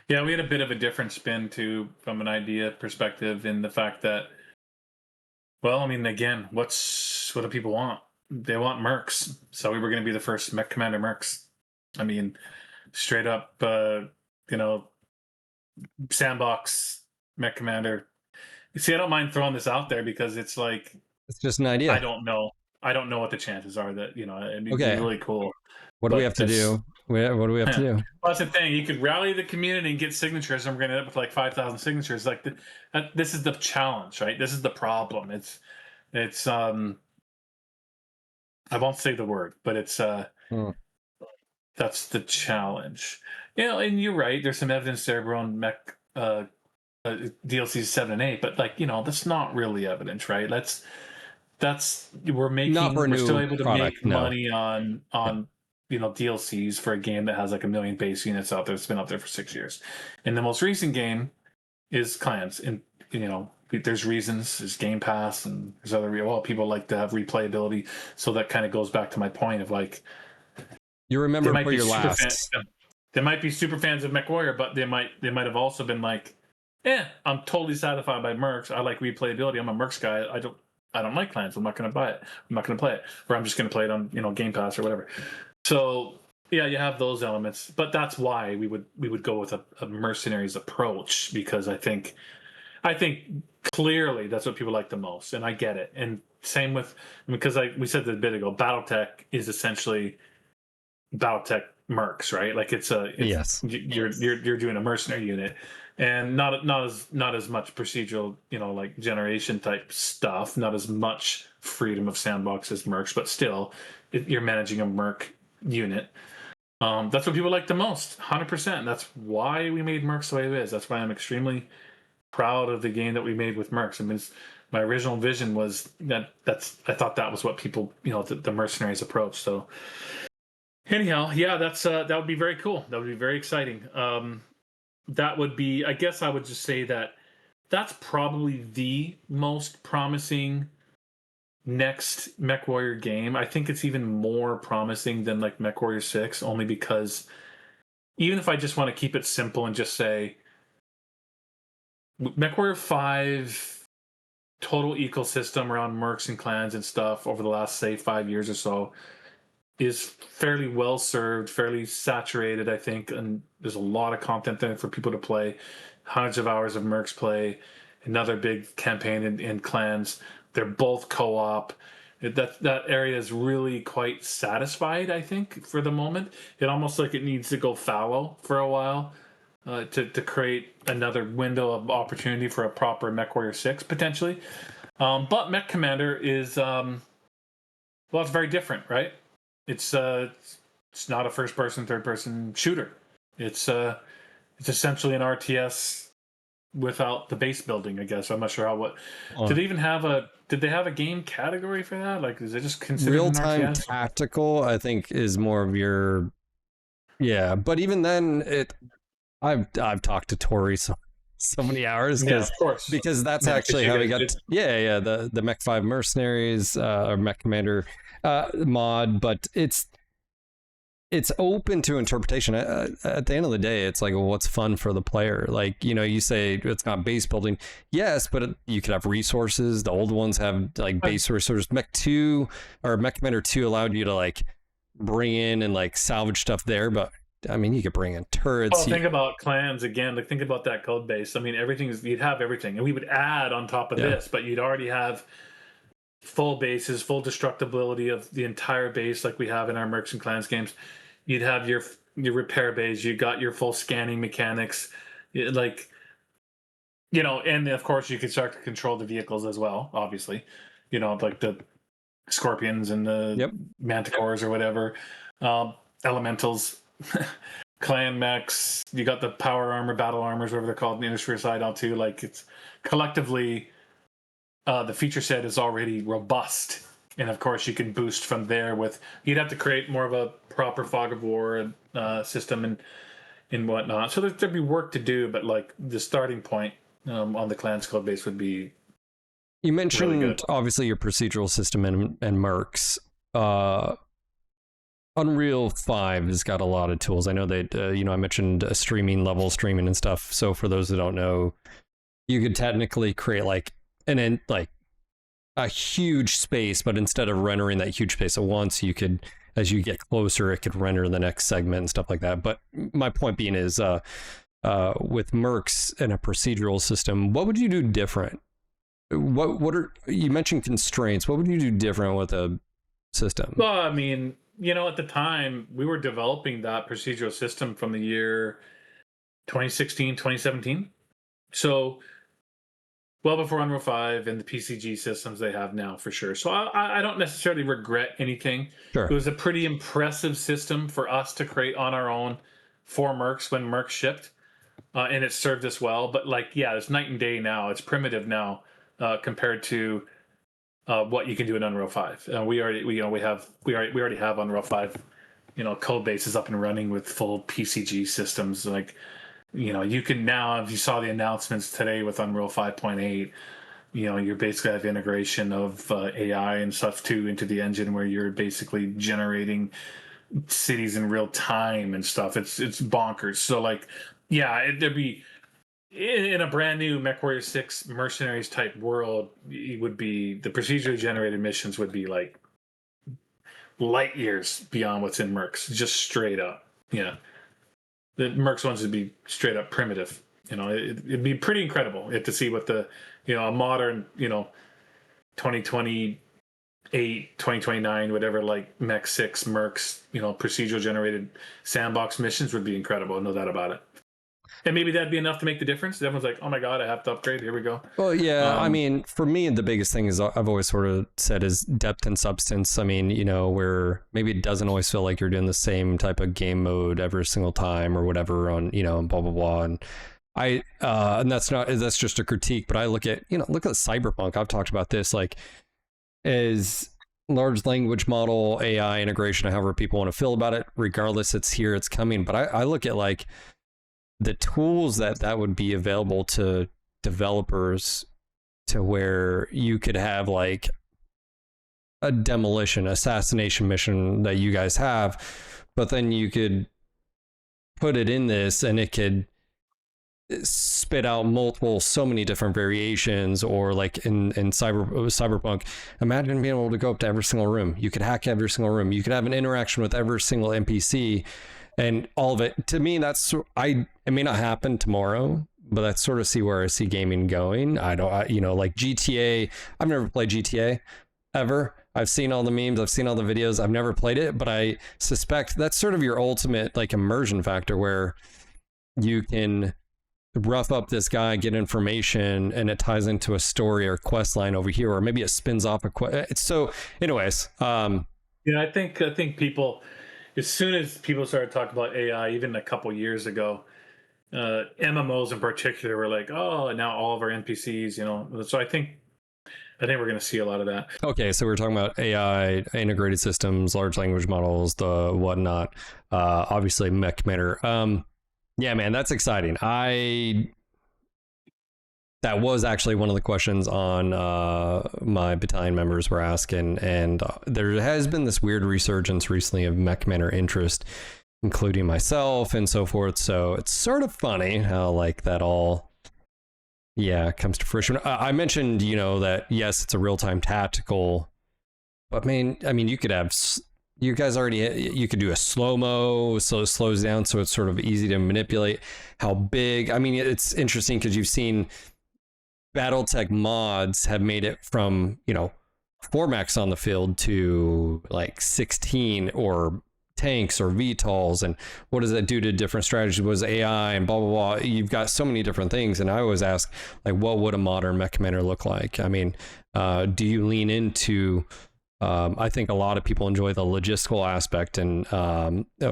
Yeah, we had a bit of a different spin too, from an idea perspective, in the fact that, well, I mean, again, what do people want? They want Mercs, so we were going to be the first Mech Commander Mercs. I mean, straight up, sandbox Mech Commander. You see, I don't mind throwing this out there because it's like, it's just an idea. I don't know what the chances are that, it'd be Okay. really cool. What do we have to do? What do we have to do? Well, that's the thing. You could rally the community and get signatures, and we're going to end up with like 5,000 signatures. Like, this is the challenge, right? This is the problem. It's I won't say the word, but it's that's the challenge. And you're right. There's some evidence there around Mech DLCs 7 and 8, but that's not really evidence, right? We're still able to make money on DLCs for a game that has like 1 million base units out there. It's been out there for 6 years, and the most recent game is Clans. And there's reasons. There's Game Pass, and there's other people like to have replayability. So that kind of goes back to my point of like, you remember for your last. They might be super fans of MechWarrior, but they might have also been like, I'm totally satisfied by Mercs. I like replayability. I'm a Mercs guy. I don't like Clans. I'm not going to buy it. I'm not going to play it, or I'm just going to play it on Game Pass or whatever. So yeah, you have those elements, but that's why we would go with a mercenaries approach, because I think clearly that's what people like the most, and I get it. And same with, because we said that a bit ago, BattleTech is essentially BattleTech Mercs, right? Like yes, you're doing a mercenary unit, and not as much procedural, like generation type stuff, not as much freedom of sandbox as Mercs, but still you're managing a Merc unit. That's what people like the most, 100%. That's why we made Mercs the way it is. That's why I'm extremely proud of the game that we made with Mercs. I mean, my original vision was I thought that was what people, the mercenaries approach. So anyhow, yeah, that would be very cool. That would be very exciting. That would be, I guess I would just say that's probably the most promising next MechWarrior game. I think it's even more promising than like MechWarrior 6, only because even if I just want to keep it simple and just say MechWarrior 5 total ecosystem around Mercs and Clans and stuff over the last, say, 5 years or so is fairly well served, fairly saturated, I think, and there's a lot of content there for people to play. Hundreds of hours of Mercs play, another big campaign in Clans. They're both co-op. That area is really quite satisfied, I think, for the moment. It almost like it needs to go fallow for a while to create another window of opportunity for a proper MechWarrior 6 potentially. But Mech Commander is it's very different, right? It's not a first-person, third-person shooter. It's essentially an RTS without the base building, I guess. I'm not sure how. Did they have a game category for that? Like, is it just considered real-time tactical? I think is more of your, yeah. But even then, I've talked to Tori so many hours because that's actually how we got the MW5 Mercenaries or Mech Commander mod. But it's open to interpretation. At the end of the day, it's like, well, what's fun for the player? Like, you say it's not base building. Yes, but you could have resources. The old ones have like base resources. Mech 2 or Mech Commander 2 allowed you to like bring in and like salvage stuff there. But I mean, you could bring in turrets. Well, think about Clans again. Like, think about that code base. I mean, you'd have everything, and we would add on top of this, but you'd already have full bases, full destructibility of the entire base, like we have in our Mercs and Clans games. You'd have your repair base. You got your full scanning mechanics. Like, and of course you can start to control the vehicles as well, obviously, like the scorpions and the Yep. manticores or whatever, elementals, clan mechs. You got the power armor, battle armors, whatever they're called in the industry side on too. Like, it's collectively, the feature set is already robust, and of course you can boost from there. You'd have to create more of a proper fog of war system and whatnot. So there'd be work to do, but like the starting point on the clans code base would be. You mentioned really obviously your procedural system and Mercs. Unreal 5 has got a lot of tools. I know that I mentioned streaming and stuff. So for those that don't know, you could technically create like a huge space, but instead of rendering that huge space at once, you could, as you get closer, it could render the next segment and stuff like that. But my point being is, with Mercs and a procedural system, what would you do different? You mentioned constraints. What would you do different with a system? Well, I mean, at the time we were developing that procedural system from the year 2016, 2017. So well before Unreal 5 and the PCG systems they have now, for sure. So I don't necessarily regret anything. Sure. It was a pretty impressive system for us to create on our own for Mercs when Mercs shipped, and it served us well. But it's night and day now. It's primitive now compared to what you can do in Unreal 5. We already have Unreal 5, code bases up and running with full PCG systems. You can now, if you saw the announcements today with Unreal 5.8, you basically have integration of AI and stuff too into the engine, where you're basically generating cities in real time and stuff. It's bonkers. So there'd be, in a brand new MechWarrior 6 Mercenaries type world, it would be, the procedurally generated missions would be like light years beyond what's in Mercs, just straight up. Yeah. The Mercs ones would be straight up primitive. It'd be pretty incredible to see what a modern, 2028, 2029, whatever, like Mech 6 Mercs, procedural generated sandbox missions would be incredible. No doubt about it. And maybe that'd be enough to make the difference. Everyone's like, oh my God, I have to upgrade. Here we go. Well, yeah, I mean, for me, the biggest thing is I've always sort of said is depth and substance. I mean, where maybe it doesn't always feel like you're doing the same type of game mode every single time or whatever on, and blah, blah, blah. And and that's just a critique, but I look at Cyberpunk. I've talked about this, as large language model, AI integration, however people want to feel about it, regardless, it's here, it's coming. But I look at the tools that would be available to developers, to where you could have a demolition, assassination mission that you guys have, but then you could put it in this and it could spit out so many different variations. Or in Cyberpunk, imagine being able to go up to every single room. You could hack every single room. You could have an interaction with every single NPC. And all of it, to me, it may not happen tomorrow, but that's sort of where I see gaming going. Like GTA, I've never played GTA ever. I've seen all the memes, I've seen all the videos, I've never played it, but I suspect that's sort of your ultimate immersion factor, where you can rough up this guy, get information, and it ties into a story or quest line over here, or maybe it spins off a quest. So anyways, I think people, as soon as people started talking about AI, even a couple years ago, MMOs in particular were like, oh, now all of our NPCs, So I think we're going to see a lot of that. Okay, so we're talking about AI, integrated systems, large language models, the whatnot. Obviously, Mech Matter. Yeah, man, that's exciting. That was actually one of the questions on my battalion members were asking, and there has been this weird resurgence recently of Mech Matter interest, including myself and so forth. So it's sort of funny how that all, comes to fruition. I mentioned, that yes, it's a real-time tactical, but I mean, you could have, you guys you could do a slow-mo, so it slows down, so it's sort of easy to manipulate. How big? I mean, it's interesting because you've seen BattleTech mods have made it from 4 mechs on the field to 16 or tanks or VTOLs, and what does that do to different strategies? What is AI and blah, blah, blah. You've got so many different things. And I always ask, like, what would a modern mech commander look like? I mean, do you lean into, I think a lot of people enjoy the logistical aspect and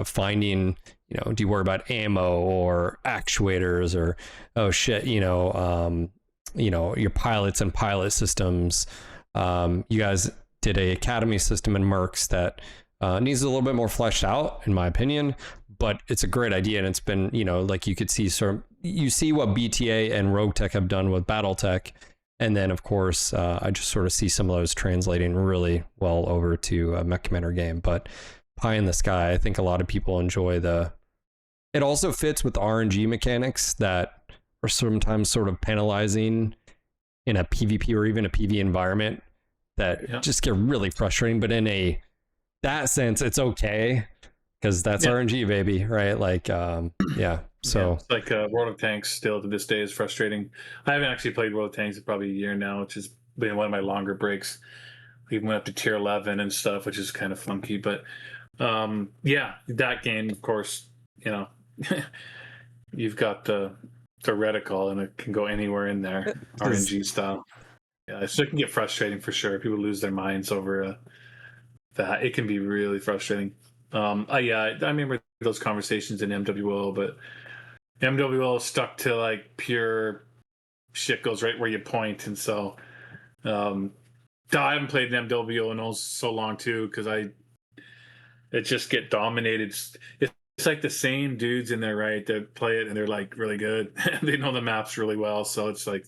finding, do you worry about ammo or actuators or, oh shit, your pilots and pilot systems. You guys did a academy system in Mercs that needs a little bit more fleshed out, in my opinion, but it's a great idea. And it's been, like you could see you see what BTA and Rogue Tech have done with BattleTech. And then, of course, I just sort of see some of those translating really well over to a Mech Commander game. But pie in the sky, I think a lot of people enjoy it also fits with the RNG mechanics that are sometimes sort of penalizing in a PvP or even a PvE environment that just get really frustrating. But in that sense, it's okay because that's RNG, baby, right? Like, So it's like World of Tanks still to this day is frustrating. I haven't actually played World of Tanks in probably a year now, which has been one of my longer breaks. We went up to tier 11 and stuff, which is kind of funky. But that game, of course, you've got the reticle and it can go anywhere in there, RNG style. Yeah, so it can get frustrating for sure. People lose their minds over that. It can be really frustrating. I remember those conversations in MWO, but MWO stuck to like pure shit goes right where you point, and so I haven't played an MWO in so long too because it just get dominated. It's like the same dudes in there, right? That play it and they're like really good. They know the maps really well, so it's like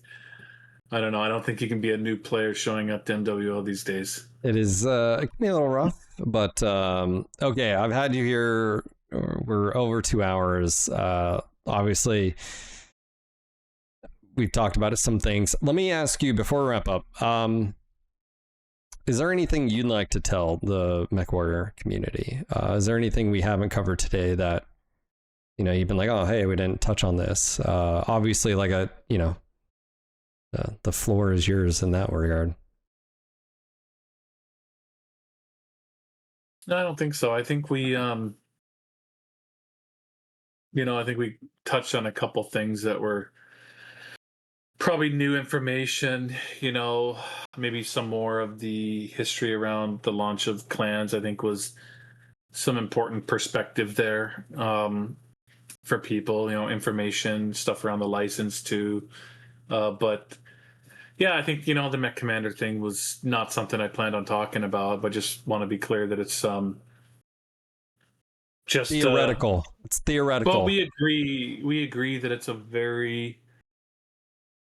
I don't know. I don't think you can be a new player showing up to MWO these days. It is it can be a little rough, but okay. I've had you here. We're over 2 hours. Obviously, we've talked about some things. Let me ask you before we wrap up. Is there anything you'd like to tell the MechWarrior community? Is there anything we haven't covered today that you've been like, oh, hey, we didn't touch on this? Obviously, like the floor is yours in that regard. No, I don't think so. I think we, I think we touched on a couple things that were probably new information, maybe some more of the history around the launch of clans, I think was some important perspective there for people, information, stuff around the license too. But yeah, I think, the Mech Commander thing was not something I planned on talking about, but just want to be clear that it's just theoretical. It's theoretical. Well, we agree that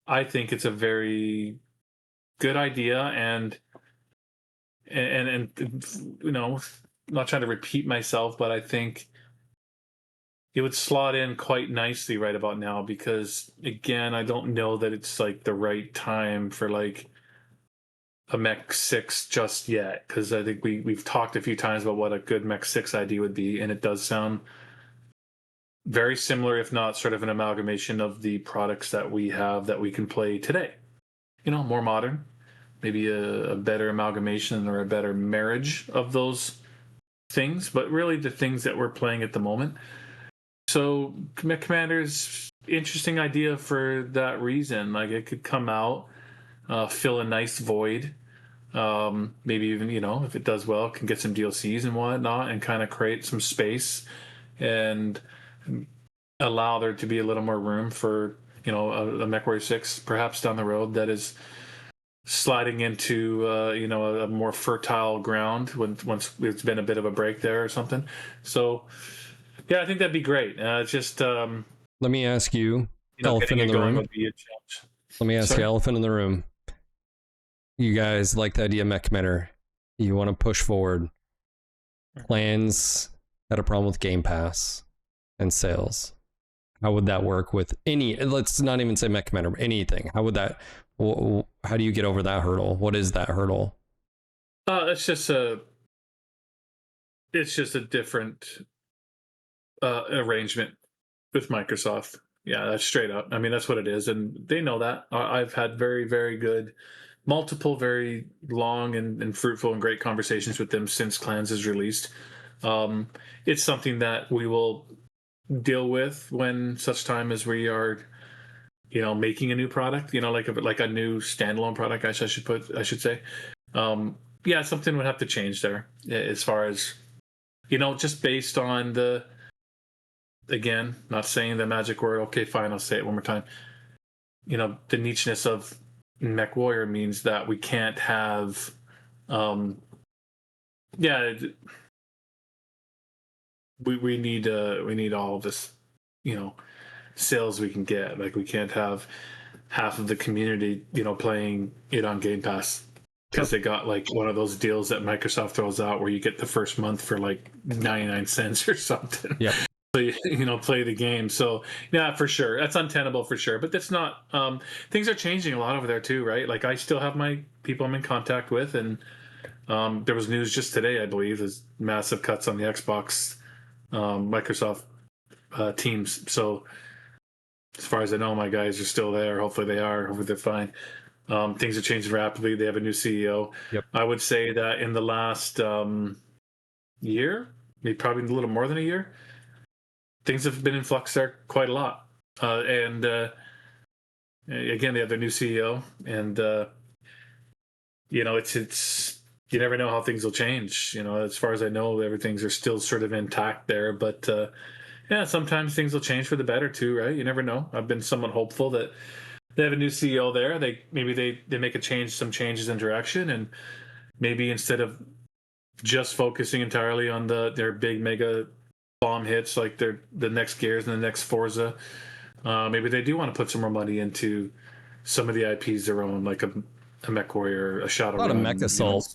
I think it's a very good idea and not trying to repeat myself, but I think it would slot in quite nicely right about now because again, I don't know that it's like the right time for like a Mech 6 just yet, because I think we've talked a few times about what a good Mech 6 ID would be, and it does sound very similar, if not sort of an amalgamation of the products that we have that we can play today. More modern, maybe a better amalgamation or a better marriage of those things, but really the things that we're playing at the moment. So Mech Commander's interesting idea for that reason. Like it could come out, fill a nice void. Maybe even, if it does well, can get some DLCs and whatnot and kind of create some space and allow there to be a little more room for, a MechWarrior 6 perhaps down the road that is sliding into, a more fertile ground once it's been a bit of a break there or something. So, yeah, I think that'd be great. Just let me ask you, elephant in the room. Would be a challenge. Let me ask you, elephant in the room. You guys like the idea of Mech Commander. You want to push forward. Plans had a problem with Game Pass and sales. How would that work with let's not even say Mech Commander, anything. How would that, how do you get over that hurdle? What is that hurdle? It's just a different arrangement with Microsoft. Yeah, that's straight up. I mean, that's what it is. And they know that. I've had very, very good, multiple, very long and fruitful and great conversations with them since Clans is released. It's something that we will deal with when such time as we are, making a new product, like a new standalone product. I should say. Yeah, something would have to change there as far as, just based on again, not saying the magic word. Okay, fine, I'll say it one more time. The nicheness of MechWarrior means that we can't have, yeah, we need all of this, sales we can get. Like we can't have half of the community, playing it on Game Pass because they got like one of those deals that Microsoft throws out where you get the first month for like 99 cents or something. Yeah. So play the game. So yeah, for sure, that's untenable for sure. But that's not. Things are changing a lot over there too, right? Like I still have my people I'm in contact with, and there was news just today, I believe, there's massive cuts on the Xbox, Microsoft teams. So as far as I know, my guys are still there. Hopefully they are. Hopefully they're fine. Things are changing rapidly. They have a new CEO. Yep. I would say that in the last year, maybe probably a little more than a year, things have been in flux there quite a lot. And again, they have their new CEO, and it's you never know how things will change. As far as I know, everything's are still sort of intact there, but yeah, sometimes things will change for the better too, right? You never know. I've been somewhat hopeful that they have a new CEO there. They make some changes in direction, and maybe instead of just focusing entirely on their big mega bomb hits like the next Gears and the next Forza, maybe they do want to put some more money into some of the IPs their own, like a MechWarrior, a Shadowrun. A lot of Mech Assault.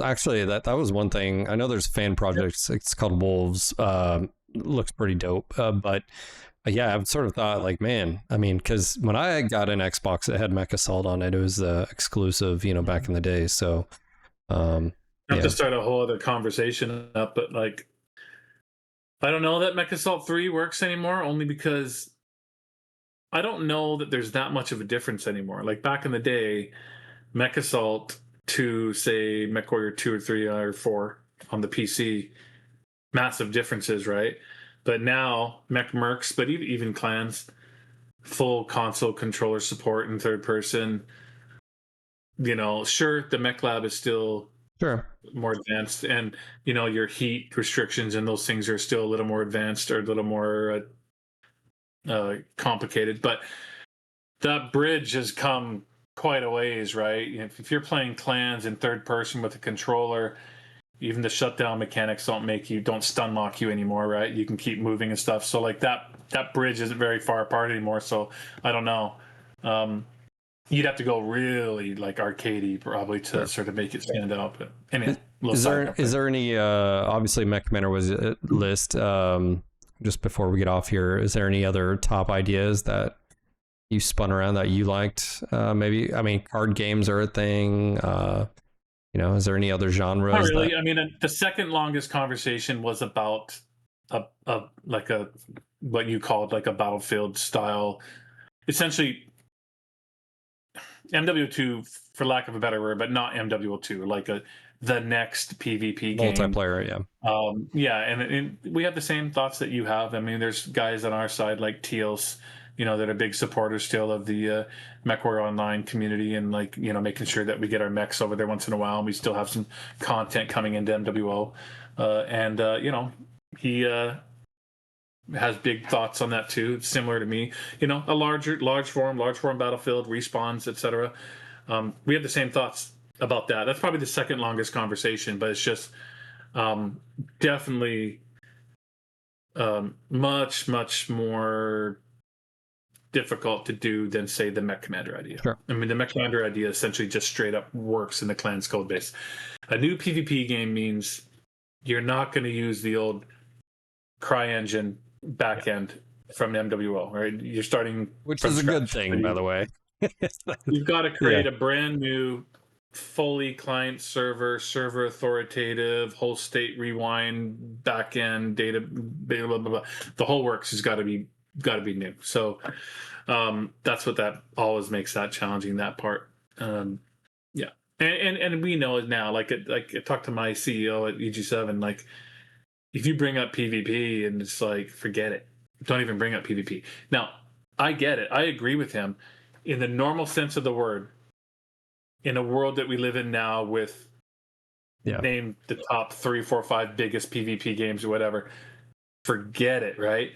Actually, that was one thing. I know there's fan projects. It's called Wolves. Looks pretty dope. But yeah, I've sort of thought like, man, I mean, because when I got an Xbox that had Mech Assault on it, it was exclusive, back in the day. So, not to start a whole other conversation up, but like, I don't know that Mech Assault 3 works anymore, only because I don't know that there's that much of a difference anymore. Like back in the day, Mech Assault to say MechWarrior 2 or 3 or 4 on the PC, massive differences, right? But now Mercs, but even clans, full console controller support in third person. Sure, the Mech Lab is still more advanced, and your heat restrictions and those things are still a little more advanced or a little more complicated. But that bridge has come quite a ways, right? If you're playing clans in third person with a controller, even the shutdown mechanics don't stun lock you anymore, right? You can keep moving and stuff. So like that bridge isn't very far apart anymore. So I don't know. You'd have to go really like arcadey probably to sort of make it stand out. But anyway, is there any obviously Mech Commander was a list. Just before we get off here, is there any other top ideas that you spun around that you liked? Maybe, I mean, card games are a thing. Is there any other genres? Not really. I mean, the second longest conversation was about what you called like a Battlefield style, essentially MW2 for lack of a better word, but not MW2, like the next PvP game. Multiplayer, yeah. Yeah, and we have the same thoughts that you have. I mean, there's guys on our side like Teals, that are big supporters still of the MechWarrior Online community, and like, making sure that we get our mechs over there once in a while, and we still have some content coming into MWO. He has big thoughts on that too. It's similar to me, a large form Battlefield, respawns, etc. We have the same thoughts about that. That's probably the second longest conversation, but it's just definitely much more difficult to do than say the Mech Commander idea. Sure. I mean, the Mech Commander idea essentially just straight up works in the clan's code base. A new PvP game means you're not going to use the old CryEngine backend from MWO, right? You're starting, which is a good thing, by the way. You've got to create a brand new, fully client server authoritative, whole state rewind, backend data, blah, blah, blah. The whole works has got to be new. So that's what that always makes that challenging, that part. Yeah, and we know it now. Like I talked to my CEO at EG7, like, if you bring up PvP and it's like, forget it. Don't even bring up PvP. Now, I get it. I agree with him. In the normal sense of the word, in a world that we live in now with name the top 3, 4, 5 biggest PvP games or whatever, forget it, right?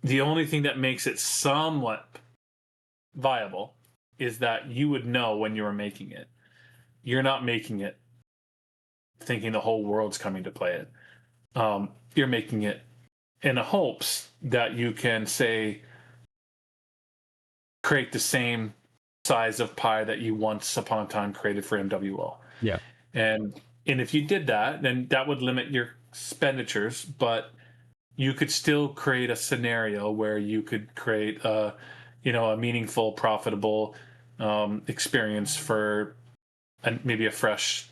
The only thing that makes it somewhat viable is that you would know when you were making it. You're not making it thinking the whole world's coming to play it. You're making it in the hopes that you can, say, create the same size of pie that you once upon a time created for MWO. Yeah. And if you did that, then that would limit your expenditures, but you could still create a scenario where you could create a meaningful, profitable experience for maybe a fresh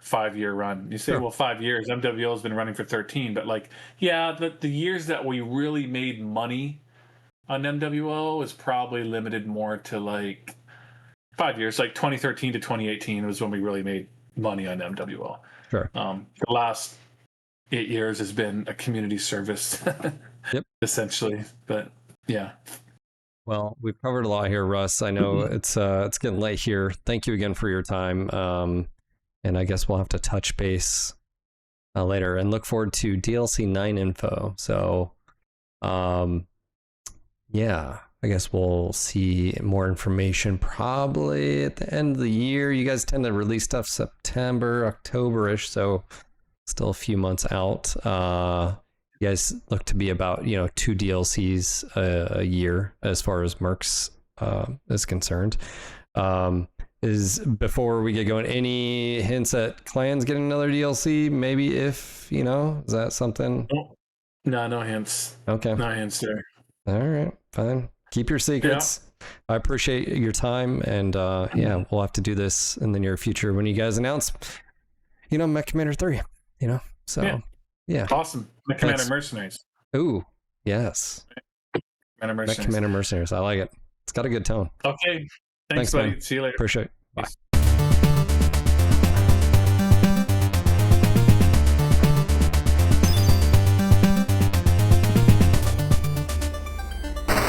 5-year run. You say, Sure. well, 5 years, MWO has been running for 13, but like, yeah, the years that we really made money on MWO is probably limited more to like 5 years, like 2013 to 2018 was when we really made money on MWO. Sure. The last 8 years has been a community service, essentially. But yeah. Well, we've covered a lot here, Russ. I know it's getting late here. Thank you again for your time. And I guess we'll have to touch base later and look forward to DLC 9 info. So, yeah, I guess we'll see more information probably at the end of the year. You guys tend to release stuff September, October-ish, so still a few months out. You guys look to be about 2 DLCs a year as far as Mercs is concerned. Is before we get going, any hints at Clans getting another DLC? Maybe if is that something? No hints. Okay, no hints there. All right, fine. Keep your secrets. Yeah. I appreciate your time, and yeah, we'll have to do this in the near future when you guys announce, Mech Commander 3. So yeah. Awesome. Mech Commander Mercenaries. Ooh, yes. Mech Commander Mercenaries. I like it. It's got a good tone. Okay. Thanks buddy. Man. See you later. Appreciate it. Bye. Peace.